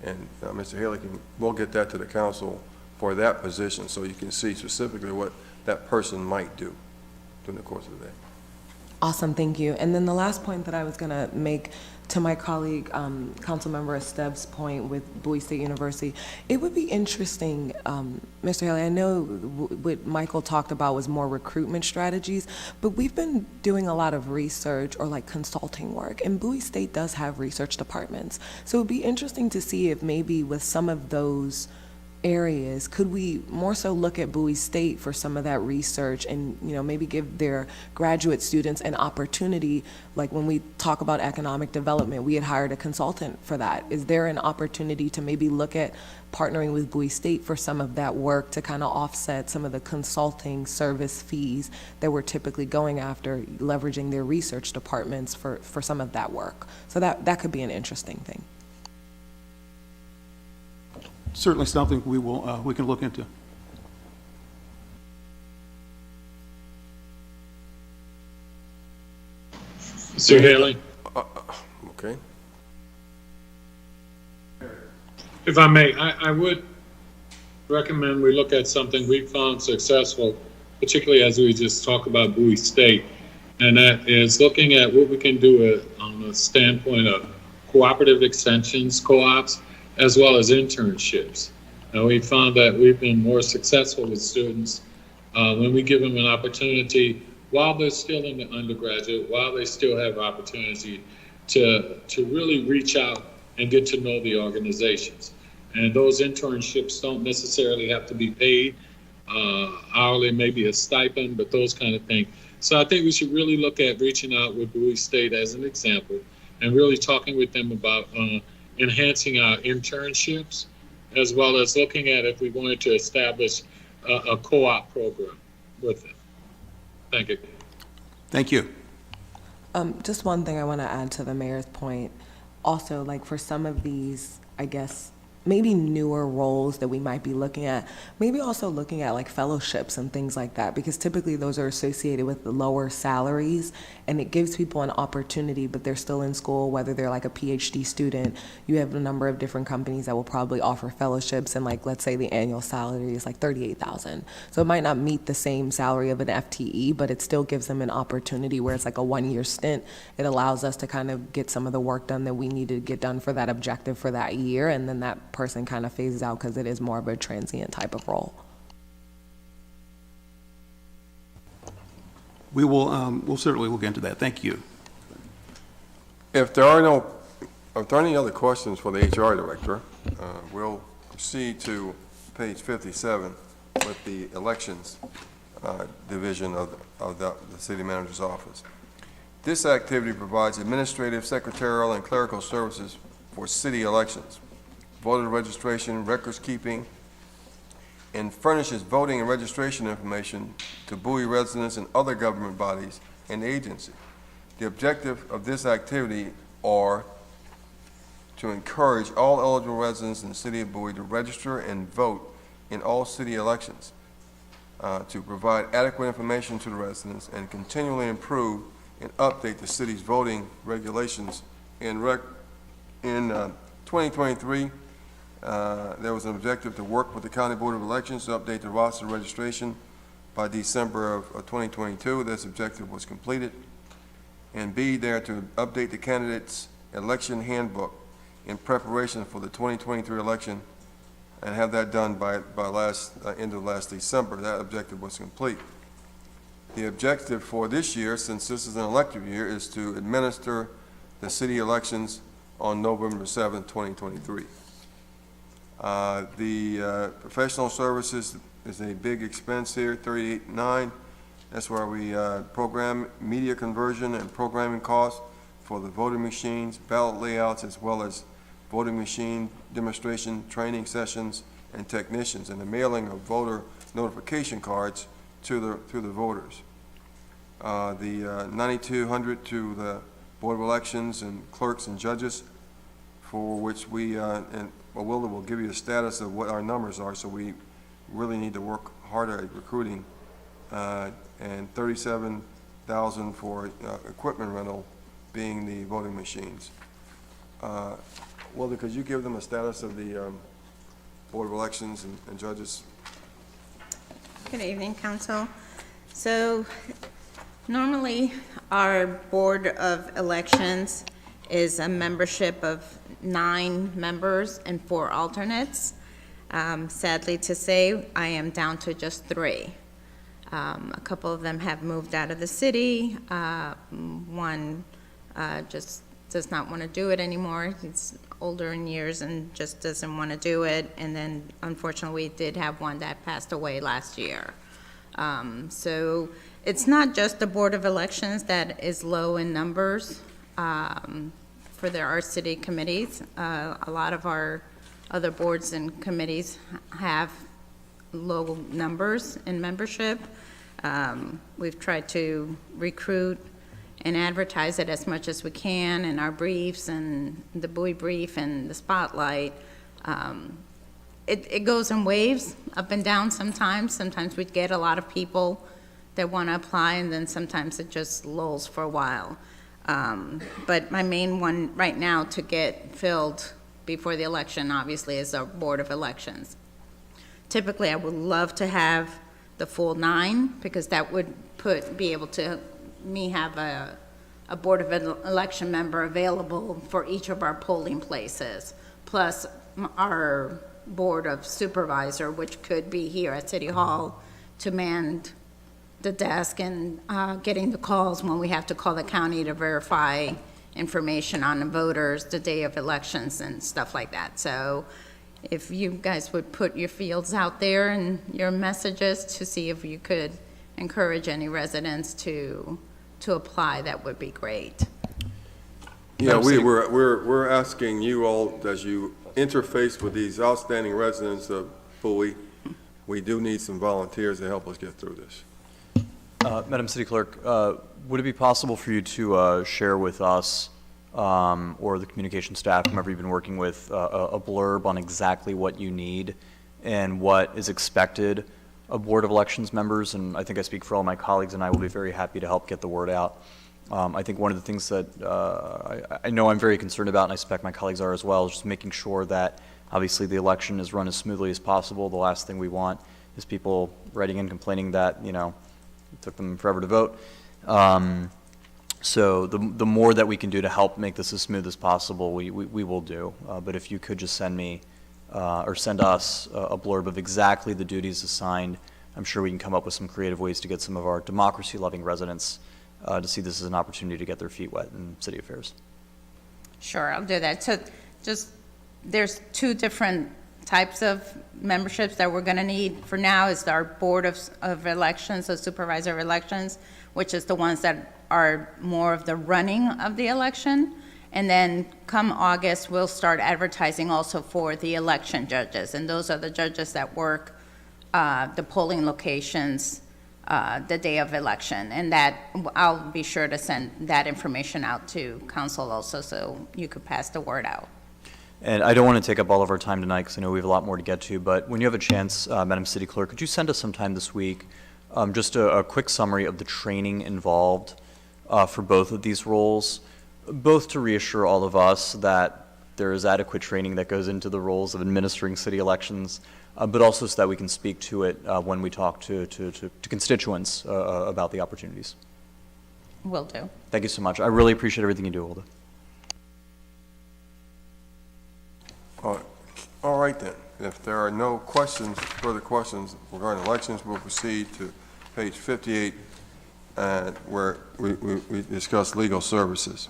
And Mr. Haley, we'll get that to the council for that position so you can see specifically what that person might do during the course of the day. Awesome, thank you. And then the last point that I was gonna make to my colleague, Councilmember Estev's point with Bowie State University, it would be interesting, Mr. Haley, I know what Michael talked about was more recruitment strategies, but we've been doing a lot of research or like consulting work, and Bowie State does have research departments. So it would be interesting to see if maybe with some of those areas, could we more so look at Bowie State for some of that research and, maybe give their graduate students an opportunity, like when we talk about economic development, we had hired a consultant for that. Is there an opportunity to maybe look at partnering with Bowie State for some of that work to kind of offset some of the consulting service fees that we're typically going after, leveraging their research departments for some of that work? So that could be an interesting thing. Certainly something we can look into. Mr. Haley, Okay. if I may, I would recommend we look at something we found successful, particularly as we just talk about Bowie State, and that is looking at what we can do on a standpoint of cooperative extensions, co-ops, as well as internships. And we found that we've been more successful with students when we give them an opportunity while they're still in the undergraduate, while they still have opportunity to really reach out and get to know the organizations. And those internships don't necessarily have to be paid hourly, maybe a stipend, but those kind of things. So I think we should really look at reaching out with Bowie State as an example and really talking with them about enhancing our internships, as well as looking at if we wanted to establish a co-op program with it. Thank you. Thank you. Just one thing I want to add to the mayor's point. Also, like for some of these, I guess, maybe newer roles that we might be looking at. Maybe also looking at like fellowships and things like that, because typically those are associated with the lower salaries, and it gives people an opportunity, but they're still in school, whether they're like a PhD student. You have a number of different companies that will probably offer fellowships, and like, let's say the annual salary is like $38,000. So it might not meet the same salary of an FTE, but it still gives them an opportunity where it's like a 1-year stint. It allows us to kind of get some of the work done that we need to get done for that objective for that year, and then that person kind of phases out because it is more of a transient type of role. We will, we'll certainly look into that. Thank you. If there are any other questions for the HR director, we'll proceed to page 57 with the elections division of the city manager's office. This activity provides administrative, secretarial, and clerical services for city elections, voter registration, records keeping, and furnishes voting and registration information to Bowie residents and other government bodies and agencies. The objective of this activity are to encourage all eligible residents in the city of Bowie to register and vote in all city elections, to provide adequate information to the residents, and continually improve and update the city's voting regulations. In 2023, there was an objective to work with the County Board of Elections to update the roster registration by December of 2022. This objective was completed. And B, there to update the candidates' election handbook in preparation for the 2023 election and have that done by end of last December. That objective was complete. The objective for this year, since this is an elective year, is to administer the city elections on November 7, 2023. The professional services is a big expense here, $38,900. That's where we program media conversion and programming costs for the voting machines, ballot layouts, as well as voting machine demonstration, training sessions, and technicians, and the mailing of voter notification cards to the voters. The $9,200 to the Board of Elections and clerks and judges, for which we and Wilda will give you a status of what our numbers are. So we really need to work harder at recruiting, and $37,000 for equipment rental, being the voting machines. Wilda, could you give them a status of the Board of Elections and judges? Good evening, Council. So normally our Board of Elections is a membership of 9 members and 4 alternates. Sadly to say, I am down to just 3. A couple of them have moved out of the city. One just does not want to do it anymore. He's older in years and just doesn't want to do it. And then unfortunately, we did have one that passed away last year. So it's not just the Board of Elections that is low in numbers. For there are city committees. A lot of our other boards and committees have low numbers in membership. We've tried to recruit and advertise it as much as we can in our briefs and the Bowie brief and the spotlight. It goes in waves, up and down sometimes. Sometimes we get a lot of people that want to apply, and then sometimes it just lulls for a while. But my main one right now to get filled before the election, obviously, is our Board of Elections. Typically, I would love to have the full 9, because that would be able to have a Board of Election member available for each of our polling places, plus our Board of Supervisor, which could be here at City Hall to man the desk and getting the calls when we have to call the county to verify information on the voters the day of elections and stuff like that. So if you guys would put your fields out there and your messages to see if you could encourage any residents to apply, that would be great. Yeah, we're asking you all, as you interface with these outstanding residents of Bowie, we do need some volunteers to help us get through this. Madam City Clerk, would it be possible for you to share with us or the communication staff, whomever you've been working with, a blurb on exactly what you need and what is expected of Board of Elections members, and I think I speak for all my colleagues, and I will be very happy to help get the word out. I think one of the things that I know I'm very concerned about, and I suspect my colleagues are as well, is just making sure that obviously the election is run as smoothly as possible. The last thing we want is people writing in complaining that, you know, it took them forever to vote. So the more that we can do to help make this as smooth as possible, we will do. But if you could just send me or send us a blurb of exactly the duties assigned, I'm sure we can come up with some creative ways to get some of our democracy-loving residents to see this as an opportunity to get their feet wet in city affairs. Sure, I'll do that. So there's two different types of memberships that we're going to need. For now is our Board of Elections, so Supervisor of Elections, which is the ones that are more of the running of the election. And then come August, we'll start advertising also for the election judges. And those are the judges that work the polling locations the day of election. And that, I'll be sure to send that information out to council also, so you could pass the word out. And I don't want to take up all of our time tonight because I know we have a lot more to get to, but when you have a chance, Madam City Clerk, could you send us sometime this week just a quick summary of the training involved for both of these roles, both to reassure all of us that there is adequate training that goes into the roles of administering city elections, but also so that we can speak to it when we talk to constituents about the opportunities. Will do. Thank you so much. I really appreciate everything you do, Hilda. All right then. If there are no questions, further questions regarding elections, we'll proceed to page 58, where we discuss legal services.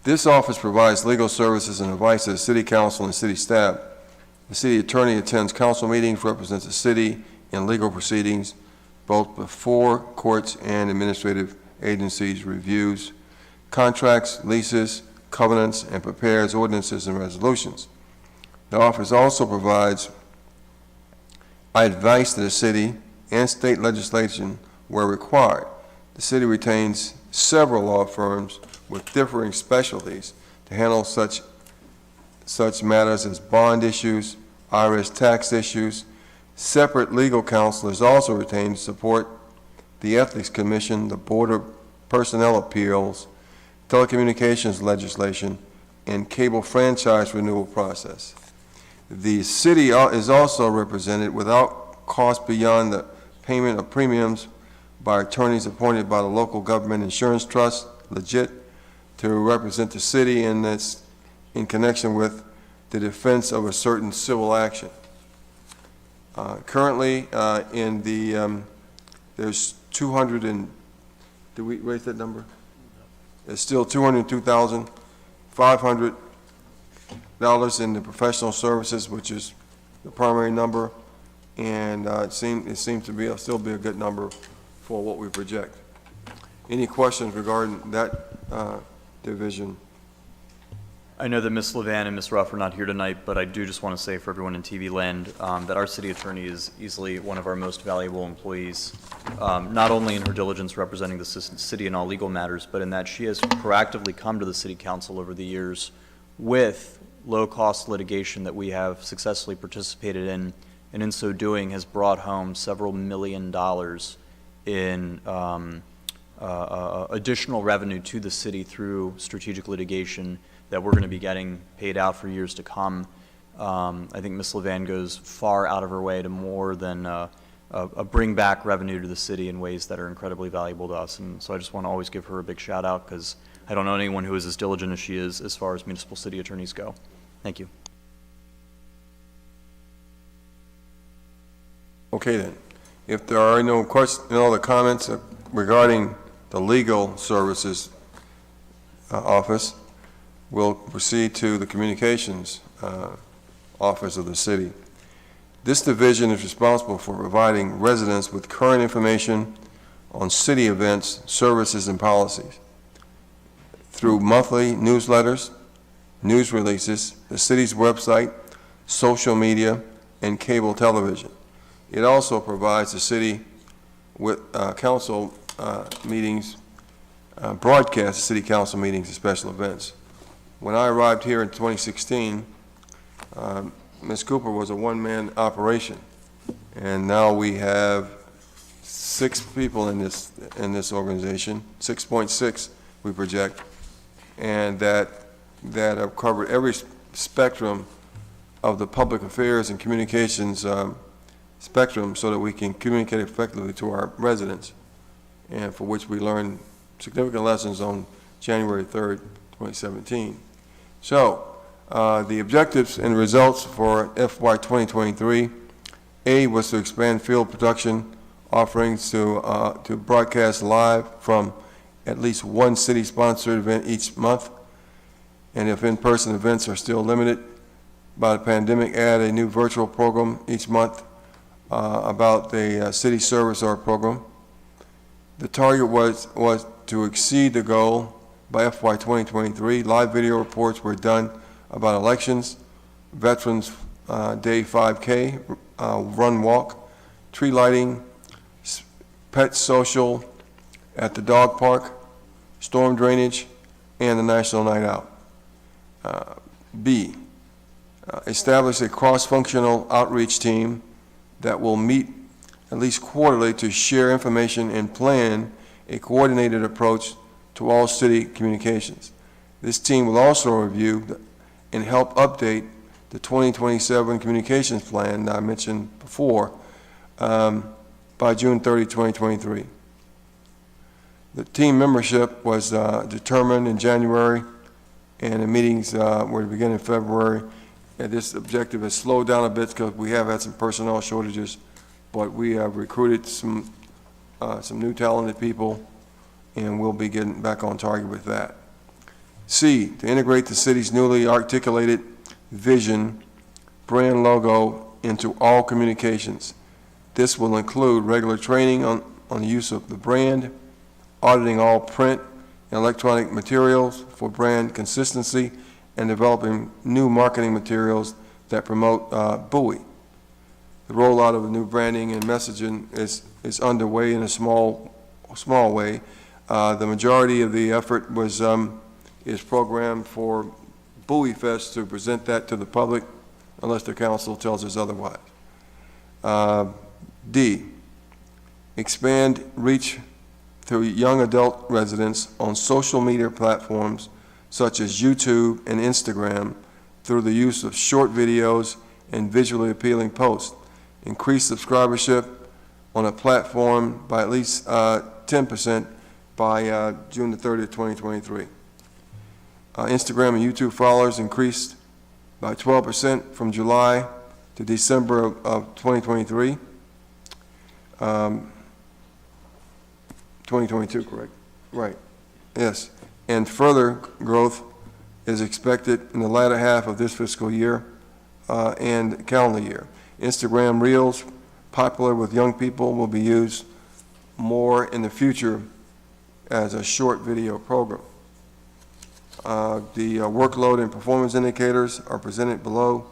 This office provides legal services and advice to the city council and city staff. The city attorney attends council meetings, represents the city in legal proceedings, both before courts and administrative agencies, reviews contracts, leases, covenants, and prepares ordinances and resolutions. The office also provides advice to the city and state legislation where required. The city retains several law firms with differing specialties to handle such matters as bond issues, IRS tax issues. Separate legal counsel is also retained to support the Ethics Commission, the Board of Personnel Appeals, telecommunications legislation, and cable franchise renewal process. The city is also represented without cost beyond the payment of premiums by attorneys appointed by the local government insurance trust, legit, to represent the city in connection with the defense of a certain civil action. Currently, there's 200 and, did we raise that number? There's still $202,500 in the professional services, which is the primary number, and it seems to be still be a good number for what we project. Any questions regarding that division? I know that Ms. Levan and Ms. Ruff are not here tonight, but I do just want to say for everyone in TV land that our city attorney is easily one of our most valuable employees, not only in her diligence representing the city in all legal matters, but in that she has proactively come to the city council over the years with low-cost litigation that we have successfully participated in, and in so doing has brought home several $1 million in additional revenue to the city through strategic litigation that we're going to be getting paid out for years to come. I think Ms. Levan goes far out of her way to more than bring back revenue to the city in ways that are incredibly valuable to us. And so I just want to always give her a big shout out because I don't know anyone who is as diligent as she is as far as municipal city attorneys go. Thank you. Okay then. If there are no questions, no other comments regarding the legal services office, we'll proceed to the communications office of the city. This division is responsible for providing residents with current information on city events, services, and policies through monthly newsletters, news releases, the city's website, social media, and cable television. It also provides the city with council meetings, broadcasts city council meetings and special events. When I arrived here in 2016, Ms. Cooper was a one-man operation, and now we have 6 people in this organization, 6.6 we project, and that have covered every spectrum of the public affairs and communications spectrum so that we can communicate effectively to our residents, and for which we learned significant lessons on January 3rd, 2017. So, the objectives and results for FY 2023, A, was to expand field production offerings to broadcast live from at least one city-sponsored event each month, and if in-person events are still limited by the pandemic, add a new virtual program each month about the city service or program. The target was to exceed the goal by FY 2023. Live video reports were done about elections, Veterans Day 5K, run walk, tree lighting, pet social at the dog park, storm drainage, and the National Night Out. B, establish a cross-functional outreach team that will meet at least quarterly to share information and plan a coordinated approach to all city communications. This team will also review and help update the 2027 communications plan that I mentioned before by June 30, 2023. The team membership was determined in January, and the meetings were to begin in February. And this objective has slowed down a bit because we have had some personnel shortages, but we have recruited some new talented people, and we'll be getting back on target with that. C, to integrate the city's newly articulated vision, brand logo into all communications. This will include regular training on the use of the brand, auditing all print and electronic materials for brand consistency, and developing new marketing materials that promote Bowie. The rollout of the new branding and messaging is underway in a small way. The majority of the effort is programmed for Bowie Fest to present that to the public, unless the council tells us otherwise. D, expand reach to young adult residents on social media platforms such as YouTube and Instagram through the use of short videos and visually appealing posts. Increase subscribership on a platform by at least 10% by June the 30th, 2023. Instagram and YouTube followers increased by 12% from July to December of 2023. 2022, correct? Right, yes. And further growth is expected in the latter half of this fiscal year and calendar year. Instagram Reels, popular with young people, will be used more in the future as a short video program. The workload and performance indicators are presented below.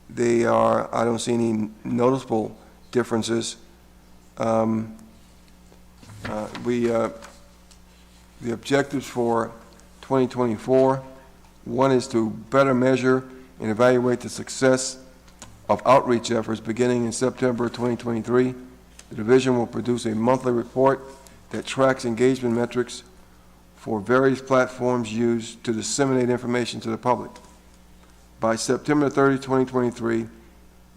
They are, I don't see any noticeable differences. The objectives for 2024, one is to better measure and evaluate the success of outreach efforts beginning in September 2023. The division will produce a monthly report that tracks engagement metrics for various platforms used to disseminate information to the public. By September 30, 2023,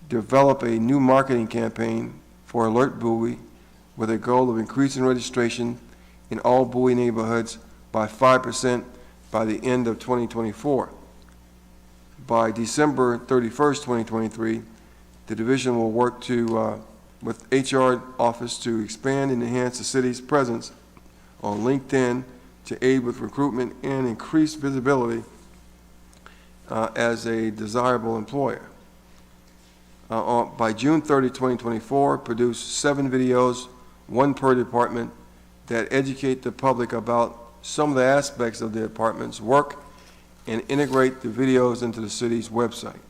develop a new marketing campaign for Alert Bowie with a goal of increasing registration in all Bowie neighborhoods by 5% by the end of 2024. By December 31st, 2023, the division will work with HR office to expand and enhance the city's presence on LinkedIn to aid with recruitment and increase visibility as a desirable employer. By June 30, 2024, produce 7 videos, 1 per department, that educate the public about some of the aspects of the department's work and integrate the videos into the city's website.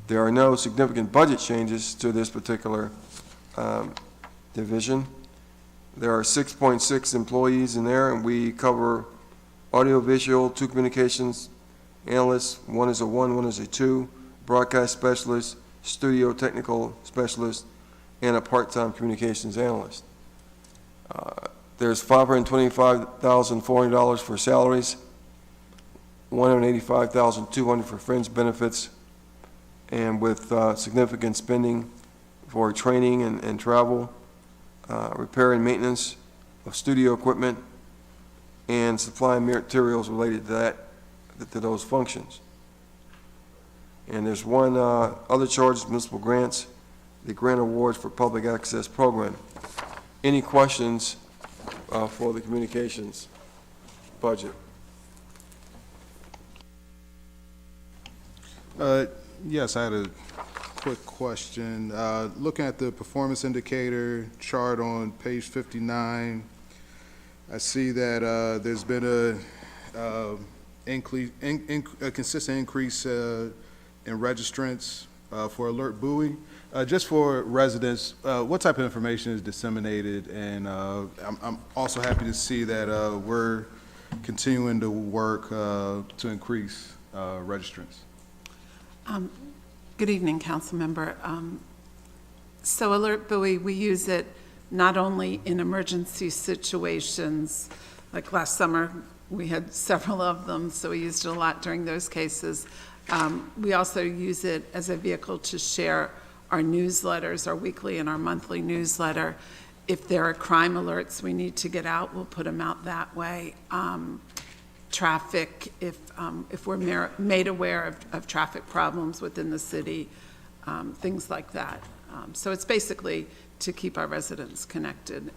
There are no significant budget changes to this particular division. There are 6.6 employees in there, and we cover audiovisual, 2 communications analyst, one is a 2, broadcast specialist, studio technical specialist, and a part-time communications analyst. There's $525,400 for salaries, $185,200 for fringe benefits, and with significant spending for training and travel, repair and maintenance of studio equipment, and supplying materials related to those functions. And there's one other charge, municipal grants, the grant awards for public access program. Any questions for the communications budget? Yes, I had a quick question. Looking at the performance indicator chart on page 59, I see that there's been a consistent increase in registrants for Alert Bowie. Just for residents, what type of information is disseminated? And I'm also happy to see that we're continuing to work to increase registrants. Good evening, council member. So Alert Bowie, we use it not only in emergency situations, like last summer, we had several of them, so we used it a lot during those cases. We also use it as a vehicle to share our newsletters, our weekly and our monthly newsletter. If there are crime alerts we need to get out, we'll put them out that way. Traffic, if we're made aware of traffic problems within the city, things like that. So it's basically to keep our residents connected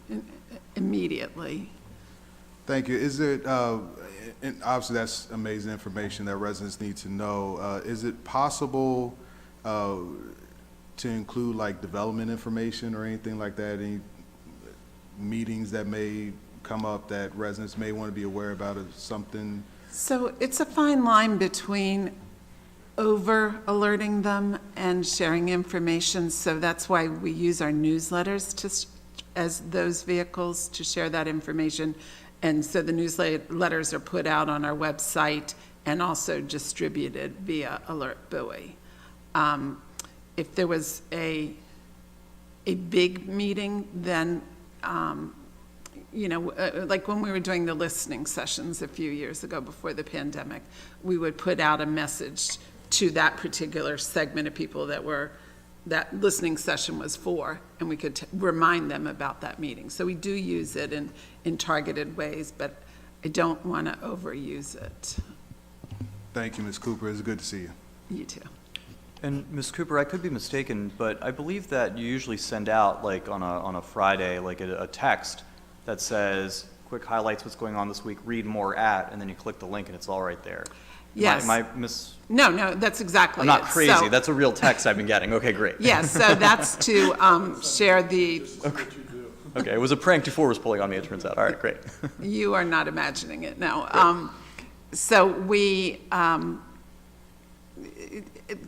immediately. Thank you. Is it, and obviously that's amazing information that residents need to know. Is it possible to include like development information or anything like that? Any meetings that may come up that residents may want to be aware about or something? So it's a fine line between over alerting them and sharing information. So that's why we use our newsletters as those vehicles to share that information. And so the newsletters are put out on our website and also distributed via Alert Bowie. If there was a big meeting, then, like when we were doing the listening sessions a few years ago before the pandemic, we would put out a message to that particular segment of people that listening session was for, and we could remind them about that meeting. So we do use it in targeted ways, but I don't want to overuse it. Thank you, Ms. Cooper. It's good to see you. You too. And Ms. Cooper, I could be mistaken, but I believe that you usually send out, like on a Friday, like a text that says, quick highlights what's going on this week, read more at, and then you click the link and it's all right there. Yes. Am I No, that's exactly I'm not it. crazy. So, That's a real text I've been getting. Okay, great. yes, so that's to share the, Okay, it was a prank before was pulling on me, it turns out. All right, great. you are not imagining it, no. So we,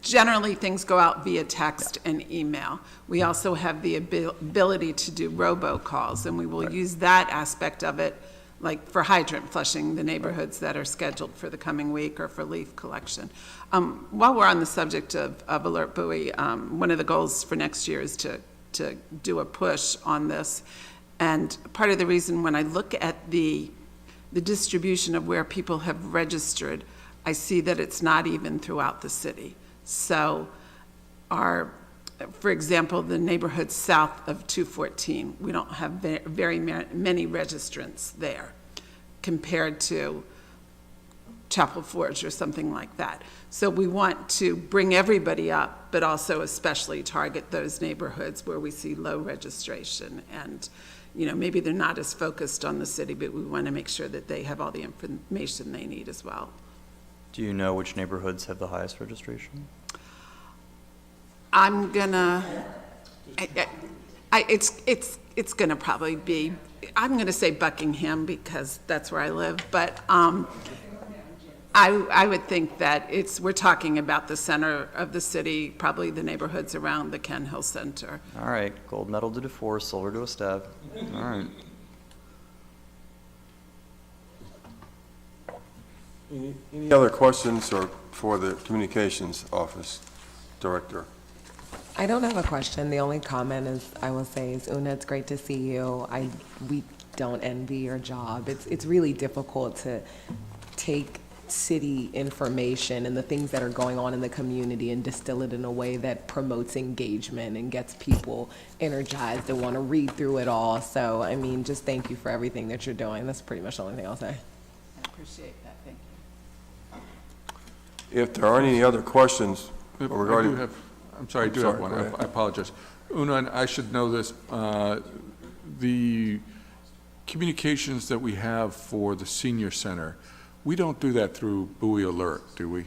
generally things go out via text and email. We also have the ability to do robocalls, and we will use that aspect of it, like for hydrant flushing, the neighborhoods that are scheduled for the coming week, or for leaf collection. While we're on the subject of Alert Bowie, one of the goals for next year is to do a push on this. And part of the reason, when I look at the distribution of where people have registered, I see that it's not even throughout the city. So for example, the neighborhood south of 214, we don't have very many registrants there compared to Chapel Forge or something like that. So we want to bring everybody up, but also especially target those neighborhoods where we see low registration. And, maybe they're not as focused on the city, but we want to make sure that they have all the information they need as well. Do you know which neighborhoods have the highest registration? I'm gonna, it's gonna probably be, I'm gonna say Buckingham because that's where I live, but I would think that we're talking about the center of the city, probably the neighborhoods around the Ken Hill Center. All right, gold medal to DeForest, silver to Esteve. All right. Any other questions for the Communications Office Director? I don't have a question. The only comment I will say is, Una, it's great to see you. We don't envy your job. It's really difficult to take city information and the things that are going on in the community and distill it in a way that promotes engagement and gets people energized and want to read through it all. So, I mean, just thank you for everything that you're doing. That's pretty much the only thing I'll say. I appreciate that, thank you. If there aren't any other questions I regarding... do have, I'm sorry, I do have one. Go ahead. I apologize. Una, and I should know this, the communications that we have for the senior center, we don't do that through Bowie Alert, do we?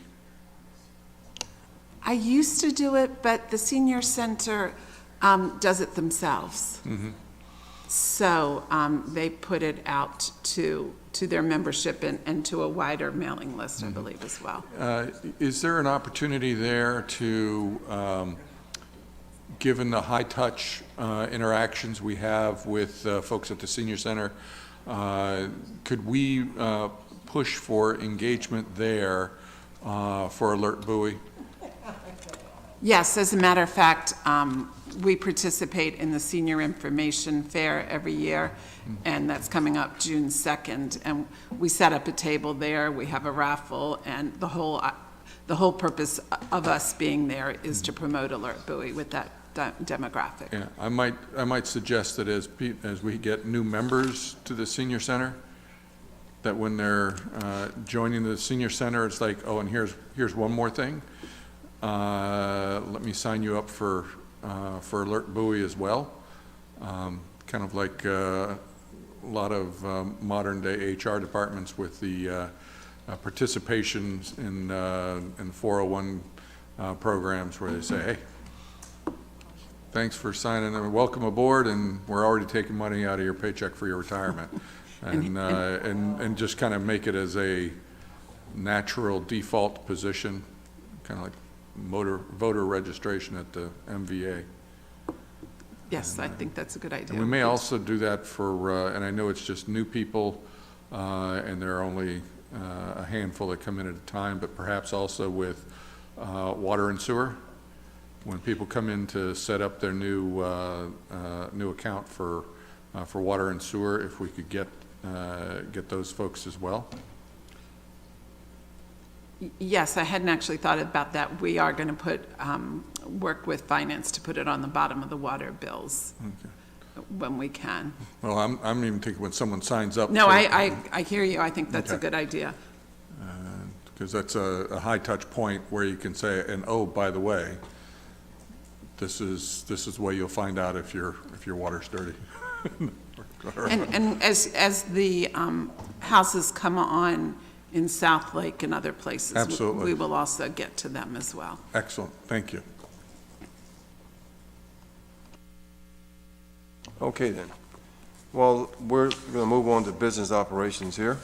I used to do it, but the senior center does it themselves. So they put it out to their membership and to a wider mailing list, I believe, as well. Is there an opportunity there to, given the high-touch interactions we have with folks at the senior center, could we push for engagement there for Alert Bowie? Yes, as a matter of fact, we participate in the Senior Information Fair every year, and that's coming up June 2nd. And we set up a table there, we have a raffle, and the whole purpose of us being there is to promote Alert Bowie with that demographic. Yeah, I might suggest that as we get new members to the senior center, that when they're joining the senior center, it's like, oh, and here's one more thing. Let me sign you up for Alert Bowie as well. Kind of like a lot of modern-day HR departments with the participation in 401 programs where they say, hey, thanks for signing and welcome aboard, and we're already taking money out of your paycheck for your retirement. And just kind of make it as a natural default position, kind of like voter registration at the MVA. Yes, I think that's a good idea. And we may also do that for, and I know it's just new people, and there are only a handful that come in at a time, but perhaps also with water and sewer. When people come in to set up their new account for water and sewer, if we could get those folks as well. Yes, I hadn't actually thought about that. We are going to work with finance to put it on the bottom of the water bills when we can. Well, I'm even thinking when someone signs up. No, I hear you. I think that's a good idea. Because that's a high-touch point where you can say, and oh, by the way, this is the way you'll find out if your water's dirty. And as the houses come on in South Lake and other places, absolutely, we will also get to them as well. Excellent, thank you. Okay then. Well, we're going to move on to business operations here.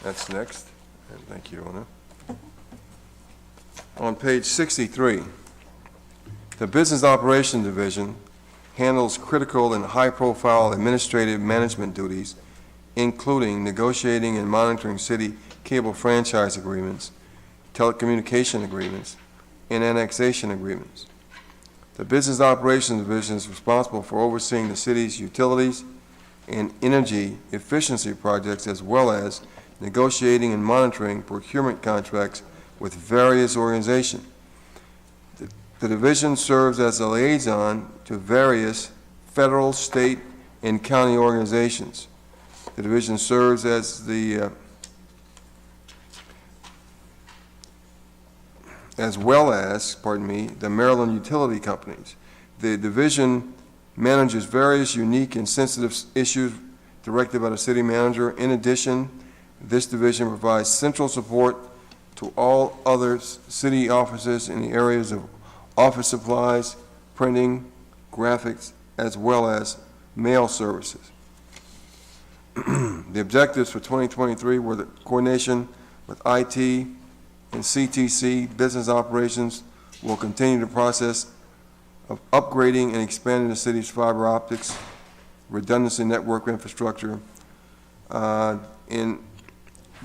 That's next. And thank you, Ona. On page 63, the Business Operations Division handles critical and high-profile administrative management duties, including negotiating and monitoring city cable franchise agreements, telecommunication agreements, and annexation agreements. The Business Operations Division is responsible for overseeing the city's utilities and energy efficiency projects, as well as negotiating and monitoring procurement contracts with various organizations. The division serves as a liaison to various federal, state, and county organizations. The division serves as well as the Maryland utility companies. The division manages various unique and sensitive issues directed by the city manager. In addition, this division provides central support to all other city offices in the areas of office supplies, printing, graphics, as well as mail services. The objectives for 2023 were the coordination with IT and CTC. Business operations will continue the process of upgrading and expanding the city's fiber optics, redundancy network infrastructure. In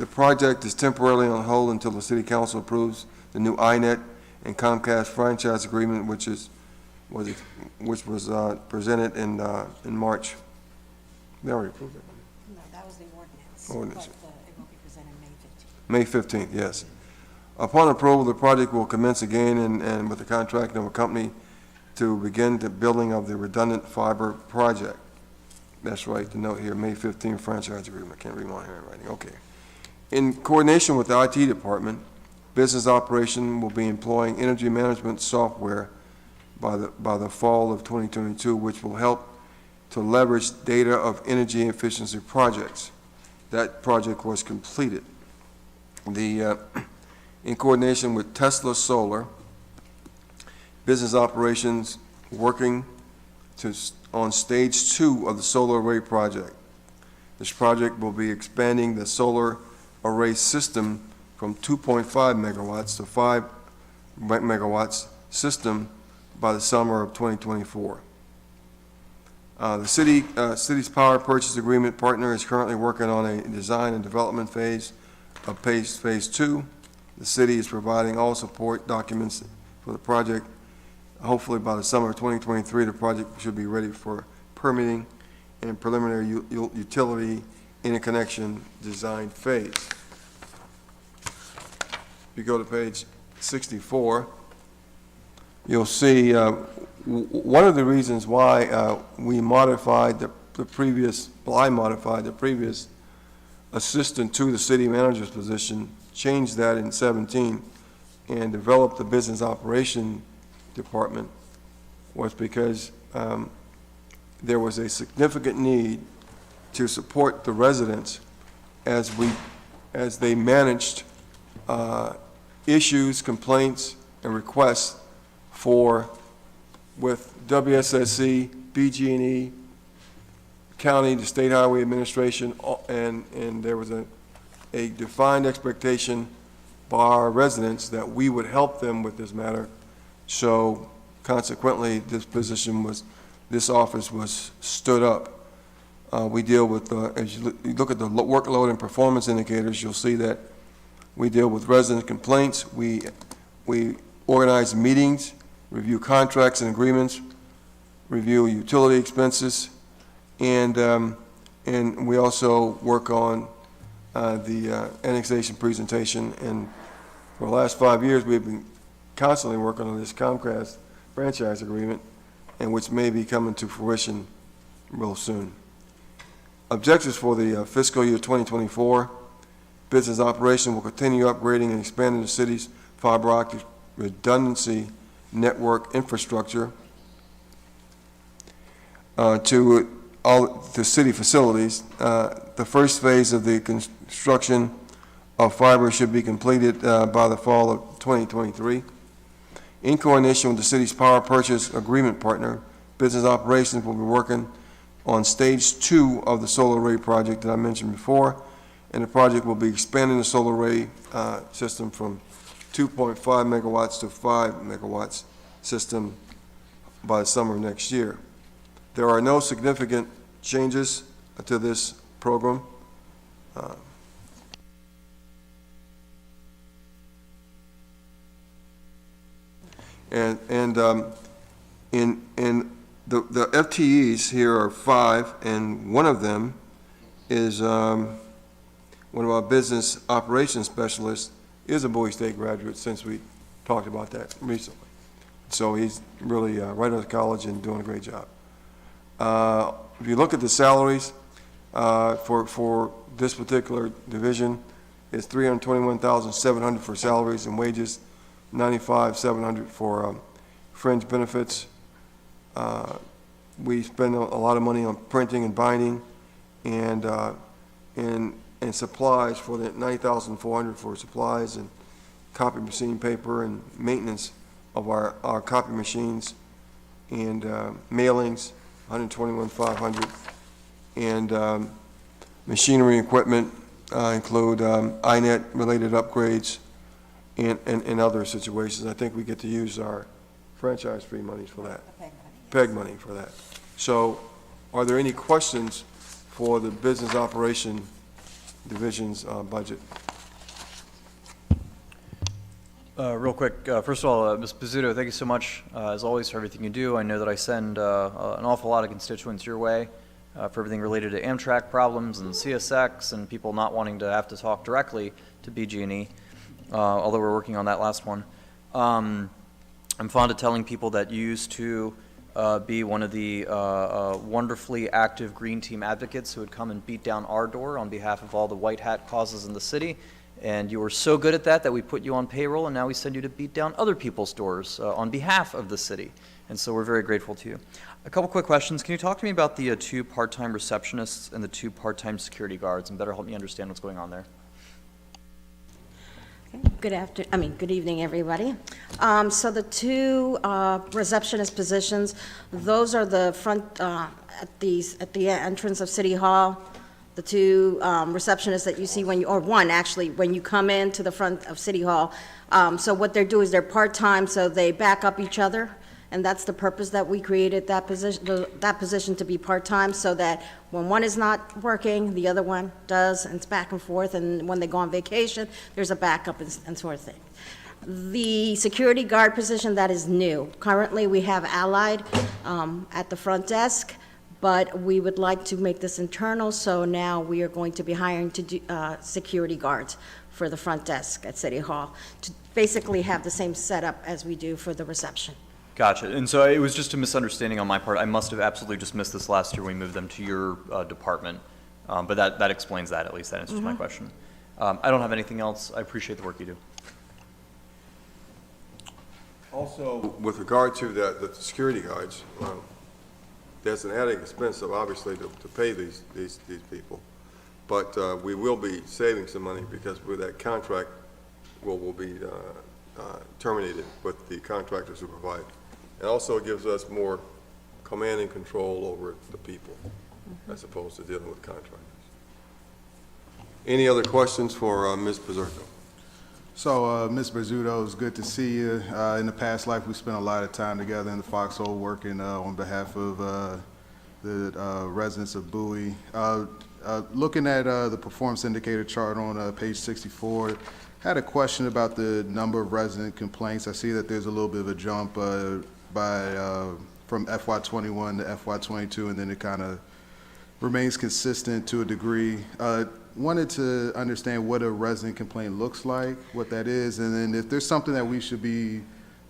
The project is temporarily on hold until the city council approves the new iNet and Comcast franchise agreement, which was presented in March. They already approved it. No, that was the ordinance. Ordinance. But it will be presented May May 15th. 15th, yes. Upon approval, the project will commence again and with the contract of a company to begin the building of the redundant fiber project. That's right, the note here, May 15th franchise agreement. I can't read my handwriting. Okay. In coordination with the IT department, business operation will be employing energy management software by the fall of 2022, which will help to leverage data of energy efficiency projects. That project was completed. In coordination with Tesla Solar, business operations working on stage 2 of the solar array project. This project will be expanding the solar array system from 2.5 megawatts to 5 megawatts system by the summer of 2024. The city's power purchase agreement partner is currently working on a design and development phase of phase 2. The city is providing all support documents for the project. Hopefully by the summer of 2023, the project should be ready for permitting and preliminary utility interconnection design phase. If you go to page 64, you'll see one of the reasons why I modified the previous assistant to the city manager's position, changed that in 17, and developed the business operation department, was because there was a significant need to support the residents as they managed issues, complaints, and requests with WSSC, BG&E, county, the state highway administration, and there was a defined expectation by our residents that we would help them with this matter. So consequently, this office was stood up. We deal with, as you look at the workload and performance indicators, you'll see that we deal with resident complaints. We organize meetings, review contracts and agreements, review utility expenses, and we also work on the annexation presentation. And for the last 5 years, we've been constantly working on this Comcast franchise agreement, and which may be coming to fruition real soon. Objectives for the fiscal year 2024: business operation will continue upgrading and expanding the city's fiber optic redundancy network infrastructure to all the city facilities. The first phase of the construction of fiber should be completed by the fall of 2023. In coordination with the city's power purchase agreement partner, business operations will be working on stage 2 of the solar array project that I mentioned before, and the project will be expanding the solar array system from 2.5 megawatts to 5 megawatts system by the summer of next year. There are no significant changes to this program. The FTEs here are 5, and one of them is one of our business operations specialists is a Bowie State graduate, since we talked about that recently. So he's really right out of college and doing a great job. If you look at the salaries for this particular division, it's $321,700 for salaries and wages, $95,700 for fringe benefits. We spend a lot of money on printing and binding, and supplies for the $90,400 for supplies and copy machine paper and maintenance of our copy machines, and mailings, $121,500, and machinery and equipment include iNet related upgrades and other situations. I think we get to use our franchise fee monies for that. PEG money for that. So are there any questions for the business operation Division's budget. Real quick, first of all, Ms. Pizzuto, thank you so much, as always, for everything you do. I know that I send an awful lot of constituents your way for everything related to Amtrak problems and CSX and people not wanting to have to talk directly to BG&E, although we're working on that last one. I'm fond of telling people that you used to be one of the wonderfully active Green Team advocates who would come and beat down our door on behalf of all the white hat causes in the city. And you were so good at that we put you on payroll, and now we send you to beat down other people's doors on behalf of the city. And so we're very grateful to you. A couple quick questions. Can you talk to me about the 2 part-time receptionists and the 2 part-time security guards, and better help me understand what's going on there? Good evening, everybody. So the 2 receptionist positions, those are the front, at the entrance of City Hall. The 2 receptionists that you see when you, or one actually, when you come into the front of City Hall. So what they do is they're part-time, so they back up each other, and that's the purpose that we created that position to be part-time, so that when one is not working, the other one does, and it's back and forth, and when they go on vacation, there's a backup and sort of thing. The security guard position, that is new. Currently, we have Allied at the front desk, but we would like to make this internal, so now we are going to be hiring to do, security guards for the front desk at City Hall, to basically have the same setup as we do for the reception. Gotcha. And so it was just a misunderstanding on my part. I must have absolutely just missed this last year when we moved them to your department. But that explains that, at least. That answers my question. I don't have anything else. I appreciate the work you do. Also, with regard to the security guards, there's an added expense, obviously, to pay these people. But we will be saving some money because with that contract will be terminated with the contractors who provide. It also gives us more command and control over the people as opposed to dealing with contractors. Any other questions for Ms. Pizzuto? So, Ms. Pizzuto, it's good to see you. In the past life, we spent a lot of time together in the foxhole working on behalf of the residents of Bowie. Looking at the performance indicator chart on page 64, had a question about the number of resident complaints. I see that there's a little bit of a jump from FY21 to FY22, and then it kind of remains consistent to a degree. Wanted to understand what a resident complaint looks like, what that is, and then if there's something that we should be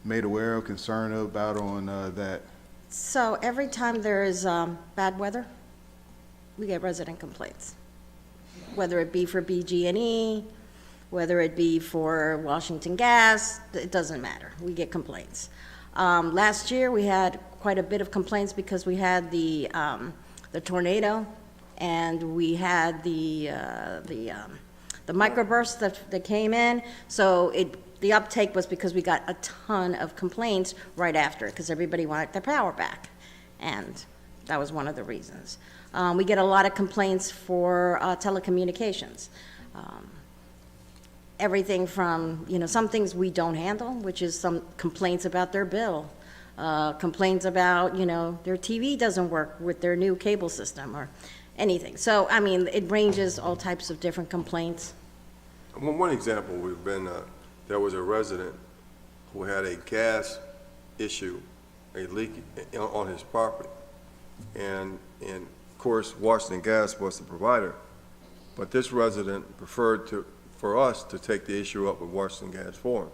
made aware of, concerned about on that. So every time there is bad weather, we get resident complaints, whether it be for BG&E, whether it be for Washington Gas, it doesn't matter. We get complaints. Last year, we had quite a bit of complaints because we had the tornado, and we had the microburst that came in. So the uptake was because we got a ton of complaints right after, because everybody wanted their power back, and that was one of the reasons. We get a lot of complaints for telecommunications. Everything from, some things we don't handle, which is some complaints about their bill, complaints about, their TV doesn't work with their new cable system or anything. So, it ranges all types of different complaints. One example, there was a resident who had a gas issue, a leak on his property. And of course, Washington Gas was the provider, but this resident preferred for us to take the issue up with Washington Gas for him.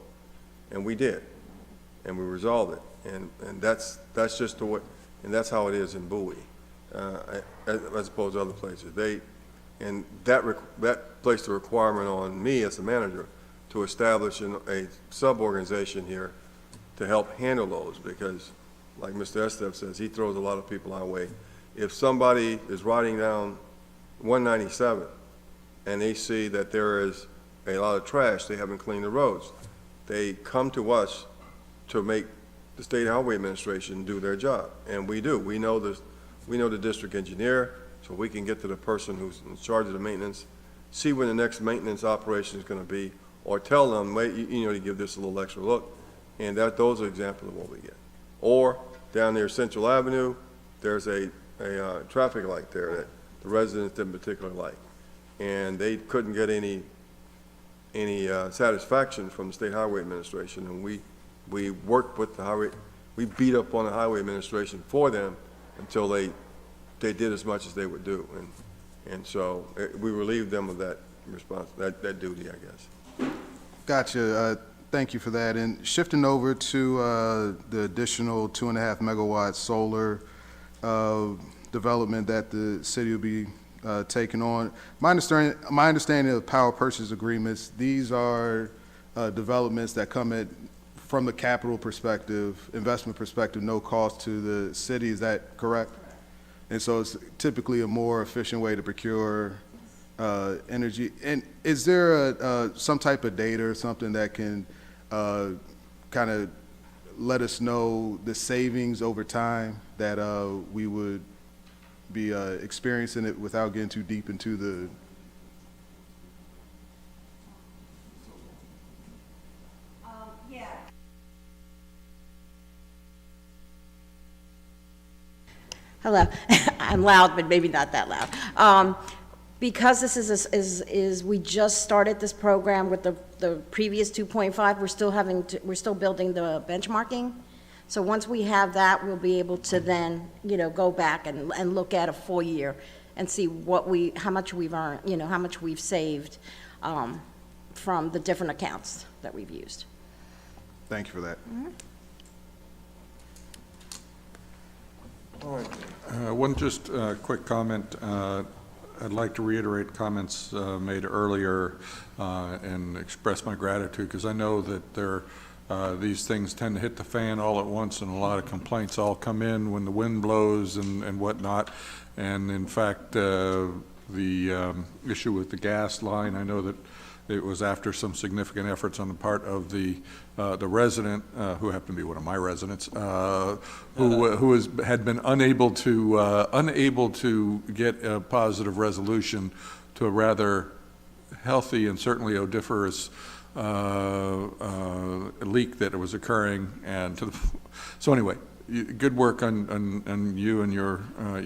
And we did, and we resolved it. And that's just the way, and that's how it is in Bowie, as opposed to other places. And that placed a requirement on me as a manager to establish a sub-organization here to help handle those, because like Mr. Estef says, he throws a lot of people our way. If somebody is riding down 197 and they see that there is a lot of trash, they haven't cleaned the roads, they come to us to make the State Highway Administration do their job, and we do. We know the district engineer, so we can get to the person who's in charge of the maintenance, see when the next maintenance operation is going to be, or tell them, wait, to give this a little extra look, and those are examples of what we get. Or down near Central Avenue, there's a traffic light there that the residents didn't particularly like. and they couldn't get any satisfaction from the State Highway Administration, and we worked with the highway, we beat up on the Highway Administration for them until they did as much as they would do, and so we relieved them of that that duty, I guess. Gotcha. Thank you for that. And shifting over to the additional 2.5 megawatt solar development that the city will be taking on. My understanding of power purchase agreements, these are developments that come from the capital perspective, investment perspective, no cost to the city. Is that correct? And so it's typically a more efficient way to procure energy. And is there some type of data or something that can kind of let us know the savings over time that we would be experiencing it without getting too deep into the... Yeah. Hello. I'm loud, but maybe not that loud. Because this is we just started this program with the previous 2.5, we're still building the benchmarking. So once we have that, we'll be able to then, go back and look at a full year and see how much we've earned, how much we've saved from the different accounts that we've used. Thank you for that. One just quick comment. I'd like to reiterate comments made earlier and express my gratitude, because I know that these things tend to hit the fan all at once, and a lot of complaints all come in when the wind blows and whatnot. And in fact, the issue with the gas line, I know that it was after some significant efforts on the part of the resident, who happened to be one of my residents, who had been unable to get a positive resolution to a rather healthy and certainly odoriferous leak that was occurring. And so anyway, good work on you and your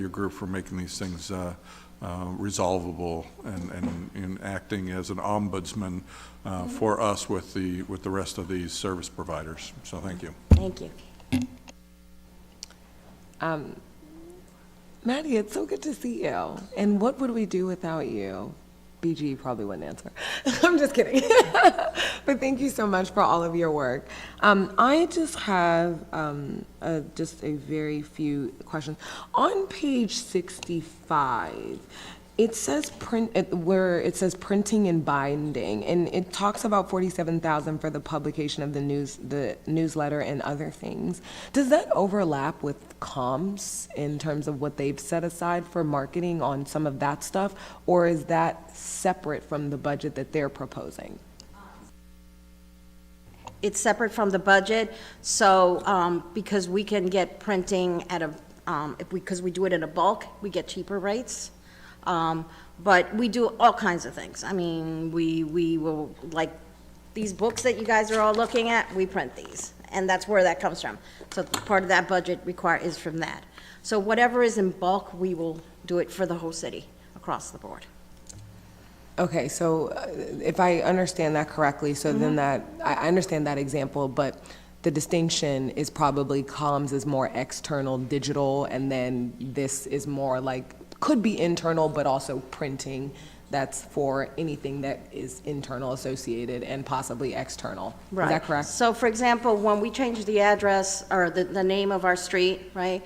group for making these things resolvable and in acting as an ombudsman for us with the rest of these service providers. So thank you. Thank you. Maddie, it's so good to see you. And what would we do without you? BG probably wouldn't answer. I'm just kidding. But thank you so much for all of your work. I just have just a very few questions. On page 65, it says printing and binding, and it talks about $47,000 for the publication of the newsletter and other things. Does that overlap with comms in terms of what they've set aside for marketing on some of that stuff, or is that separate from the budget that they're proposing? It's separate from the budget, so because we can get printing at because we do it in a bulk, we get cheaper rates. But we do all kinds of things. I mean, we will, like, these books that you guys are all looking at, we print these, and that's where that comes from. So part of that budget is from that. So whatever is in bulk, we will do it for the whole city, across the board. Okay, so if I understand that correctly, so then I understand that example, but the distinction is probably columns is more external digital, and then this is more like, could be internal, but also printing. That's for anything that is internal associated and possibly external. Right. Is that correct? So for example, when we changed the address or the name of our street, right?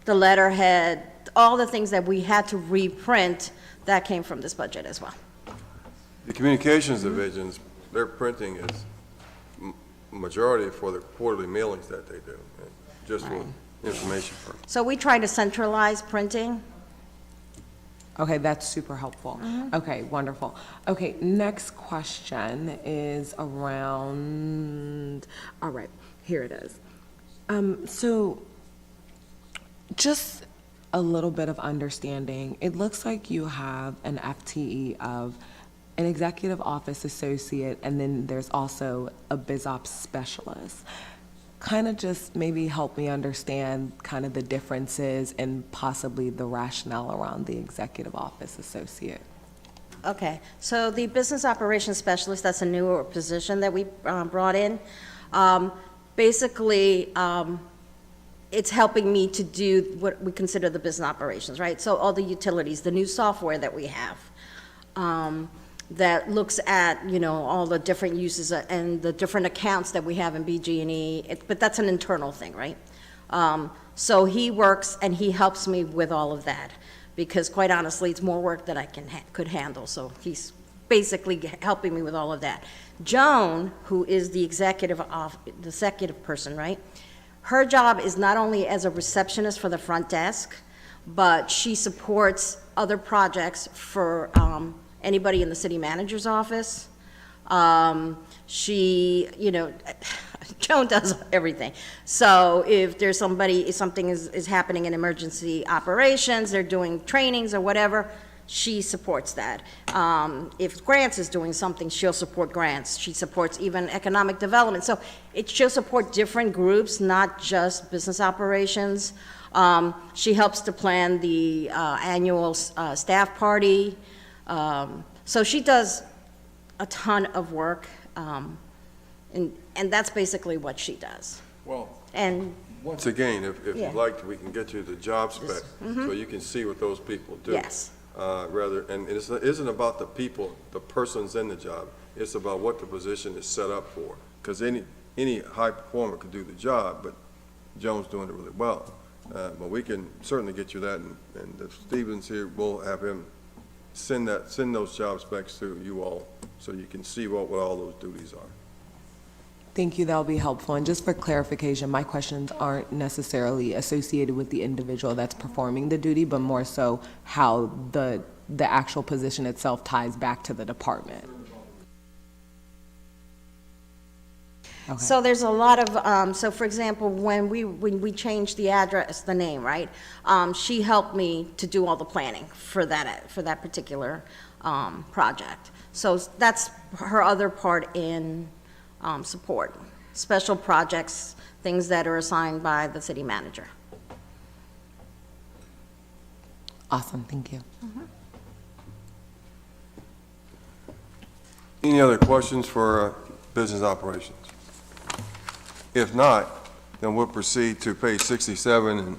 The letterhead, all the things that we had to reprint, that came from this budget as well. The communications divisions, their printing is majority for the quarterly mailings that they do, just for information purposes. So we try to centralize printing. Okay, that's super helpful. Okay, wonderful. Okay, next question is around, all right, here it is. So just a little bit of understanding. It looks like you have an FTE of an executive office associate, and then there's also a BizOps specialist. Kind of just maybe help me understand kind of the differences and possibly the rationale around the executive office associate. Okay, so the business operations specialist, that's a newer position that we brought in. Basically, it's helping me to do what we consider the business operations, right? So all the utilities, the new software that we have, that looks at, you know, all the different uses and the different accounts that we have in BG&E, but that's an internal thing, right? So he works and he helps me with all of that, because quite honestly, it's more work that I could handle, so he's basically helping me with all of that. Joan, who is the executive person, right? Her job is not only as a receptionist for the front desk, but she supports other projects for anybody in the city manager's office. She, you know, Joan does everything. So if there's if something is happening in emergency operations, they're doing trainings or whatever, she supports that. If Grants is doing something, she'll support Grants. She supports even economic development. So she'll support different groups, not just business operations. She helps to plan the annual staff party. So she does a ton of work, and that's basically what she does. Well, And once again, if Yeah. you'd like, we can get you the job spec, so you can see what those people do. Yes. And it isn't about the people, the persons in the job, it's about what the position is set up for. Because any high performer could do the job, but Joan's doing it really well. But we can certainly get you that, and if Stephen's here, we'll have him send those job specs to you all, so you can see what all those duties are. Thank you, that'll be helpful. And just for clarification, my questions aren't necessarily associated with the individual that's performing the duty, but more so how the actual position itself ties back to the department. Okay. so there's a lot of, so for example, when we changed the address, the name, right? She helped me to do all the planning for that particular project. So that's her other part in support, special projects, things that are assigned by the city manager. Awesome, thank you. Any other questions for business operations? If not, then we'll proceed to page 67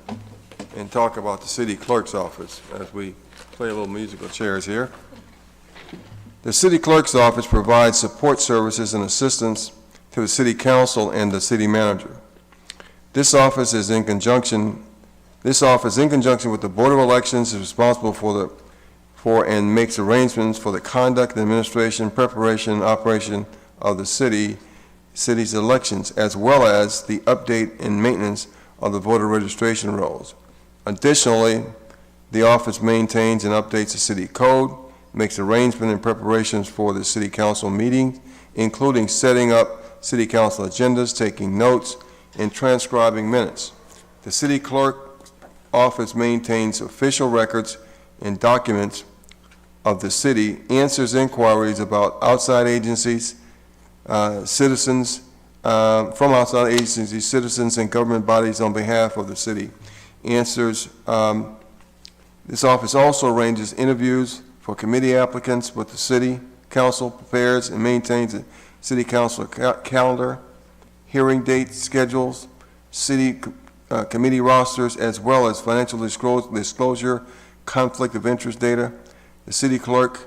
and talk about the city clerk's office as we play a little musical chairs here. The city clerk's office provides support services and assistance to the city council and the city manager. This office, in conjunction with the Board of Elections, is responsible for and makes arrangements for the conduct, administration, preparation, and operation of the city's elections, as well as the update and maintenance of the voter registration rolls. Additionally, the office maintains and updates the city code, makes arrangements and preparations for the city council meetings, including setting up city council agendas, taking notes, and transcribing minutes. The city clerk's office maintains official records and documents of the city, answers inquiries about outside agencies, citizens, from outside agencies, citizens, and government bodies on behalf of the city. This office also arranges interviews for committee applicants with the city council, prepares and maintains a city council calendar, hearing dates, schedules, city committee rosters, as well as financial disclosure, conflict of interest data. The city clerk's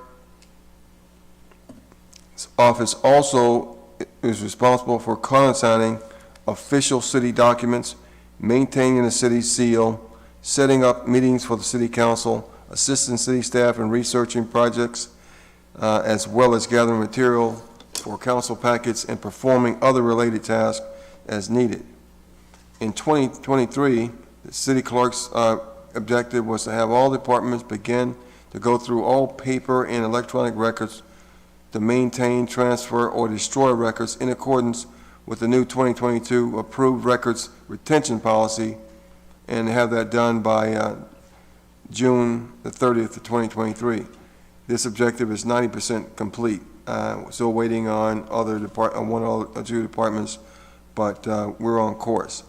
office also is responsible for countersigning official city documents, maintaining the city's seal, setting up meetings for the city council, assisting city staff in researching projects, as well as gathering material for council packets and performing other related tasks as needed. In 2023, the city clerk's objective was to have all departments begin to go through all paper and electronic records to maintain, transfer, or destroy records in accordance with the new 2022 approved records retention policy, and have that done by June the 30th of 2023. This objective is 90% complete. Still waiting on one or two departments, but we're on course.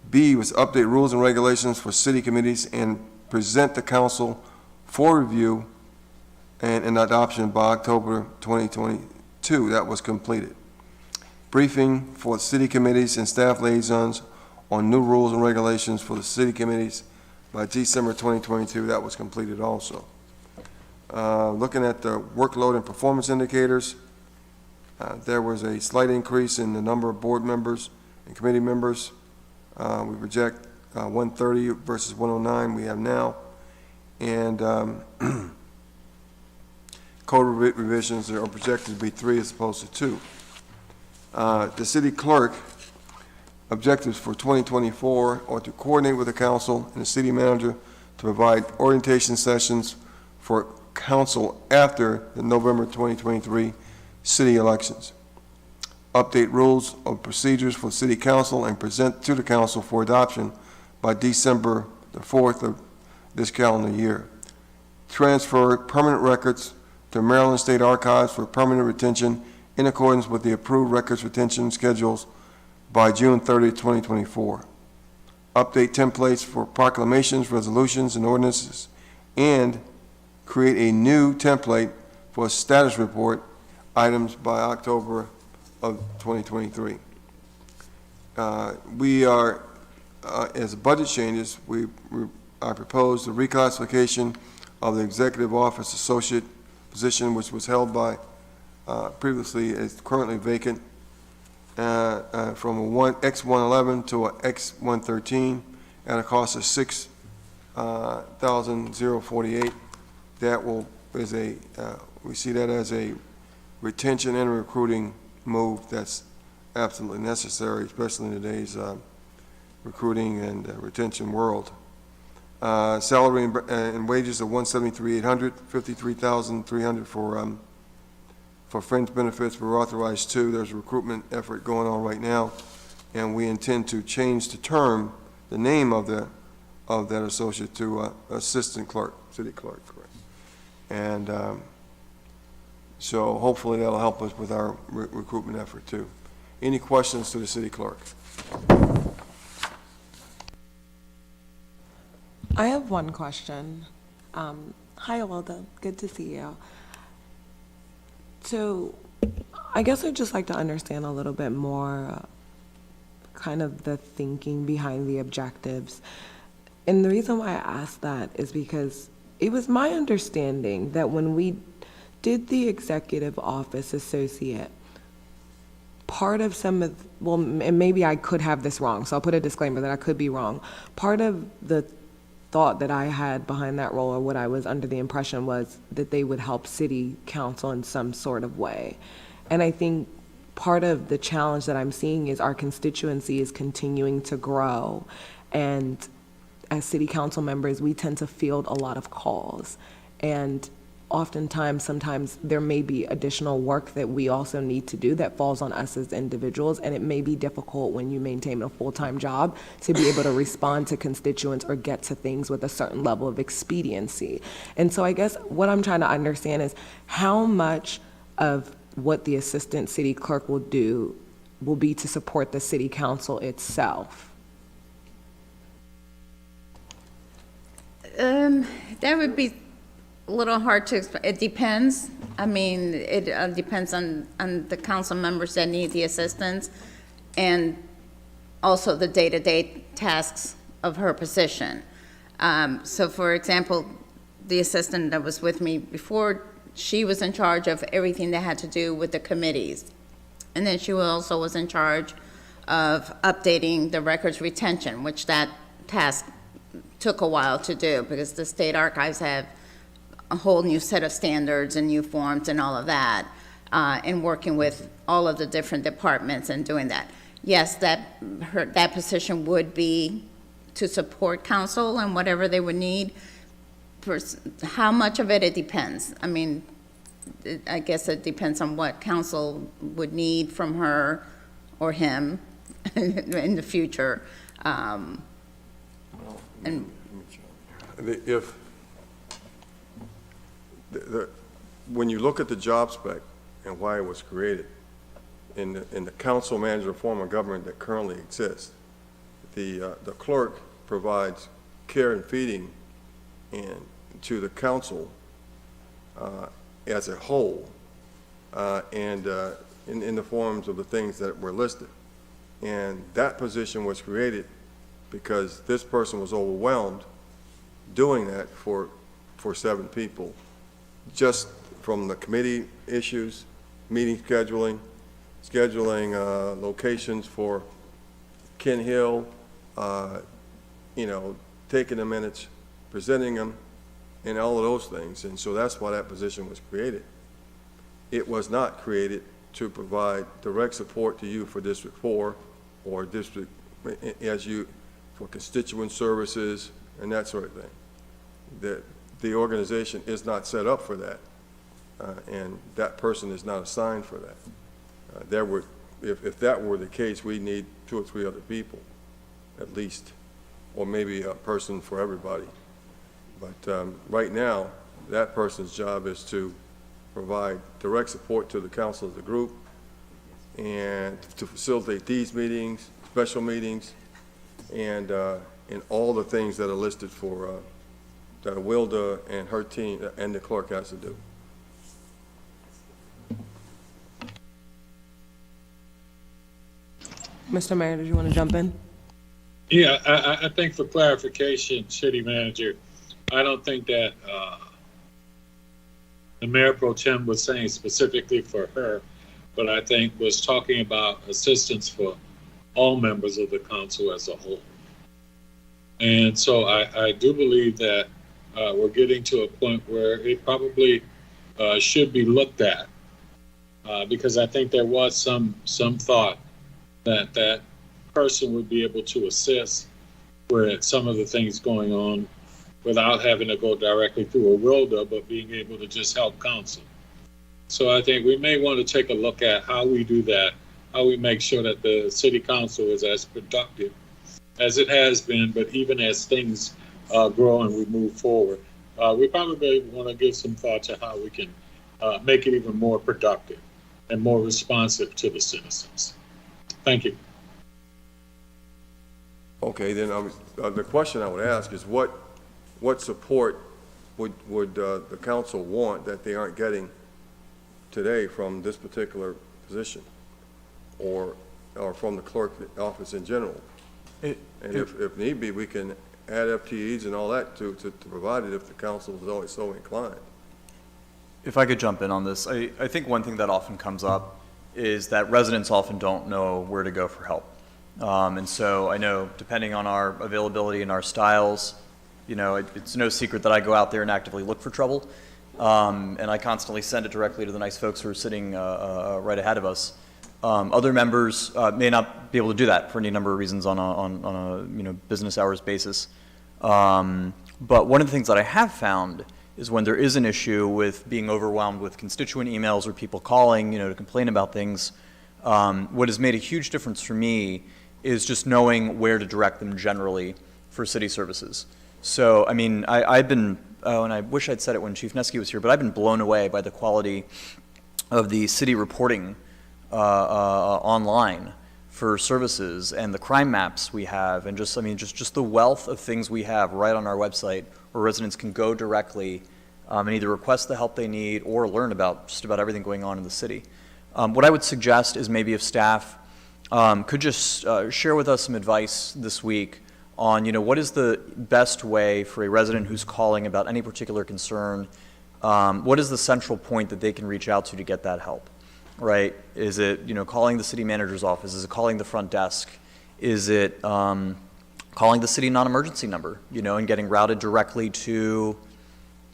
B was update rules and regulations for city committees and present to council for review and an adoption by October 2022. That was completed. Briefing for city committees and staff liaisons on new rules and regulations for the city committees by December 2022. That was completed also. Looking at the workload and performance indicators, there was a slight increase in the number of board members and committee members. We project 130 versus 109 we have now. And code revisions are projected to be 3 as opposed to 2. The city clerk objectives for 2024 are to coordinate with the council and the city manager to provide orientation sessions for council after the November 2023 city elections, update rules of procedures for city council and present to the council for adoption by December the 4th of this calendar year, transfer permanent records to Maryland State Archives for permanent retention in accordance with the approved records retention schedules by June 30, 2024. Update templates for proclamations, resolutions, and ordinances, and create a new template for a status report items by October of 2023. We are, as budget changes, I propose the reclassification of the executive office associate position, which was held by previously is currently vacant, from a X111 to a X113 at a cost of $6,048. That we see that as a retention and recruiting move that's absolutely necessary, especially in today's recruiting and retention world. Salary and wages of $173,800, $53,300 for fringe benefits. We're authorized 2. There's a recruitment effort going on right now, and we intend to change the name of that associate to assistant clerk, city clerk. And so hopefully that'll help us with our recruitment effort too. Any questions to the city clerk? I have one question. Hi, Walda. Good to see you. So I guess I'd just like to understand a little bit more kind of the thinking behind the objectives. And the reason why I asked that is because it was my understanding that when we did the executive office associate, part of and maybe I could have this wrong, so I'll put a disclaimer that I could be wrong. Part of the thought that I had behind that role, or what I was under the impression, was that they would help city council in some sort of way. And I think part of the challenge that I'm seeing is our constituency is continuing to grow, and as city council members, we tend to field a lot of calls. And sometimes there may be additional work that we also need to do that falls on us as individuals, and it may be difficult when you maintain a full-time job to be able to respond to constituents or get to things with a certain level of expediency. And so I guess what I'm trying to understand is how much of what the assistant city clerk will do will be to support the city council itself. That would be a little hard to explain. It depends. I mean, it depends on the council members that need the assistance, and also the day-to-day tasks of her position. So for example, the assistant that was with me before, she was in charge of everything that had to do with the committees. And then she also was in charge of updating the records retention, which that task took a while to do because the state archives have a whole new set of standards and new forms and all of that, and working with all of the different departments and doing that. Yes, that position would be to support council and whatever they would need. For how much of it, it depends. I mean, I guess it depends on what council would need from her or him in the future. When you look at the job spec and why it was created, in the council manager form of government that currently exists, the clerk provides care and feeding to the council as a whole, and in the forms of the things that were listed. And that position was created because this person was overwhelmed doing that for 7 people, just from the committee issues, meeting scheduling, locations for Ken Hill, taking the minutes, presenting them, and all of those things. And so that's why that position was created. It was not created to provide direct support to you for District 4 or District, for constituent services and that sort of thing. The organization is not set up for that, and that person is not assigned for that. If that were the case, we'd need 2 or 3 other people, at least, or maybe a person for everybody. But right now, that person's job is to provide direct support to the council as a group and to facilitate these meetings, special meetings, and all the things that are listed for that Wilda and her team and the clerk has to do. Mr. Mayor, did you want to jump in? Yeah, I think for clarification, City Manager, I don't think that the Mayor Pro Tem was saying specifically for her, but I think was talking about assistance for all members of the council as a whole. And so I do believe that we're getting to a point where it probably should be looked at, because I think there was some thought that that person would be able to assist with some of the things going on without having to go directly through a WILDA, but being able to just help council. So I think we may want to take a look at how we do that, how we make sure that the city council is as productive as it has been, but even as things grow and we move forward, we probably want to give some thought to how we can make it even more productive and more responsive to the citizens. Thank you. Okay, then the question I would ask is what support would the council want that they aren't getting today from this particular position or from the clerk office in general? And if need be, we can add FTEs and all that to provide it if the council is always so inclined. If I could jump in on this, I think one thing that often comes up is that residents often don't know where to go for help. And so I know, depending on our availability and our styles, it's no secret that I go out there and actively look for trouble. And I constantly send it directly to the nice folks who are sitting right ahead of us. Other members may not be able to do that for any number of reasons on a business hours basis. But one of the things that I have found is when there is an issue with being overwhelmed with constituent emails or people calling, to complain about things, what has made a huge difference for me is just knowing where to direct them generally for city services. So, I mean, I've been, and I wish I'd said it when Chief Neske was here, but I've been blown away by the quality of the city reporting online for services and the crime maps we have, and just the wealth of things we have right on our website where residents can go directly and either request the help they need or learn about just about everything going on in the city. What I would suggest is maybe if staff could just share with us some advice this week on, what is the best way for a resident who's calling about any particular concern, what is the central point that they can reach out to get that help, right? Is it, calling the city manager's office? Is it calling the front desk? Is it calling the city non-emergency number, and getting routed directly to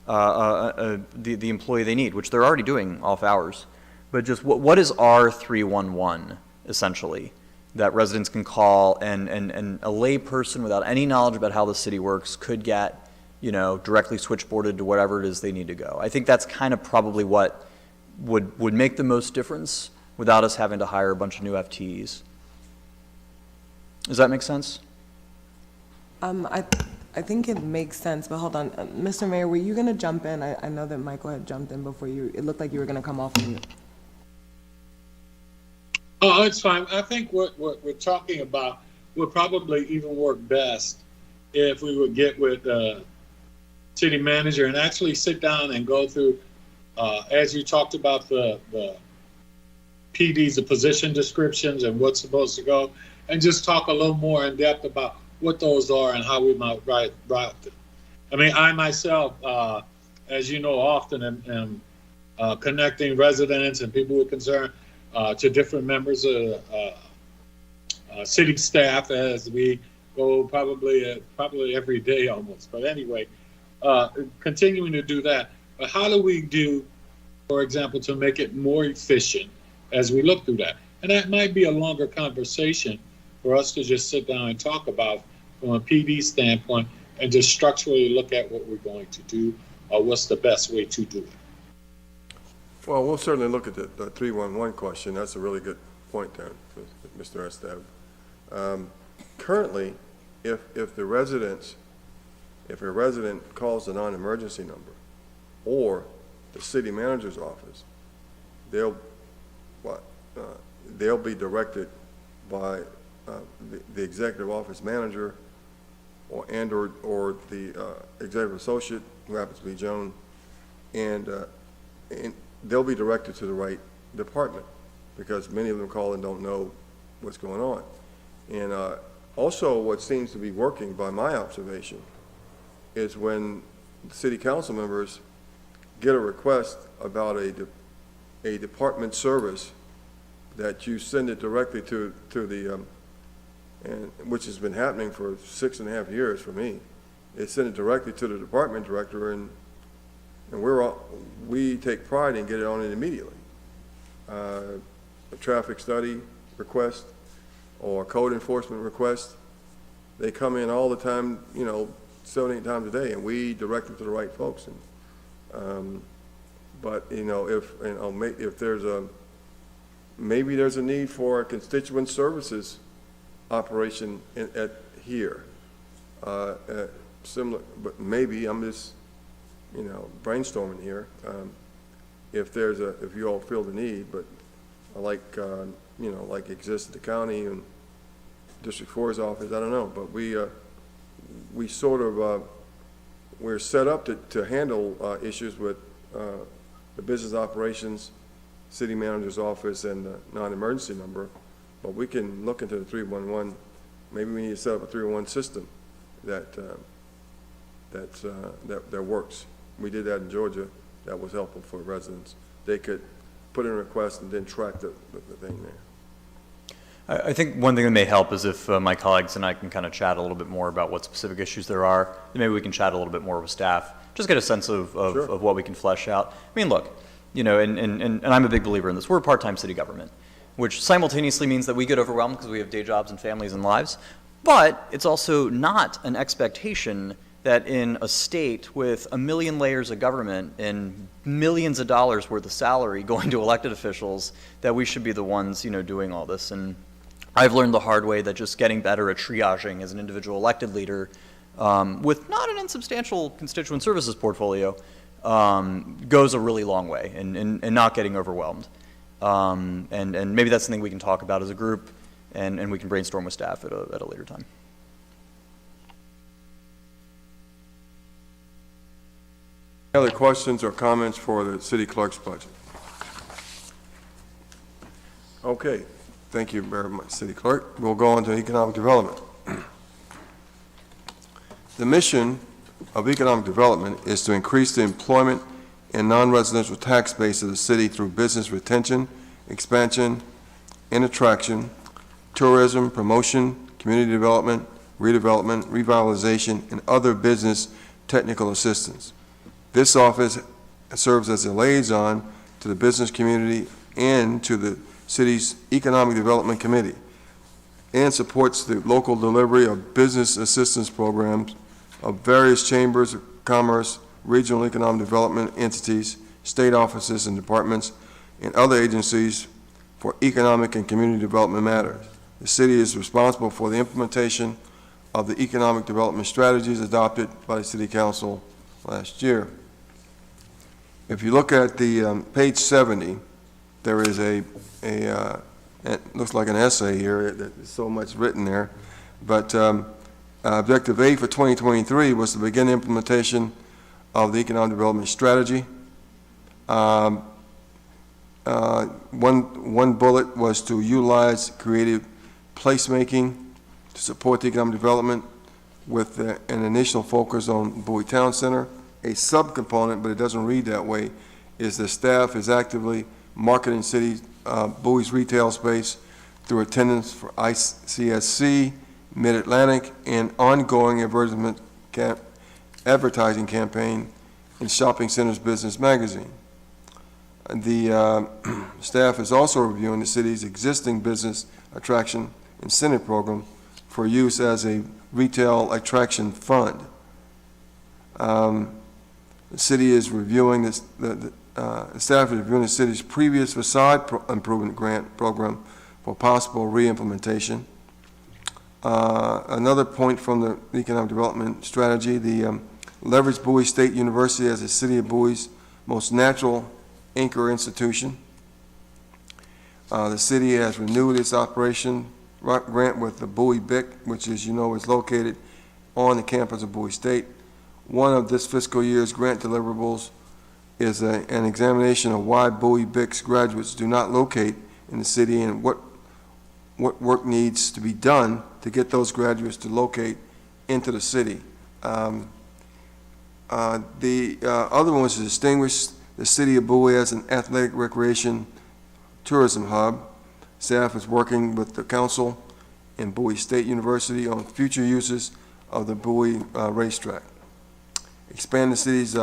the employee they need, which they're already doing off hours. But just what is R311, essentially, that residents can call and a lay person without any knowledge about how the city works could get, directly switchboarded to whatever it is they need to go. I think that's kind of probably what would make the most difference without us having to hire a bunch of new FTEs. Does that make sense? I think it makes sense, but hold on. Mr. Mayor, were you going to jump in? I know that Michael had jumped in before you. It looked like you were going to come off mute. Oh, it's fine. I think what we're talking about would probably even work best if we would get with the city manager and actually sit down and go through as you talked about the PDs, the position descriptions and what's supposed to go, and just talk a little more in depth about what those are and how we might route them. I mean, I myself, as you know, often am connecting residents and people with concern to different members of city staff as we go probably every day almost. But anyway, continuing to do that. But how do we do, for example, to make it more efficient as we look through that? And that might be a longer conversation for us to just sit down and talk about from a PD standpoint and just structurally look at what we're going to do or what's the best way to do it. Well, we'll certainly look at the 311 question. That's a really good point there, Mr. Estab. Currently, if a resident calls the non-emergency number or the city manager's office, they'll be directed by the executive office manager or the executive associate, who happens to be Joan, and they'll be directed to the right department, because many of them call and don't know what's going on. And also, what seems to be working by my observation is when city council members get a request about a department service, that you send it directly to the, and which has been happening for 6.5 years for me. They send it directly to the department director, and we take pride in getting on it immediately. A traffic study request or code enforcement request, they come in all the time, 7, 8 times a day, and we direct them to the right folks. And but if there's maybe there's a need for a constituent services operation here, similar, but maybe I'm just brainstorming here. If you all feel the need, but like exists at the county and District 4's office, I don't know, but we sort of we're set up to handle issues with the business operations, city manager's office, and the non-emergency number, but we can look into the 311. Maybe we need to set up a 311 system that works. We did that in Georgia. That was helpful for residents. They could put in a request and then track the thing there. I think one thing that may help is if my colleagues and I can kind of chat a little bit more about what specific issues there are. And maybe we can chat a little bit more with staff, just get a sense of Sure. what we can flesh out. I mean, look, and I'm a big believer in this. We're a part-time city government, which simultaneously means that we get overwhelmed because we have day jobs and families and lives. But it's also not an expectation that in a state with 1 million layers of government and millions of dollars worth of salary going to elected officials, that we should be the ones, doing all this. And I've learned the hard way that just getting better at triaging as an individual elected leader with not an insubstantial constituent services portfolio goes a really long way in not getting overwhelmed. And maybe that's something we can talk about as a group, and we can brainstorm with staff at a later time. Other questions or comments for the city clerk's budget? Okay, thank you very much, City Clerk. We'll go on to economic development. The mission of economic development is to increase the employment and non-residential tax base of the city through business retention, expansion, and attraction, tourism, promotion, community development, redevelopment, revitalization, and other business technical assistance. This office serves as a liaison to the business community and to the city's Economic Development Committee, and supports the local delivery of business assistance programs of various chambers of commerce, regional economic development entities, state offices and departments, and other agencies for economic and community development matters. The city is responsible for the implementation of the economic development strategies adopted by the City Council last year. If you look at the page 70, there is it looks like an essay here. There's so much written there. But Objective A for 2023 was to begin implementation of the economic development strategy. One bullet was to utilize creative placemaking to support the economic development with an initial focus on Bowie Town Center. A subcomponent, but it doesn't read that way, is the staff is actively marketing Bowie's retail space through attendance for ICSC, Mid-Atlantic, and ongoing advertising campaign in Shopping Center's Business Magazine. The staff is also reviewing the city's existing business attraction incentive program for use as a retail attraction fund. The city is reviewing this, the staff is reviewing the city's previous facade improvement grant program for possible re-implementation. Another point from the economic development strategy, the leverage Bowie State University as the city of Bowie's most natural anchor institution. The city has renewed its operation grant with the Bowie BIC, which, as you know, is located on the campus of Bowie State. One of this fiscal year's grant deliverables is an examination of why Bowie BIC's graduates do not locate in the city and what work needs to be done to get those graduates to locate into the city. The other one was to distinguish the city of Bowie as an athletic recreation tourism hub. Staff is working with the council and Bowie State University on future uses of the Bowie racetrack. Expand the city's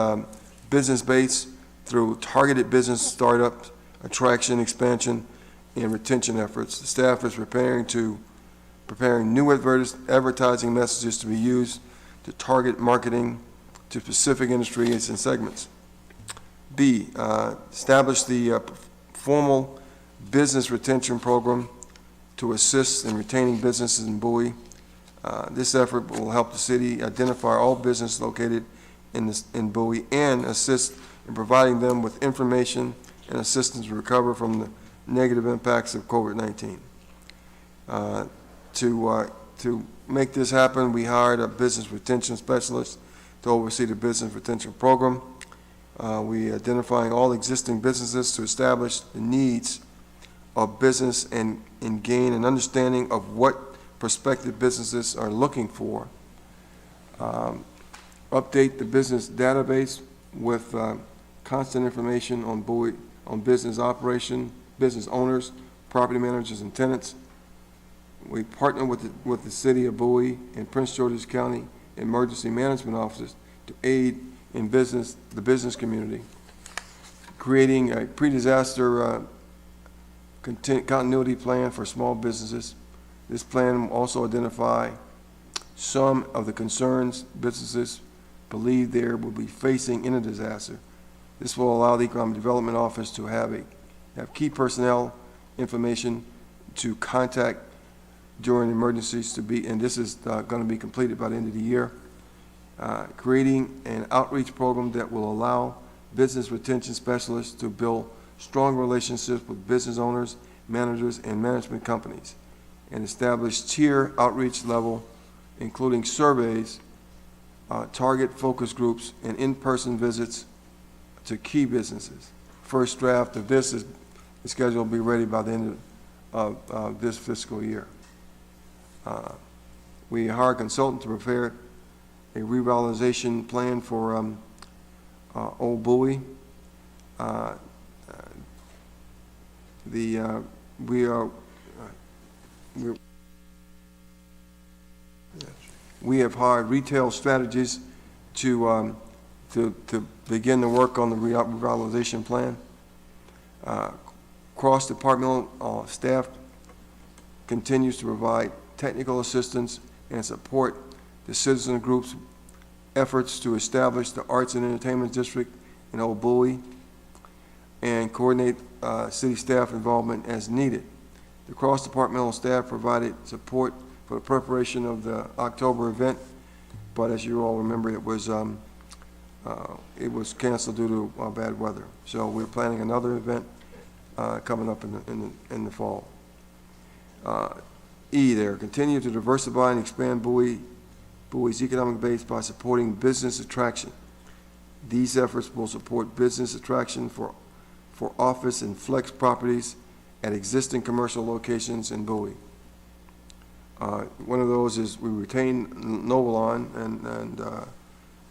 business base through targeted business startups, attraction, expansion, and retention efforts. The staff is preparing new advertising messages to be used to target marketing to specific industries and segments. B, establish the formal business retention program to assist in retaining businesses in Bowie. This effort will help the city identify all businesses located in Bowie and assist in providing them with information and assistance to recover from the negative impacts of COVID-19. To make this happen, we hired a business retention specialist to oversee the business retention program. We identifying all existing businesses to establish the needs of business and gain an understanding of what prospective businesses are looking for. Update the business database with constant information on Bowie, on business operation, business owners, property managers, and tenants. We partner with the city of Bowie and Prince George's County emergency management offices to aid in the business community, creating a pre-disaster continuity plan for small businesses. This plan will also identify some of the concerns businesses believe they will be facing in a disaster. This will allow the Economic Development Office to have key personnel information to contact during emergencies and this is going to be completed by the end of the year. Creating an outreach program that will allow business retention specialists to build strong relationships with business owners, managers, and management companies, and establish tier outreach level, including surveys, target focus groups, and in-person visits to key businesses. First draft of this is scheduled to be ready by the end of this fiscal year. We hired a consultant to prepare a revitalization plan for Old Bowie. We have hired retail strategists to begin the work on the revitalization plan. Cross-departmental staff continues to provide technical assistance and support the citizen groups' efforts to establish the Arts and Entertainment District in Old Bowie and coordinate city staff involvement as needed. The cross-departmental staff provided support for the preparation of the October event, but as you all remember, it was canceled due to bad weather. So we're planning another event coming up in the fall. Continue to diversify and expand Bowie's economic base by supporting business attraction. These efforts will support business attraction for office and flex properties at existing commercial locations in Bowie. One of those is we retained Novolon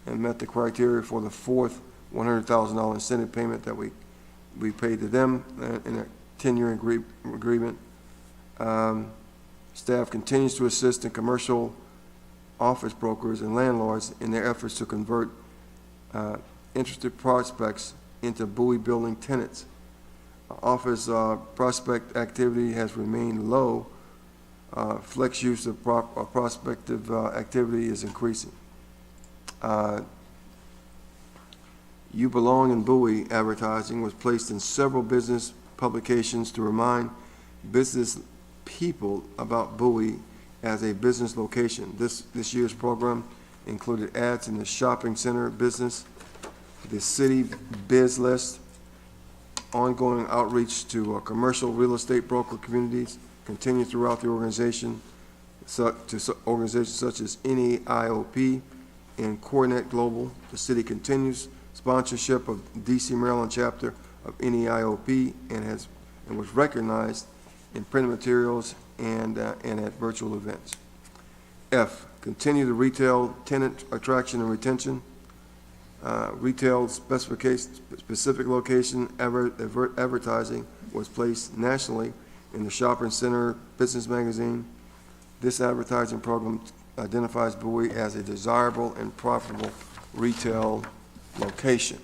and met the criteria for the fourth $100,000 incentive payment that we paid to them in a 10-year agreement. Staff continues to assist in commercial office brokers and landlords in their efforts to convert interested prospects into Bowie building tenants. Office prospect activity has remained low. Flex use of prospective activity is increasing. You Belong in Bowie advertising was placed in several business publications to remind business people about Bowie as a business location. This year's program included ads in the shopping center business, the city biz list, ongoing outreach to commercial real estate broker communities continue throughout the organization, to organizations such as NEIOP and Coronet Global. The city continues sponsorship of DC, Maryland chapter of NEIOP and was recognized in printed materials and at virtual events. F, continue the retail tenant attraction and retention. Retail specific location advertising was placed nationally in the Shopping Center Business Magazine. This advertising program identifies Bowie as a desirable and profitable retail location.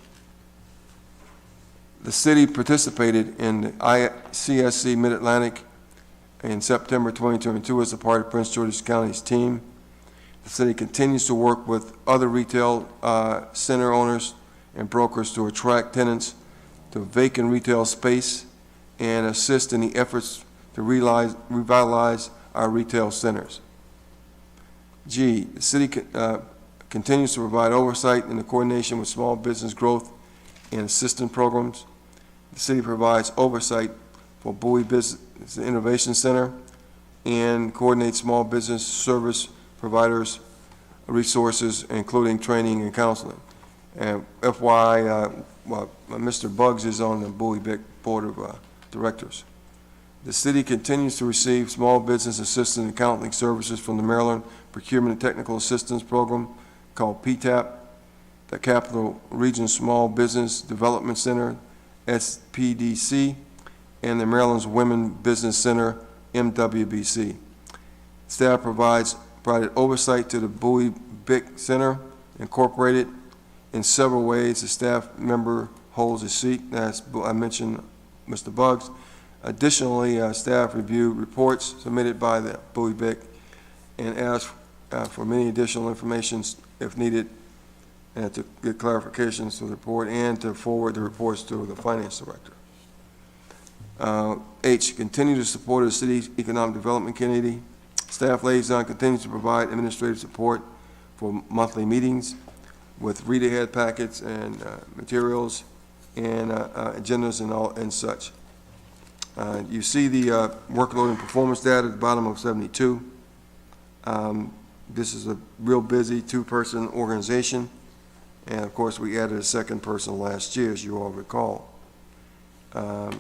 The city participated in the ICSC Mid-Atlantic in September 2022 as a part of Prince George's County's team. The city continues to work with other retail center owners and brokers to attract tenants to vacant retail space and assist in the efforts to revitalize our retail centers. G, the city continues to provide oversight in the coordination with small business growth and assistance programs. The city provides oversight for Bowie Business Innovation Center and coordinates small business service providers resources, including training and counseling. And FYI, Mr. Buggs is on the Bowie Board of Directors. The city continues to receive small business assistance and accounting services from the Maryland Procurement and Technical Assistance Program called PTAP, the Capital Region Small Business Development Center, SPDC, and the Maryland's Women Business Center, MWBC. Staff provided oversight to the Bowie BIC Center Incorporated in several ways. The staff member holds a seat, as I mentioned, Mr. Buggs. Additionally, staff reviewed reports submitted by the Bowie BIC and asked for many additional information if needed and to get clarifications to the report and to forward the reports to the finance director. H, continue to support the city's economic development committee. Staff liaison continues to provide administrative support for monthly meetings with read-ahead packets and materials and agendas and such. You see the workload and performance data at the bottom of 72. This is a real busy two-person organization, and of course we added a second person last year, as you all recall. The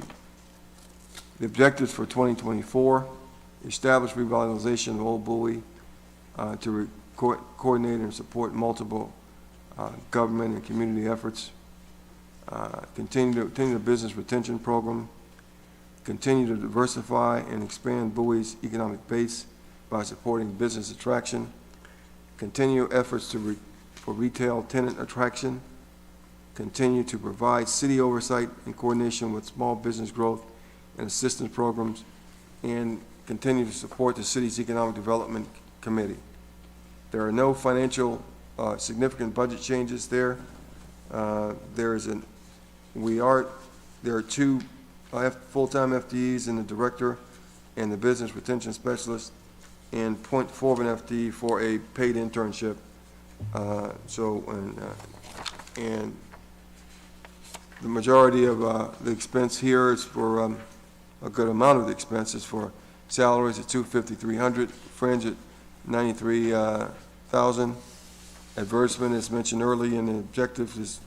objectives for 2024: establish revitalization of Old Bowie to coordinate and support multiple government and community efforts. Continue the business retention program. Continue to diversify and expand Bowie's economic base by supporting business attraction. Continue efforts for retail tenant attraction. Continue to provide city oversight in coordination with small business growth and assistance programs, and continue to support the city's economic development committee. There are no financial significant budget changes there. There are two full-time FTEs in the director and the business retention specialist, and 0.4 of an FTE for a paid internship. And the majority of the expense here is for a good amount of the expenses for salaries at $253,000, fringe at $93,000. Advertisement, as mentioned earlier, and the objectives is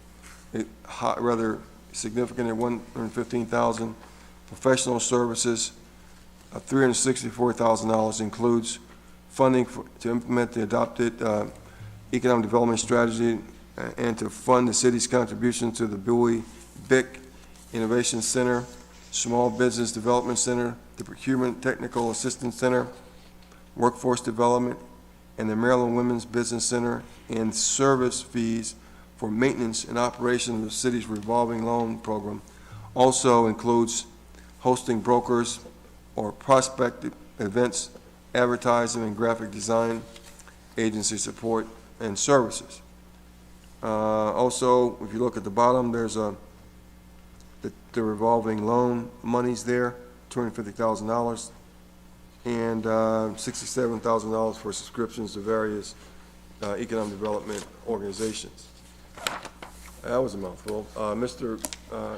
rather significant at $115,000. Professional services, $364,000 includes funding to implement the adopted economic development strategy and to fund the city's contribution to the Bowie BIC Innovation Center, Small Business Development Center, the Procurement Technical Assistance Center, Workforce Development, and the Maryland Women's Business Center, and service fees for maintenance and operation of the city's revolving loan program. Also includes hosting brokers or prospective events, advertising and graphic design, agency support, and services. Also, if you look at the bottom, there's the revolving loan monies there, $250,000, and $67,000 for subscriptions to various economic development organizations. That was a mouthful.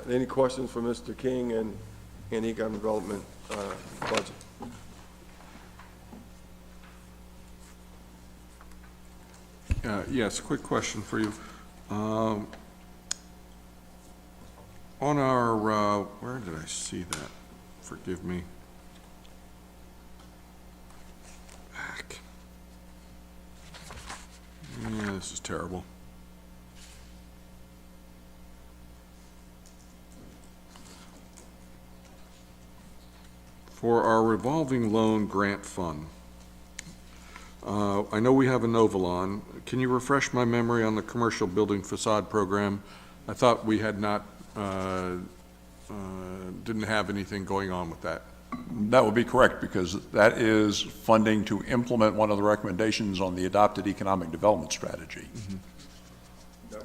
Any questions for Mr. King and economic development budget? Yes, quick question for you. On our, where did I see that? Forgive me. Back. Yeah, this is terrible. For our revolving loan grant fund, I know we have a Novalon. Can you refresh my memory on the commercial building facade program? I thought we had not, didn't have anything going on with that. That would be correct, because that is funding to implement one of the recommendations on the adopted economic development strategy.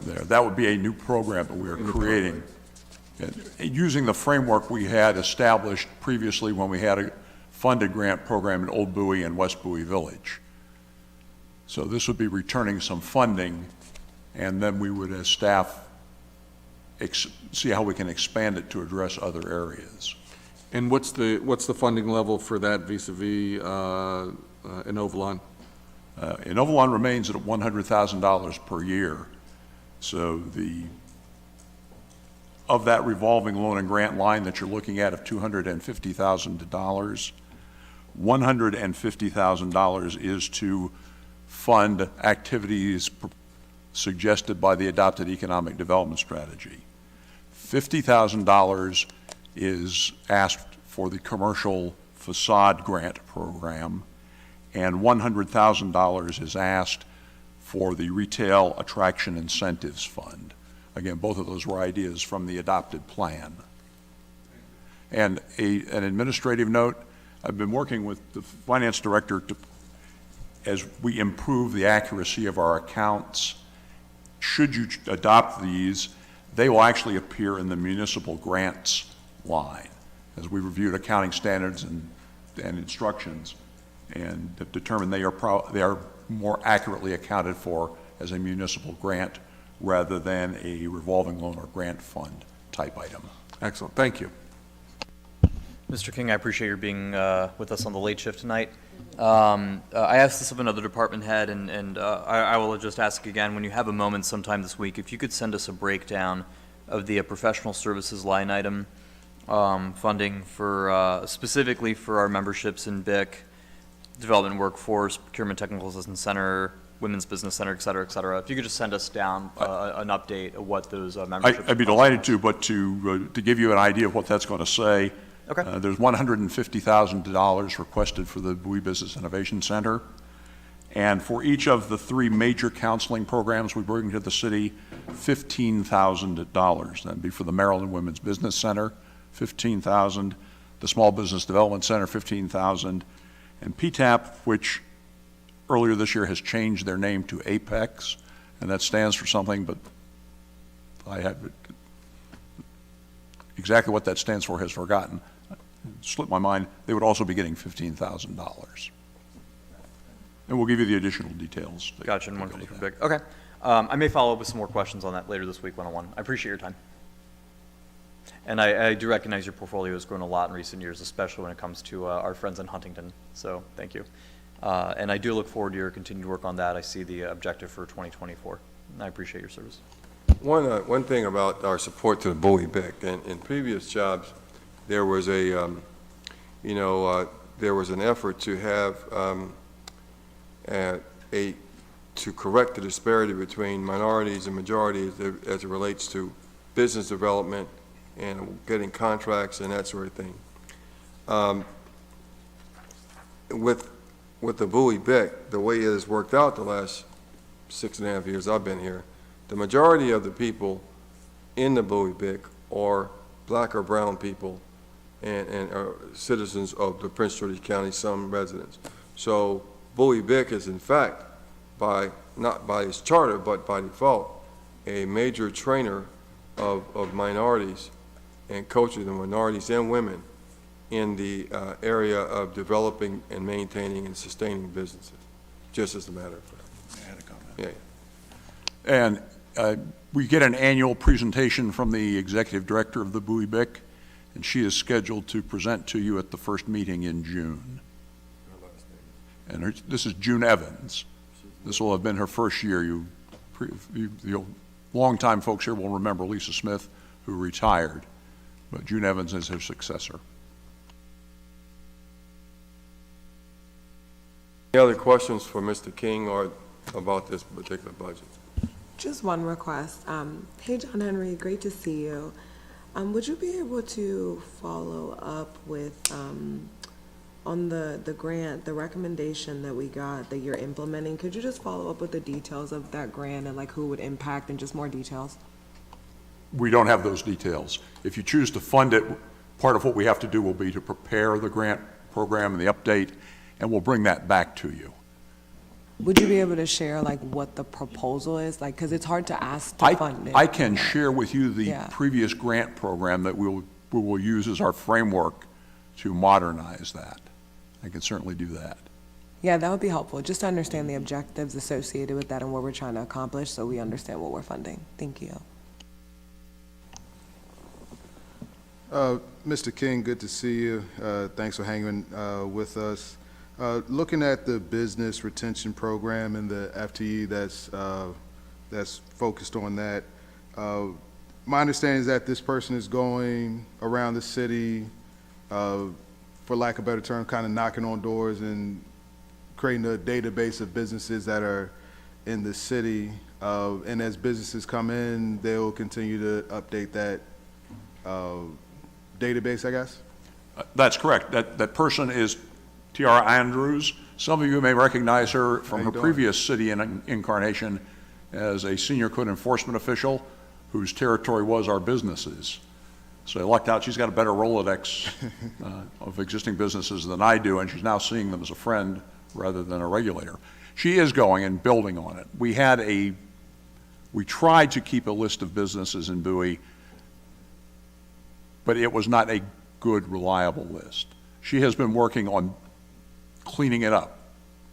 There, that would be a new program that we are creating. Using the framework we had established previously when we had a funded grant program in Old Bowie and West Bowie Village. So this would be returning some funding, and then we would, as staff, see how we can expand it to address other areas. And what's the funding level for that vis-a-vis Inovalon? Inovalon remains at $100,000 per year. So of that revolving loan and grant line that you're looking at of $250,000, $150,000 is to fund activities suggested by the adopted economic development strategy. $50,000 is asked for the commercial facade grant program, and $100,000 is asked for the retail attraction incentives fund. Again, both of those were ideas from the adopted plan. And an administrative note, I've been working with the finance director as we improve the accuracy of our accounts. Should you adopt these, they will actually appear in the municipal grants line, as we reviewed accounting standards and instructions and have determined they are more accurately accounted for as a municipal grant rather than a revolving loan or grant fund type item. Excellent, thank you. Mr. King, I appreciate your being with us on the late shift tonight. I asked this of another department head, and I will just ask again, when you have a moment sometime this week, if you could send us a breakdown of the professional services line item funding for specifically for our memberships in BIC, Development Workforce, Procurement Technical Assistance Center, Women's Business Center, et cetera, et cetera. If you could just send us down an update of what those memberships I'd be delighted to, but to give you an idea of what that's going to say, okay. There's $150,000 requested for the Bowie Business Innovation Center. And for each of the 3 major counseling programs we bring to the city, $15,000. That'd be for the Maryland Women's Business Center, $15,000, the Small Business Development Center, $15,000, and PTAP, which earlier this year has changed their name to Apex, and that stands for something, but I have exactly what that stands for has forgotten. It slipped my mind. They would also be getting $15,000. And we'll give you the additional details. Gotcha, and 150 for BIC. Okay. I may follow up with some more questions on that later this week, one-on-one. I appreciate your time. And I do recognize your portfolio has grown a lot in recent years, especially when it comes to our friends in Huntington. So thank you. And I do look forward to your continued work on that. I see the objective for 2024. And I appreciate your service. One thing about our support to the Bowie BIC, in previous jobs, there was a, there was an effort to have to correct the disparity between minorities and majorities as it relates to business development and getting contracts and that sort of thing. With the Bowie BIC, the way it has worked out the last 6.5 years I've been here, the majority of the people in the Bowie BIC are black or brown people and are citizens of the Prince George's County, some residents. So Bowie BIC is in fact, not by its charter, but by default, a major trainer of minorities and coaches of minorities and women in the area of developing and maintaining and sustaining businesses, just as a matter of fact. I had a comment. Yeah. And we get an annual presentation from the executive director of the Bowie BIC, and she is scheduled to present to you at the first meeting in June. And this is June Evans. This will have been her first year. You longtime folks here will remember Lisa Smith, who retired, but June Evans is her successor. Any other questions for Mr. King or about this particular budget? Just one request. Hey, John Henry, great to see you. Would you be able to follow up with, on the grant, the recommendation that we got that you're implementing? Could you just follow up with the details of that grant and like who would impact and just more details? We don't have those details. If you choose to fund it, part of what we have to do will be to prepare the grant program and the update, and we'll bring that back to you. Would you be able to share like what the proposal is? Like, because it's hard to ask to fund it. I can share with you the Yeah. previous grant program that we will use as our framework to modernize that. I can certainly do that. Yeah, that would be helpful, just to understand the objectives associated with that and what we're trying to accomplish so we understand what we're funding. Thank you. Mr. King, good to see you. Thanks for hanging with us. Looking at the business retention program and the FTE that's focused on that, my understanding is that this person is going around the city, for lack of a better term, kind of knocking on doors and creating a database of businesses that are in the city. And as businesses come in, they'll continue to update that database, I guess? That's correct. That person is Tiara Andrews. Some of you may recognize her from her previous city incarnation as a senior code enforcement official whose territory was our businesses. So I lucked out. She's got a better Rolodex of existing businesses than I do, and she's now seeing them as a friend rather than a regulator. She is going and building on it. We tried to keep a list of businesses in Bowie, but it was not a good, reliable list. She has been working on cleaning it up,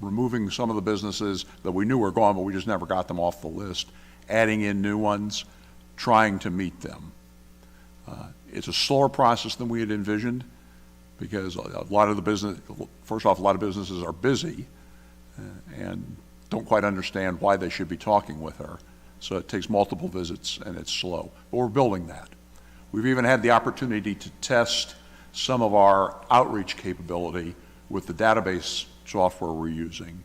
removing some of the businesses that we knew were gone, but we just never got them off the list, adding in new ones, trying to meet them. It's a slower process than we had envisioned because a lot of the business, first off, a lot of businesses are busy and don't quite understand why they should be talking with her. So it takes multiple visits and it's slow, but we're building that. We've even had the opportunity to test some of our outreach capability with the database software we're using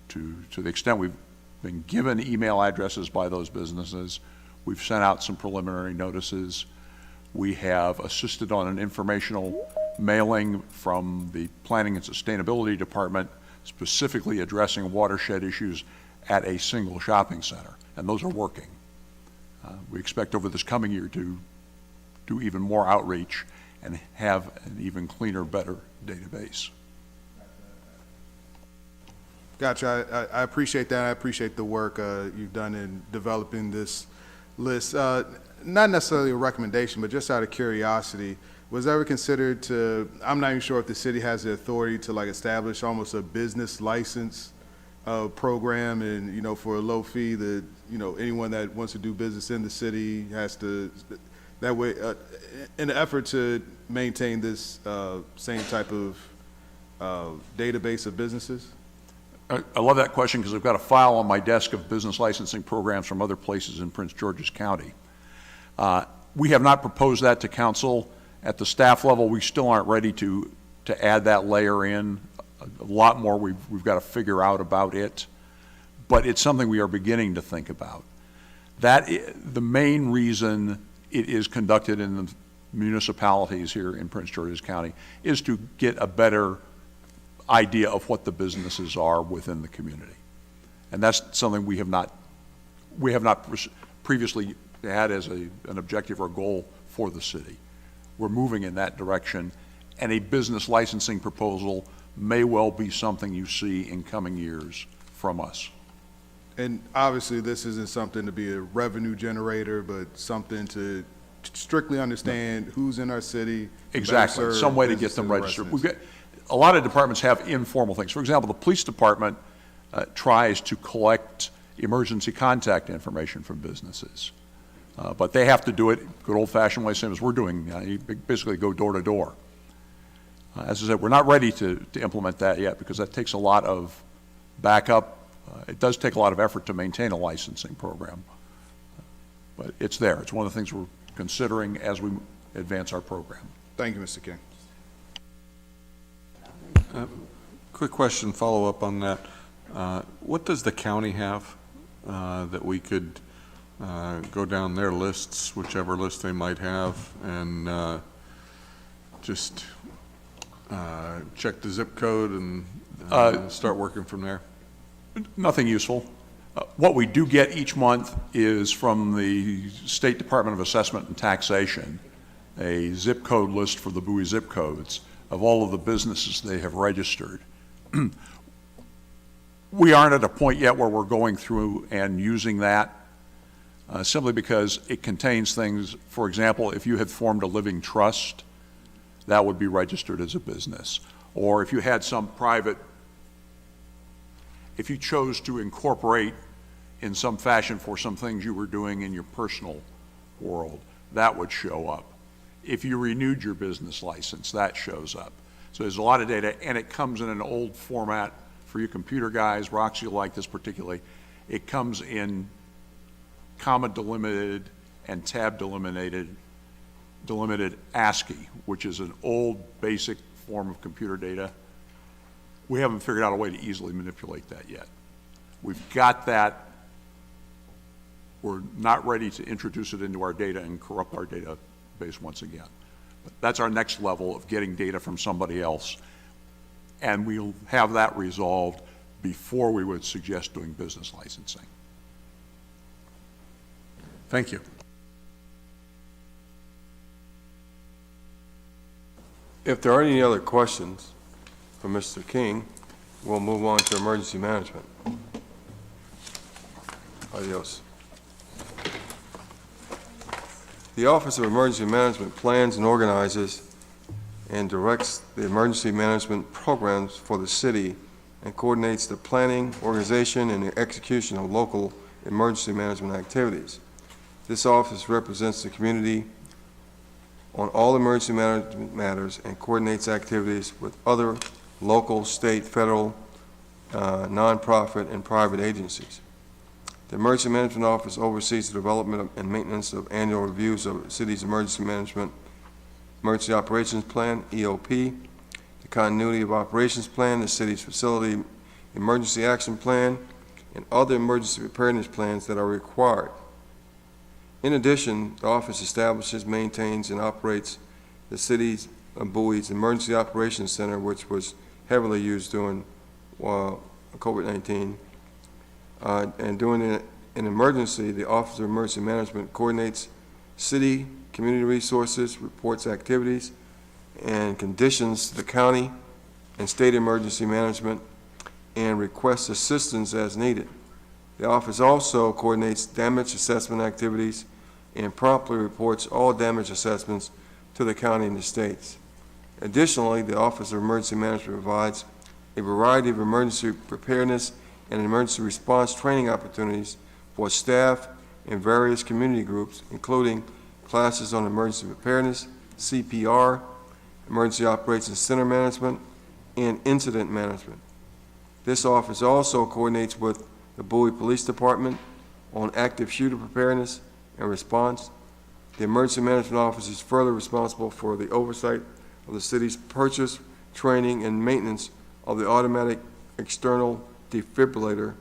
to the extent we've been given email addresses by those businesses. We've sent out some preliminary notices. We have assisted on an informational mailing from the Planning and Sustainability Department specifically addressing watershed issues at a single shopping center, and those are working. We expect over this coming year to do even more outreach and have an even cleaner, better database. Gotcha. I appreciate that. I appreciate the work you've done in developing this list. Not necessarily a recommendation, but just out of curiosity, was ever considered to, I'm not even sure if the city has the authority to like establish almost a business license program and, you know, for a low fee that, you know, anyone that wants to do business in the city has to, that way, in an effort to maintain this same type of database of businesses? I love that question because I've got a file on my desk of business licensing programs from other places in Prince George's County. We have not proposed that to council. At the staff level, we still aren't ready to add that layer in. A lot more we've got to figure out about it, but it's something we are beginning to think about. The main reason it is conducted in the municipalities here in Prince George's County is to get a better idea of what the businesses are within the community. And that's something we have not previously had as an objective or goal for the city. We're moving in that direction, and a business licensing proposal may well be something you see in coming years from us. And obviously, this isn't something to be a revenue generator, but something to strictly understand who's in our city. Exactly, some way to get them registered. A lot of departments have informal things. For example, the police department tries to collect emergency contact information from businesses. But they have to do it good old-fashioned way, same as we're doing. You basically go door to door. As I said, we're not ready to implement that yet because that takes a lot of backup. It does take a lot of effort to maintain a licensing program. But it's there. It's one of the things we're considering as we advance our program. Thank you, Mr. King. Quick question, follow up on that. What does the county have that we could go down their lists, whichever list they might have, and just check the zip code and start working from there? Nothing useful. What we do get each month is from the State Department of Assessment and Taxation, a zip code list for the Bowie zip codes of all of the businesses they have registered. We aren't at a point yet where we're going through and using that simply because it contains things. For example, if you had formed a living trust, that would be registered as a business. Or if you had some private, if you chose to incorporate in some fashion for some things you were doing in your personal world, that would show up. If you renewed your business license, that shows up. So there's a lot of data, and it comes in an old format for you computer guys. Roxy will like this particularly. It comes in comma delimited and tab delimited ASCII, which is an old basic form of computer data. We haven't figured out a way to easily manipulate that yet. We've got that. We're not ready to introduce it into our data and corrupt our database once again. But that's our next level of getting data from somebody else. And we'll have that resolved before we would suggest doing business licensing. Thank you. If there are any other questions for Mr. King, we'll move on to emergency management. Adios. The Office of Emergency Management plans and organizes and directs the emergency management programs for the city and coordinates the planning, organization, and the execution of local emergency management activities. This office represents the community on all emergency management matters and coordinates activities with other local, state, federal, nonprofit, and private agencies. The Emergency Management Office oversees the development and maintenance of annual reviews of the city's emergency management, emergency operations plan, EOP, the continuity of operations plan, the city's facility emergency action plan, and other emergency preparedness plans that are required. In addition, the office establishes, maintains, and operates the city's Bowie's Emergency Operations Center, which was heavily used during COVID-19. And during an emergency, the Office of Emergency Management coordinates city, community resources, reports activities and conditions to the county and state emergency management, and requests assistance as needed. The office also coordinates damage assessment activities and promptly reports all damage assessments to the county and the states. Additionally, the Office of Emergency Management provides a variety of emergency preparedness and emergency response training opportunities for staff in various community groups, including classes on emergency preparedness, CPR, emergency operations center management, and incident management. This office also coordinates with the Bowie Police Department on active shooter preparedness and response. The Emergency Management Office is further responsible for the oversight of the city's purchase, training, and maintenance of the automatic external defibrillator,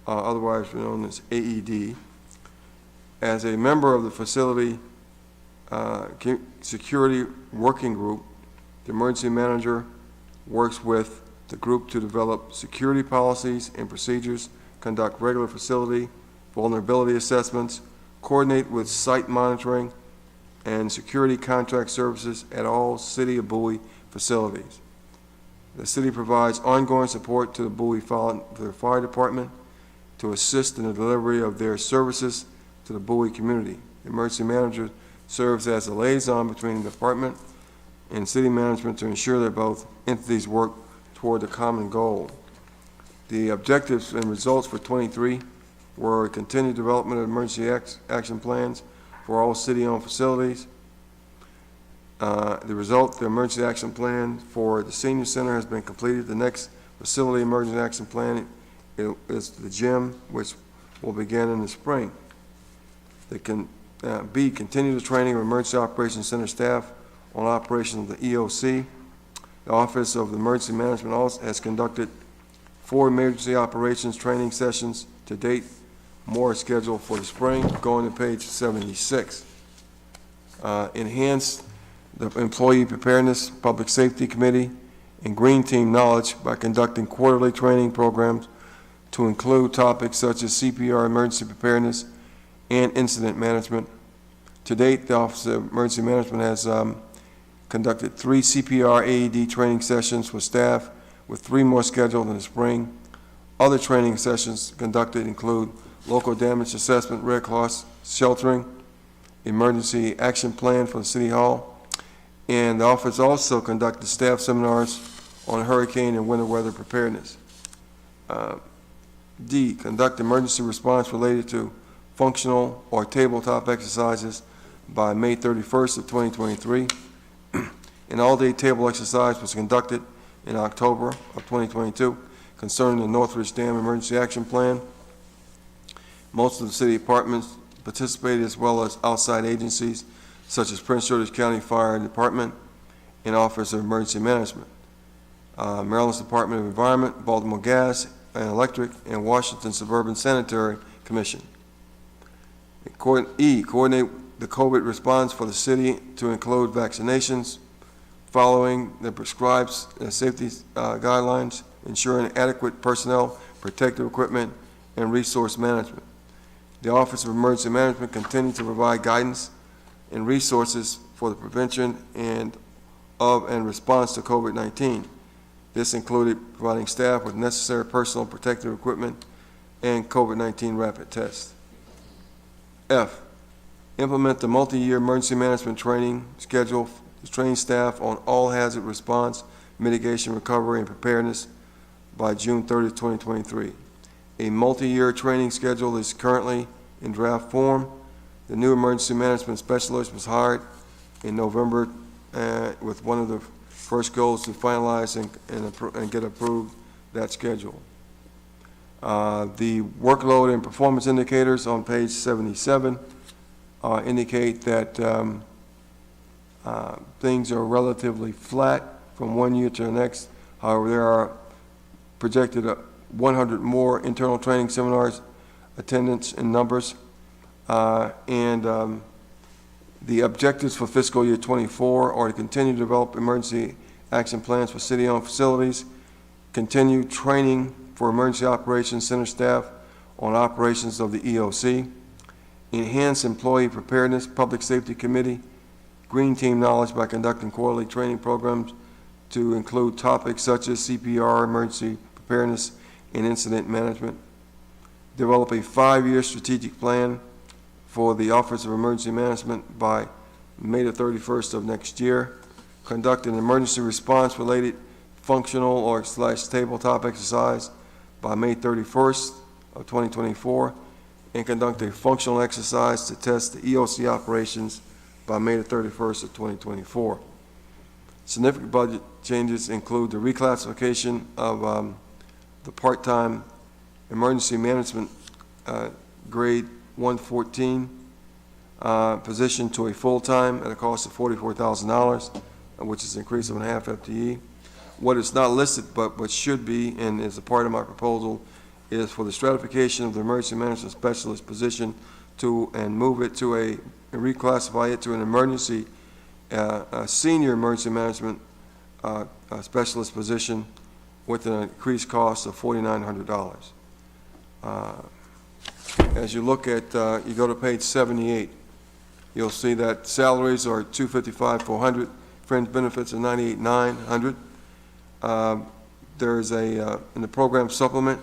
otherwise known as AED. As a member of the facility security working group, the emergency manager works with the group to develop security policies and procedures, conduct regular facility vulnerability assessments, coordinate with site monitoring and security contract services at all City of Bowie facilities. The city provides ongoing support to the Bowie Fire Department to assist in the delivery of their services to the Bowie community. The emergency manager serves as a liaison between the department and city management to ensure that both entities work toward the common goal. The objectives and results for 23 were continued development of emergency action plans for all city-owned facilities. The result, the emergency action plan for the senior center has been completed. The next facility emergency action plan is the gym, which will begin in the spring. B, continue the training of emergency operations center staff on operations of the EOC. The Office of Emergency Management also has conducted 4 emergency operations training sessions to date. More are scheduled for the spring. Going to page 76. Enhance the Employee Preparedness Public Safety Committee and Green Team knowledge by conducting quarterly training programs to include topics such as CPR, emergency preparedness, and incident management. To date, the Office of Emergency Management has conducted 3 CPR AED training sessions for staff, with 3 more scheduled in the spring. Other training sessions conducted include local damage assessment, Red Cross sheltering, emergency action plan for the City Hall, and the office also conducted staff seminars on hurricane and winter weather preparedness. D, conduct emergency response related to functional or tabletop exercises by May 31st of 2023. An all-day table exercise was conducted in October of 2022 concerning the Northridge Dam Emergency Action Plan. Most of the city departments participated, as well as outside agencies such as Prince George's County Fire Department and Office of Emergency Management, Maryland's Department of Environment, Baltimore Gas and Electric, and Washington Suburban Sanitary Commission. E, coordinate the COVID response for the city to include vaccinations, following the prescribed safety guidelines, ensuring adequate personnel, protective equipment, and resource management. The Office of Emergency Management continues to provide guidance and resources for the prevention and response to COVID-19. This included providing staff with necessary personal protective equipment and COVID-19 rapid tests. F, implement the multi-year emergency management training schedule to train staff on all hazard response, mitigation, recovery, and preparedness by June 30, 2023. A multi-year training schedule is currently in draft form. The new emergency management specialist was hired in November with one of the first goals to finalize and get approved that schedule. The workload and performance indicators on page 77 indicate that things are relatively flat from one year to the next. However, there are projected 100 more internal training seminars, attendance and numbers, and the objectives for fiscal year 24 are to continue to develop emergency action plans for city-owned facilities, continue training for emergency operations center staff on operations of the EOC, enhance employee preparedness public safety committee, green team knowledge by conducting quarterly training programs to include topics such as CPR, emergency preparedness, and incident management, develop a 5-year strategic plan for the Office of Emergency Management by May the 31st of next year, conduct an emergency response related functional or / tabletop exercise by May 31st of 2024, and conduct a functional exercise to test the EOC operations by May the 31st of 2024. Significant budget changes include the reclassification of the part-time emergency management grade 114 position to a full-time at a cost of $44,000, which is an increase of a half FTE. What is not listed but should be and is a part of my proposal is for the stratification of the emergency management specialist position and move it to and reclassify it to an emergency senior emergency management specialist position with an increased cost of $4,900. As you look at, you go to page 78, you'll see that salaries are $255,400, fringe benefits are $98,900. There is in the program supplement,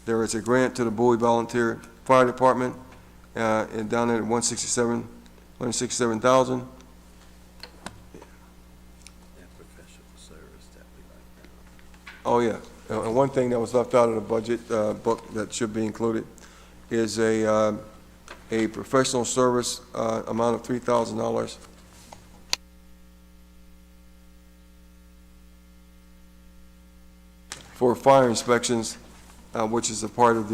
there is a grant to the Bowie Volunteer Fire Department, and down there at $167,000. Oh, yeah. And one thing that was left out of the budget book that should be included is a professional service amount of $3,000 for fire inspections, which is a part of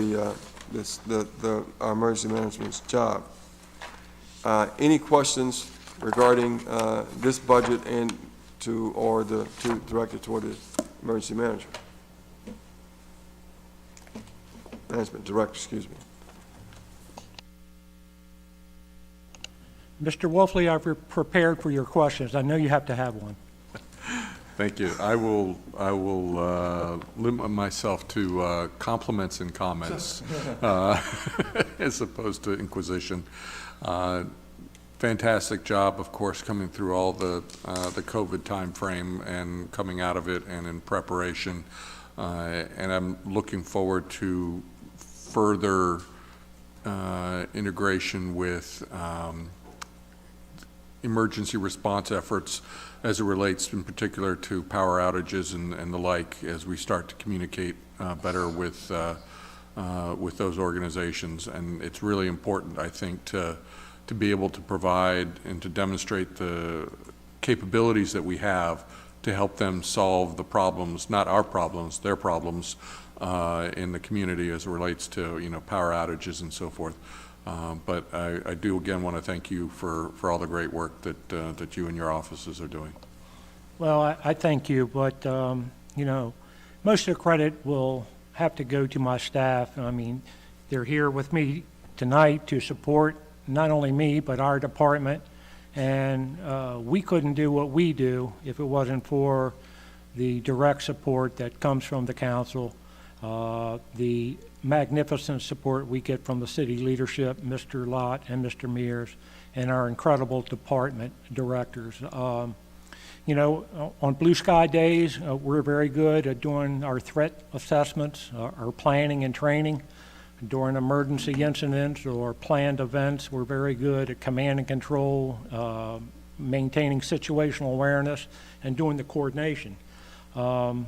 our emergency management's job. Any questions regarding this budget and directed toward the emergency management director, excuse me. Mr. Wolfley, I've prepared for your questions. I know you have to have one. Thank you. I will limit myself to compliments and comments as opposed to inquisition. Fantastic job, of course, coming through all the COVID timeframe and coming out of it and in preparation. And I'm looking forward to further integration with emergency response efforts as it relates in particular to power outages and the like, as we start to communicate better with those organizations. And it's really important, I think, to be able to provide and to demonstrate the capabilities that we have to help them solve the problems, not our problems, their problems in the community as it relates to, power outages and so forth. But I do again want to thank you for all the great work that you and your offices are doing. Well, I thank you, but, most of the credit will have to go to my staff. I mean, they're here with me tonight to support not only me, but our department. And we couldn't do what we do if it wasn't for the direct support that comes from the council, the magnificent support we get from the city leadership, Mr. Lott and Mr. Mears, and our incredible department directors. On Blue Sky days, we're very good at doing our threat assessments, our planning and training. During emergency incidents or planned events, we're very good at command and control, maintaining situational awareness, and doing the coordination. The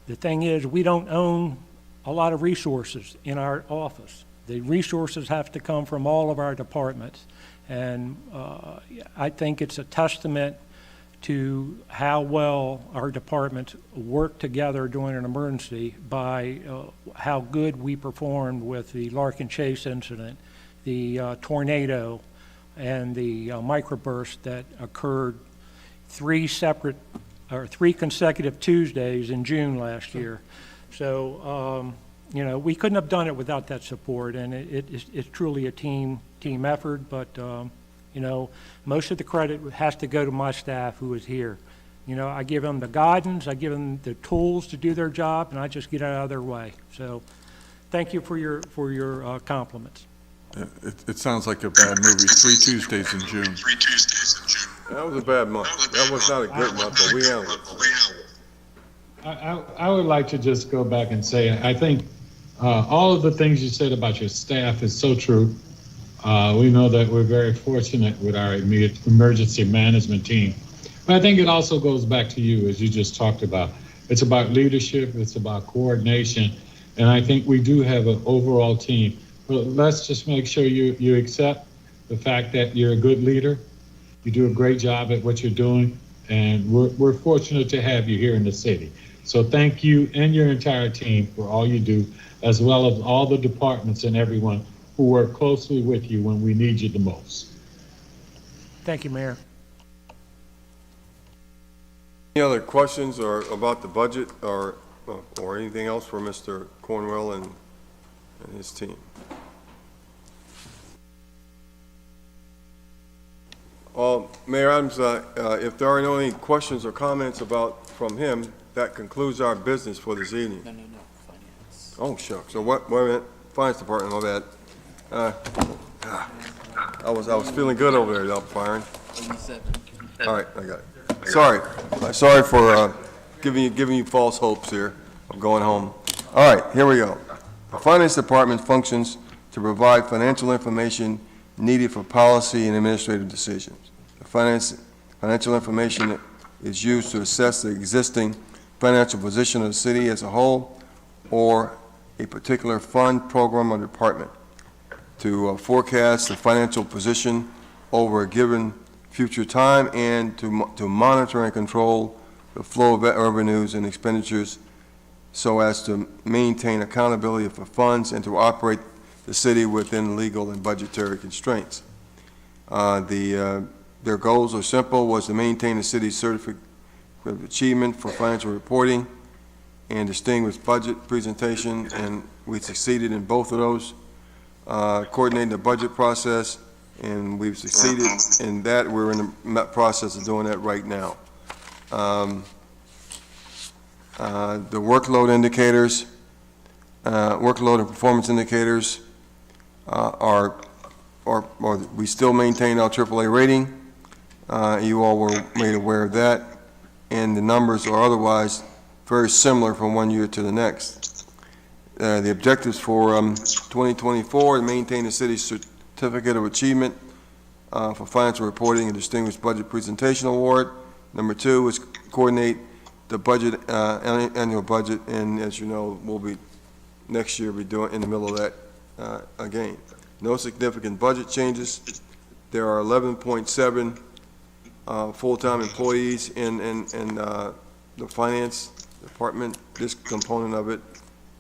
thing is, we don't own a lot of resources in our office. The resources have to come from all of our departments. And I think it's a testament to how well our departments work together during an emergency by how good we performed with the Larkin Chase incident, the tornado, and the microburst that occurred three consecutive Tuesdays in June last year. So, we couldn't have done it without that support, and it's truly a team effort, but most of the credit has to go to my staff who is here. I give them the guidance, I give them the tools to do their job, and I just get out of their way. So thank you for your compliments. It sounds like a bad movie, 3 Tuesdays in June. That was a bad month. That was not a good month, but we handled it. I would like to just go back and say, I think all of the things you said about your staff is so true. We know that we're very fortunate with our emergency management team. But I think it also goes back to you, as you just talked about. It's about leadership, it's about coordination, and I think we do have an overall team. But let's just make sure you accept the fact that you're a good leader. You do a great job at what you're doing, and we're fortunate to have you here in the city. So thank you and your entire team for all you do, as well as all the departments and everyone who work closely with you when we need you the most. Thank you, Mayor. Any other questions or about the budget or anything else for Mr. Cornwell and his team? Mayor Adams, if there are no any questions or comments from him, that concludes our business for this evening. No, finance. Oh, shucks. So wait a minute. Finance Department, my bad. I was feeling good over there, Byron. 87. All right, I got it. Sorry for giving you false hopes here. I'm going home. All right, here we go. The Finance Department functions to provide financial information needed for policy and administrative decisions. The financial information is used to assess the existing financial position of the city as a whole or a particular fund, program, or department, to forecast the financial position over a given future time, and to monitor and control the flow of revenues and expenditures so as to maintain accountability for funds and to operate the city within legal and budgetary constraints. Their goals are simple, was to maintain the city's certificate of achievement for financial reporting and distinguished budget presentation, and we succeeded in both of those. Coordinating the budget process, and we've succeeded in that. We're in the process of doing that right now. The workload indicators, workload and performance indicators we still maintain our AAA rating. You all were made aware of that, and the numbers are otherwise very similar from one year to the next. The objectives for 2024 to maintain the city's certificate of achievement for financial reporting and distinguished budget presentation award. Number 2 is coordinate the budget, annual budget, and as you know, we'll be next year be doing in the middle of that again. No significant budget changes. There are 11.7 full-time employees in the finance department. This component of it,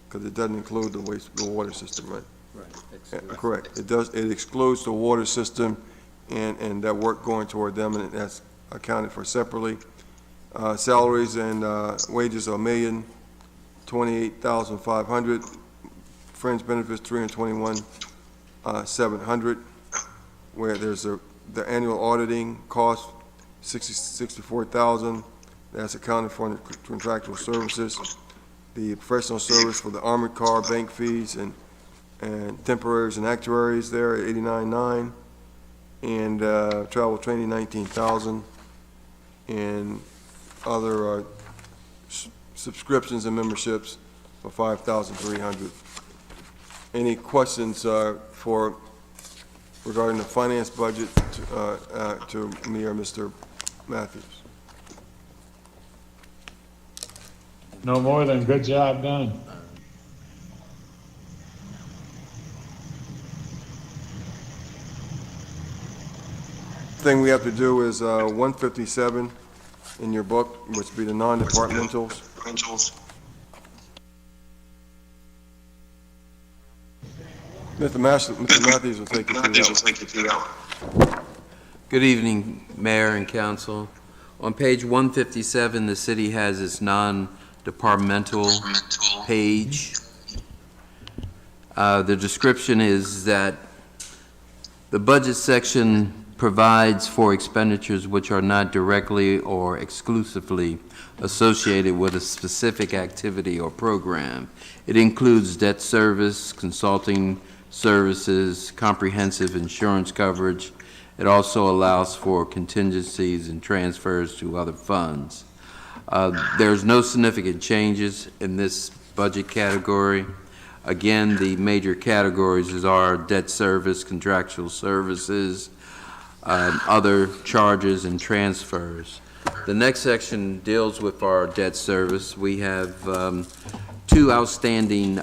because it doesn't include the water system, right? Right. Correct. It excludes the water system and that work going toward them, and that's accounted for separately. Salaries and wages are $1,028,500. Fringe benefits $321,700. Where there's the annual auditing cost $64,000. That's accounted for in the contractual services. The professional service for the armored car, bank fees, and temporaries and actuaries there at $89,900, and travel training $19,000, and other subscriptions and memberships for $5,300. Any questions regarding the finance budget to me or Mr. Matthews? No more than good job done. Thing we have to do is 157 in your book, which would be the non-departmentals. Mr. Matthews will take you through that. Good evening, Mayor and Council. On page 157, the city has its non-departmental page. The description is that the budget section provides for expenditures which are not directly or exclusively associated with a specific activity or program. It includes debt service, consulting services, comprehensive insurance coverage. It also allows for contingencies and transfers to other funds. There's no significant changes in this budget category. Again, the major categories are debt service, contractual services, other charges and transfers. The next section deals with our debt service. We have 2 outstanding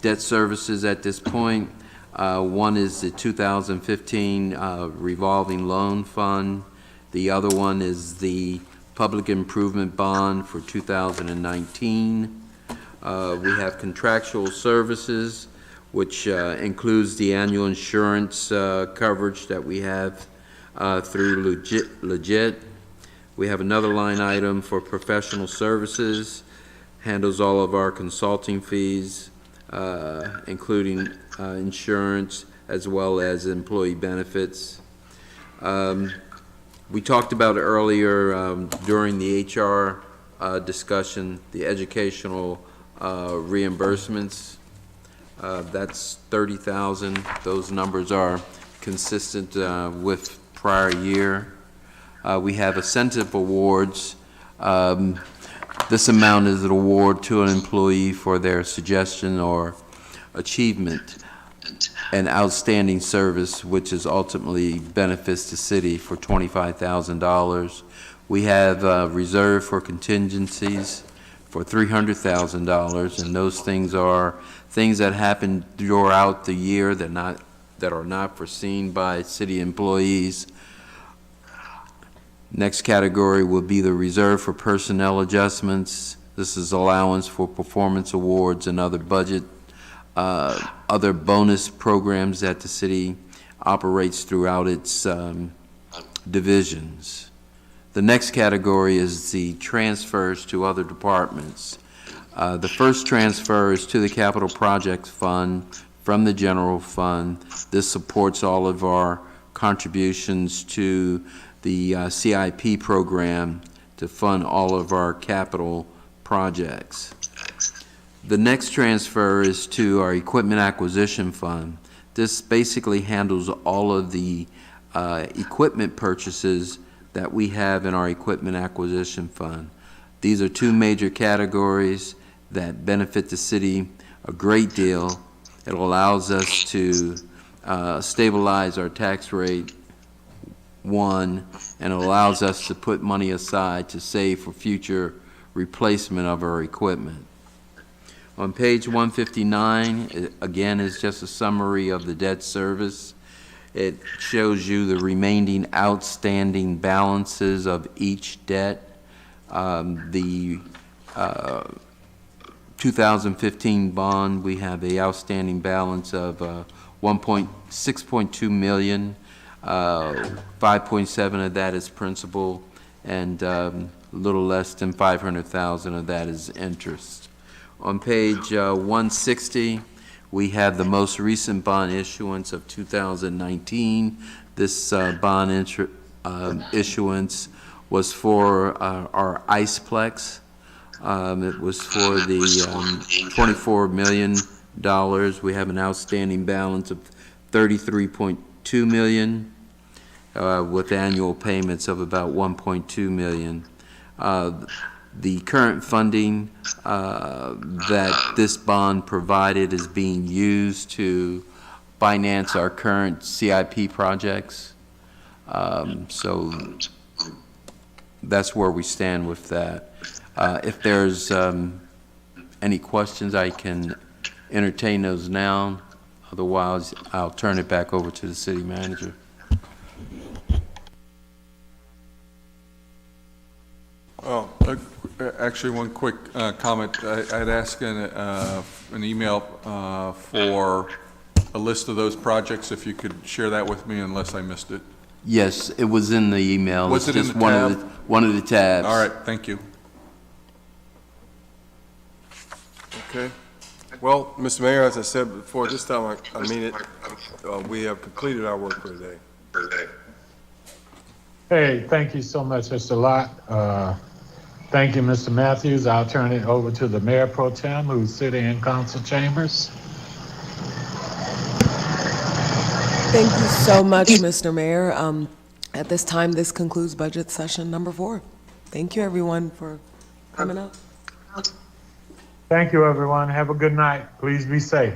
debt services at this point. One is the 2015 revolving loan fund. The other one is the public improvement bond for 2019. We have contractual services, which includes the annual insurance coverage that we have through Legit. We have another line item for professional services, handles all of our consulting fees, including insurance as well as employee benefits. We talked about earlier during the HR discussion, the educational reimbursements. That's 30,000. Those numbers are consistent with prior year. We have incentive awards. This amount is an award to an employee for their suggestion or achievement and outstanding service, which is ultimately benefits the city for $25,000. We have reserved for contingencies for $300,000, and those things are things that happen throughout the year that are not foreseen by city employees. Next category will be the reserve for personnel adjustments. This is allowance for performance awards and other other bonus programs that the city operates throughout its divisions. The next category is the transfers to other departments. The first transfer is to the Capital Projects Fund from the General Fund. This supports all of our contributions to the CIP program to fund all of our capital projects. The next transfer is to our Equipment Acquisition Fund. This basically handles all of the equipment purchases that we have in our Equipment Acquisition Fund. These are two major categories that benefit the city a great deal. It allows us to stabilize our tax rate, one, and it allows us to put money aside to save for future replacement of our equipment. On page 159, again, is just a summary of the debt service. It shows you the remaining outstanding balances of each debt. The 2015 bond, we have a outstanding balance of 6.2 million. 5.7 of that is principal, and a little less than 500,000 of that is interest. On page 160, we have the most recent bond issuance of 2019. This bond issuance was for our Iceplex. It was for the $24 million. We have an outstanding balance of $33.2 million. With annual payments of about $1.2 million. The current funding that this bond provided is being used to finance our current CIP projects. So that's where we stand with that. If there's any questions, I can entertain those now. Otherwise, I'll turn it back over to the city manager. Oh, actually, one quick comment. I'd asked an email for a list of those projects, if you could share that with me, unless I missed it. Yes, it was in the email. Was it in the tab? One of the tabs. All right, thank you. Okay. Well, Mr. Mayor, as I said before, this time I mean it. We have completed our work for today. Hey, thank you so much, Mr. Lott. Thank you, Mr. Matthews. I'll turn it over to the Mayor Pro Tem, who's sitting in council chambers. Thank you so much, Mr. Mayor. At this time, this concludes budget session number 4. Thank you, everyone, for coming out. Thank you, everyone. Have a good night. Please be safe.